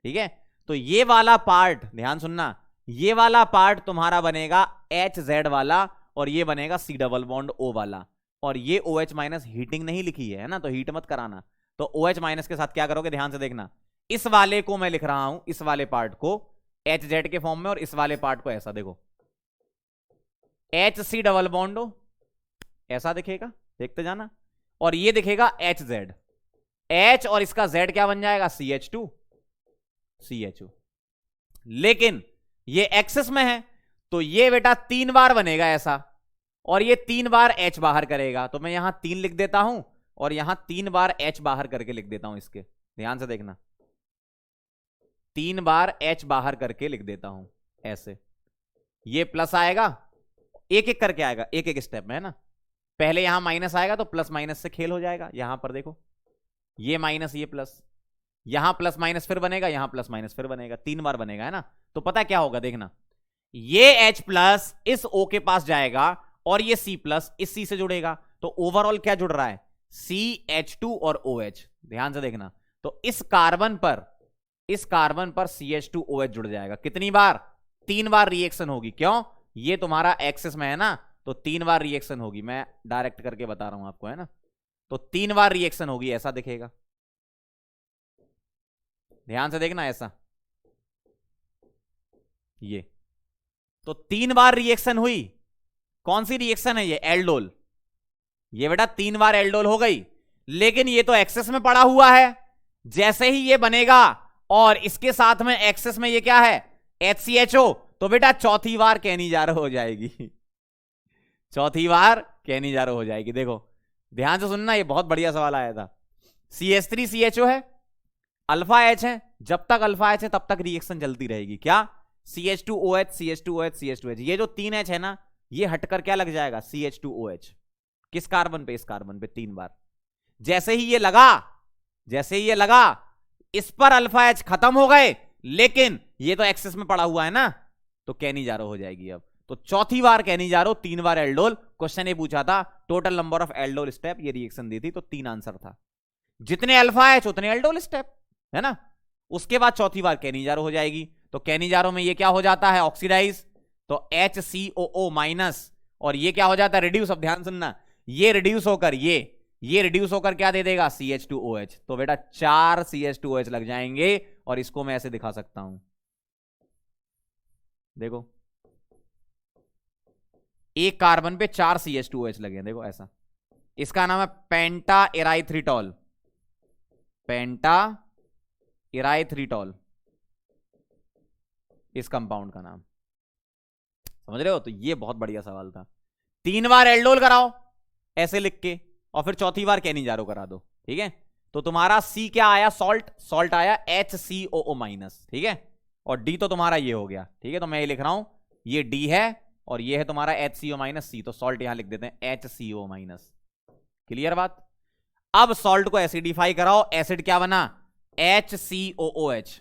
ठीक है, तो ये वाला पार्ट ध्यान सुनना, ये वाला पार्ट तुम्हारा बनेगा एच जेड वाला, और ये बनेगा सी डबल बॉन्ड ओ वाला। और ये ओ एच माइनस हीटिंग नहीं लिखी है ना, तो हीट मत कराना। तो ओ एच माइनस के साथ क्या करोगे, ध्यान से देखना, इस वाले को मैं लिख रहा हूं, इस वाले पार्ट को एच जेड के फॉर्म में, और इस वाले पार्ट को ऐसा देखो, H C double bond O, ऐसा दिखेगा, देखते जाना, और ये दिखेगा एच जेड, एच और इसका जेड क्या बन जाएगा, C H two C H O. लेकिन ये एक्सेस में है, तो ये बेटा 3 बार बनेगा ऐसा, और ये 3 बार एच बाहर करेगा, तो मैं यहां 3 लिख देता हूं, और यहां 3 बार एच बाहर करके लिख देता हूं इसके, ध्यान से देखना, 3 बार एच बाहर करके लिख देता हूं ऐसे। ये प्लस आएगा, एक एक करके आएगा, एक एक स्टेप में, है ना। पहले यहां माइनस आएगा तो प्लस माइनस से खेल हो जाएगा, यहां पर देखो, ये माइनस ये प्लस, यहां प्लस माइनस फिर बनेगा, यहां प्लस माइनस फिर बनेगा, 3 बार बनेगा, है ना। तो पता क्या होगा, देखना, ये H प्लस इस O के पास जाएगा, और ये C प्लस इस C से जुड़ेगा, तो ओवरऑल क्या जुड़ रहा है, CH2 और OH। ध्यान से देखना, तो इस कार्बन पर CH2OH जुड़ जाएगा, कितनी बार, 3 बार रिएक्शन होगी। क्यों, ये तुम्हारा एक्सेस में है ना, तो 3 बार रिएक्शन होगी, मैं डायरेक्ट करके बता रहा हूं आपको, है ना। तो 3 बार रिएक्शन होगी, ऐसा दिखेगा, ध्यान से देखना, ऐसा, ये तो 3 बार रिएक्शन हुई। कौन सी रिएक्शन है ये, एल्डोल, ये बेटा 3 बार एल्डोल हो गई, लेकिन ये तो एक्सेस में पड़ा हुआ है। जैसे ही ये बनेगा और इसके साथ में एक्सेस में ये क्या है, HCHO, तो बेटा चौथी बार कैनिजारो हो जाएगी, चौथी बार कैनिजारो हो जाएगी। देखो ध्यान से सुनना, ये बहुत बढ़िया सवाल आया था। CH3CHO है, अल्फा एच है, जब तक अल्फा एच है तब तक रिएक्शन चलती रहेगी, क्या, CH2OH CH2OH CH2H, ये जो 3 H है ना, ये हटकर क्या लग जाएगा, CH2OH, किस कार्बन पे, इस कार्बन पे 3 बार। जैसे ही ये लगा, इस पर अल्फा एच खत्म हो गए, लेकिन ये तो एक्सेस में पड़ा हुआ है ना, तो कैनिजारो हो जाएगी अब। तो चौथी बार कैनिजारो, 3 बार एल्डोल। क्वेश्चन ये पूछा था total number of aldol step, ये रिएक्शन दी थी, तो 3 आंसर था, जितने अल्फा एच उतने एल्डोल स्टेप, है ना। उसके बाद चौथी बार कैनिजारो हो जाएगी, तो कैनिजारो में ये क्या हो जाता है, ऑक्सीडाइज, तो HCOO माइनस, और ये क्या हो जाता है, रिड्यूस। अब ध्यान सुनना, ये रिड्यूस होकर ये रिड्यूस होकर क्या दे देगा, CH2OH, तो बेटा 4 CH2OH लग जाएंगे, और इसको मैं ऐसे दिखा सकता हूं, देखो, एक कार्बन पे 4 CH2OH लगे, देखो ऐसा। इसका नाम है पेंटा इराइथ्रिटॉल, पेंटा इराइथ्रिटॉल, इस कंपाउंड का नाम, समझ रहे हो। तो ये बहुत बढ़िया सवाल था। 3 बार एल्डोल कराओ ऐसे लिख के, और फिर चौथी बार कैनिजारो करा दो, ठीक है। तो तुम्हारा C क्या आया, सॉल्ट आया HCOO माइनस, ठीक है, और D तो तुम्हारा ये हो गया, ठीक है। तो मैं ये लिख रहा हूं, ये D है, और ये है तुम्हारा HCO माइनस C, तो सॉल्ट यहां लिख देते हैं HCO माइनस, क्लियर बात। अब सॉल्ट को एसिडिफाई कराओ, एसिड क्या बना, HCOOH।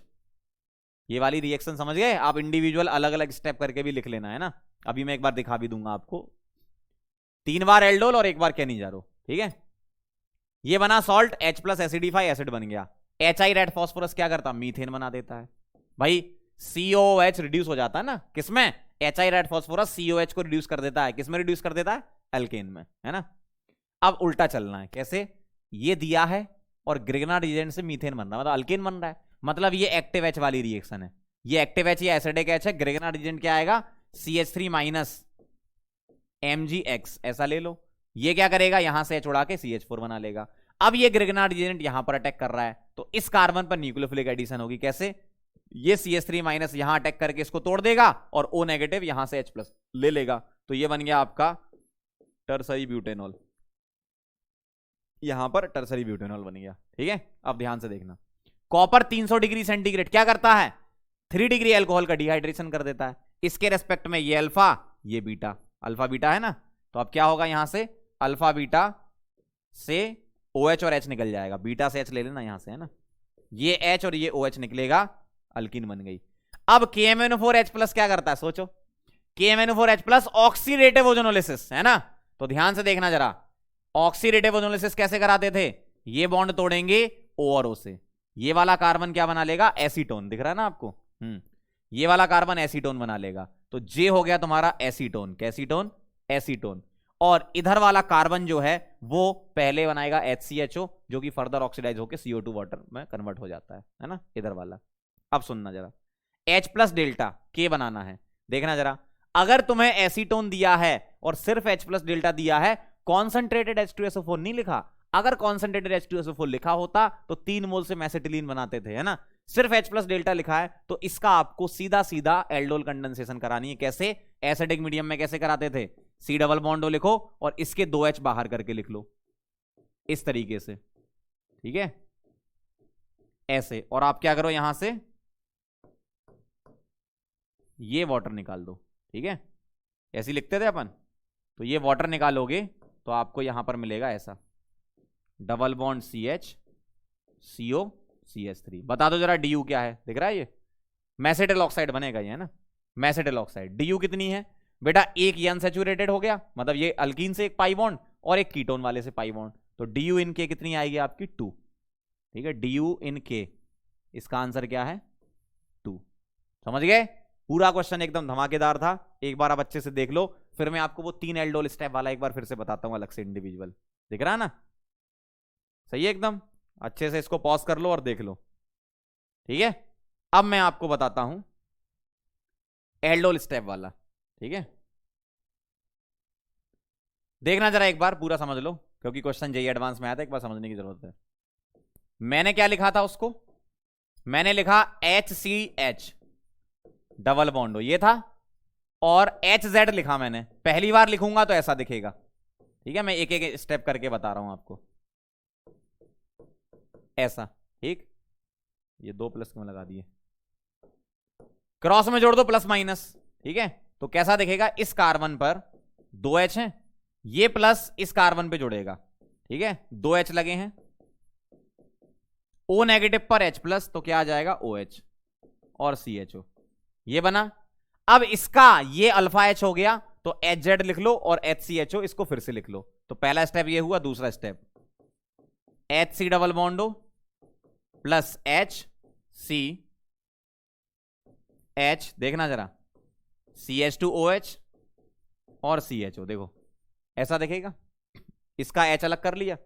ये वाली रिएक्शन समझ गए आप, इंडिविजुअल अलग अलग स्टेप करके भी लिख लेना, है ना। अभी मैं एक बार दिखा भी दूंगा आपको, 3 बार एल्डोल और 1 बार कैनिजारो, ठीक है। ये बना salt, H plus acidify, acid बन गया। HI रेड फास्फोरस क्या करता, मीथेन बना देता है भाई। COOH रिड्यूस हो जाता है ना, किसमें, HI रेड फास्फोरस COH को रिड्यूस कर देता है, किसमें रिड्यूस कर देता है, एल्केन में, है ना। अब उल्टा चलना है, कैसे, ये दिया है और ग्रिग्नार्ड एजेंट से मीथेन बन रहा है, मतलब अल्केन बन रहा है, मतलब ये एक्टिव H वाली रिएक्शन है। ये एक्टिव H या एसिडिक H है, ग्रिग्नार्ड एजेंट क्या आएगा, CH3 माइनस MgX, ऐसा ले लो। ये क्या करेगा, यहां से H उड़ा के CH4 बना लेगा। अब ये ग्रिग्नार्ड एजेंट यहां पर अटैक कर रहा है, तो इस कार्बन पर न्यूक्लियोफिलिक एडिशन होगी, कैसे, ये CH3 माइनस यहां अटैक करके इसको तोड़ देगा, और O नेगेटिव यहां से H प्लस ले लेगा, तो ये बन गया आपका टर्सरी ब्यूटेनॉल, यहां पर टर्सरी ब्यूटेनॉल बन गया, ठीक है। अब ध्यान से देखना, कॉपर 300 डिग्री सेंटीग्रेड क्या करता है, 3 डिग्री एल्कोहल का डिहाइड्रेशन कर देता है। इसके रेस्पेक्ट में ये अल्फा, ये बीटा, अल्फा बीटा है ना, तो अब क्या होगा, यहां से अल्फा बीटा से OH और H निकल जाएगा, बीटा से H ले लेना यहां से, है ना, ये H और ये OH निकलेगा, अल्कीन बन गई। अब KMnO4H प्लस क्या करता है, सोचो, KMnO4H प्लस ऑक्सीडेटिव ओजोनोलिसिस, है ना, तो ध्यान से देखना जरा, ऑक्सीडेटिव एनालिसिस कैसे कराते थे, ये बॉन्ड तोड़ेंगे O और O से, ये वाला कार्बन क्या बना लेगा, एसीटोन, दिख रहा है ना आपको, ये वाला कार्बन एसीटोन बना लेगा, तो जे हो गया तुम्हारा एसीटोन, कैसीटोन, एसीटोन, और इधर वाला कार्बन जो है वो पहले बनाएगा HCHO, जो कि फर्दर ऑक्सीडाइज होकर CO2 वाटर में कन्वर्ट हो जाता है ना, इधर वाला। अब सुनना जरा, H प्लस डेल्टा K बनाना है, देखना जरा, अगर तुम्हें एसीटोन दिया है और सिर्फ H प्लस डेल्टा दिया है, कॉन्सेंट्रेटेड H2SO4 नहीं लिखा, अगर कॉन्सेंट्रेटेड H2SO4 लिखा होता तो 3 मोल से मेसेटिलीन बनाते थे, है ना, सिर्फ H प्लस डेल्टा लिखा है, तो इसका आपको सीधा सीधा एल्डोल कंडेंसेशन करानी है। कैसे, एसिडिक मीडियम में कैसे कराते थे, C डबल बॉन्ड O लिखो और इसके 2H बाहर करके लिख लो, इस तरीके से, ठीक है, ऐसे, और आप क्या करो, यहां से ये वाटर निकाल दो, ठीक है, ऐसे लिखते थे अपन, तो ये वाटर निकालोगे तो आपको यहां पर मिलेगा ऐसा, double bond CH CO CH3। बता दो जरा DU क्या है, दिख रहा है, ये मैसेटिल ऑक्साइड बनेगा ये, है ना, मैसेटिल ऑक्साइड। DU कितनी है बेटा, एक ये अनसैचुरेटेड हो गया, मतलब ये अल्कीन से एक पाई बॉन्ड और एक कीटोन वाले से पाई बॉन्ड, तो DU इन K कितनी आएगी आपकी 2, ठीक है, DU इन K, इसका आंसर क्या है 2। समझ गए, पूरा क्वेश्चन एकदम धमाकेदार था, एक बार आप अच्छे से देख लो, फिर मैं आपको वो 3 एल्डोल स्टेप वाला एक बार फिर से बताता हूं अलग से इंडिविजुअल, दिख रहा है ना, सही है एकदम, अच्छे से इसको पॉज कर लो और देख लो, ठीक है। अब मैं आपको बताता हूं एल्डोल स्टेप वाला, ठीक है, देखना जरा एक बार पूरा समझ लो, क्योंकि क्वेश्चन जेईई एडवांस में आया था, एक बार समझने की जरूरत है। मैंने क्या लिखा था उसको, मैंने लिखा HCH डबल बॉन्ड ये था, और HZ लिखा मैंने, पहली बार लिखूंगा तो ऐसा दिखेगा, ठीक है, मैं एक एक स्टेप करके बता रहा हूं आपको, ऐसा, ठीक, ये 2 प्लस क्यों लगा दिए, क्रॉस में जोड़ दो प्लस माइनस, ठीक है, तो कैसा दिखेगा, इस कार्बन पर 2H है, ये प्लस इस कार्बन पे जुड़ेगा, ठीक है, 2H लगे हैं, O नेगेटिव पर H प्लस, तो क्या आ जाएगा OH और CHO, ये बना। अब इसका ये अल्फा H हो गया, तो HZ लिख लो और HCHO इसको फिर से लिख लो, तो पहला स्टेप ये हुआ, दूसरा step HC double bond O plus HC H, देखना जरा, CH2OH और CHO, देखो ऐसा दिखेगा, इसका H अलग कर लिया,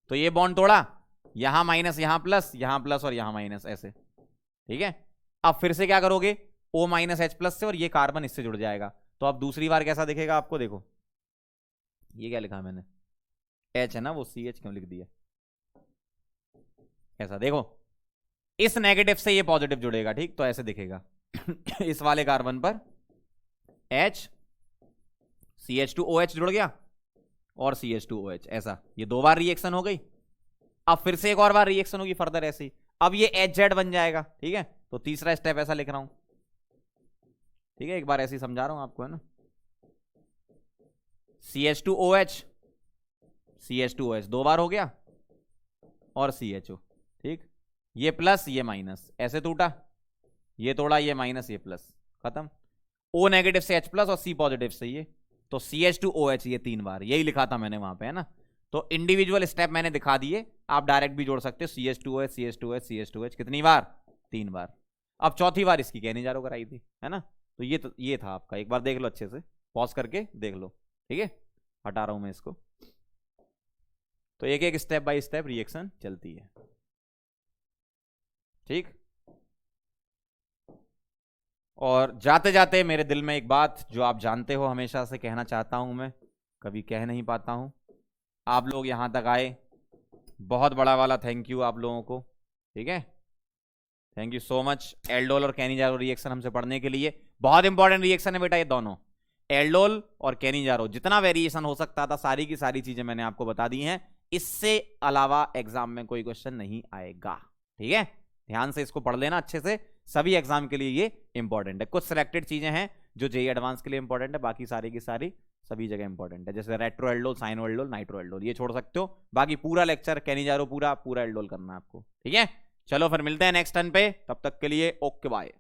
तो ये बॉन्ड तोड़ा, यहां माइनस यहां प्लस और यहां माइनस, ऐसे, ठीक है। अब फिर से क्या करोगे, O माइनस H प्लस से, और ये कार्बन इससे जुड़ जाएगा, तो अब दूसरी बार कैसा दिखेगा आपको, देखो ये क्या लिखा है मैंने, H है ना, वो CH क्यों लिख दिया, ऐसा देखो, इस नेगेटिव से ये पॉजिटिव जुड़ेगा, ठीक, तो ऐसे दिखेगा इस वाले कार्बन पर H CH2OH जुड़ गया और CH2OH, ऐसा, ये 2 बार रिएक्शन हो गई, अब फिर से एक और बार रिएक्शन होगी फर्दर ऐसी, अब ये HZ बन जाएगा, ठीक है, तो तीसरा स्टेप ऐसा लिख रहा हूं, ठीक है, एक बार ऐसे ही समझा रहा हूं आपको, है ना, CH2OH CH2OH 2 बार हो गया और CHO, ठीक, ये प्लस ये माइनस, ऐसे टूटा, ये तोड़ा, ये माइनस ये प्लस, खत्म, O नेगेटिव से H प्लस और C पॉजिटिव से ये, तो CH2OH ये 3 बार, यही लिखा था मैंने वहां पे, है ना, तो इंडिविजुअल स्टेप मैंने दिखा दिए, आप डायरेक्ट भी जोड़ सकते हो, CH2OH CH2OH CH2OH कितनी बार, 3 बार, अब चौथी बार इसकी कहने जा रहा कराई थी, है ना, तो ये था आपका, एक बार देख लो अच्छे से, पॉज करके देख लो, ठीक है, हटा रहा हूं मैं इसको, तो एक एक स्टेप बाय स्टेप रिएक्शन चलती है, ठीक। और जाते जाते मेरे दिल में एक बात जो आप जानते हो हमेशा से कहना चाहता हूं, मैं कभी कह नहीं पाता हूं, आप लोग यहां तक आए, बहुत बड़ा वाला थैंक यू आप लोगों को, ठीक है, thank you so much. Aldol और कैनिजारो रिएक्शन हमसे पढ़ने के लिए, बहुत इंपॉर्टेंट रिएक्शन है बेटा ये दोनों, एल्डोल और कैनिजारो, जितना वेरिएशन हो सकता था सारी की सारी चीजें मैंने आपको बता दी हैं, इससे अलावा एग्जाम में कोई क्वेश्चन नहीं आएगा, ठीक है, ध्यान से इसको पढ़ लेना अच्छे से, सभी एग्जाम के लिए ये इंपॉर्टेंट है, कुछ सिलेक्टेड चीजें हैं जो जेईई एडवांस के लिए इंपॉर्टेंट है, बाकी सारी की सारी सभी जगह इंपॉर्टेंट है, जैसे retro aldol, cyano aldol, nitro aldol, ये छोड़ सकते हो, बाकी पूरा लेक्चर कैनिजारो पूरा एल्डोल करना है आपको, ठीक है। चलो फिर मिलते हैं नेक्स्ट टर्न पे, तब तक के लिए ओके बाय।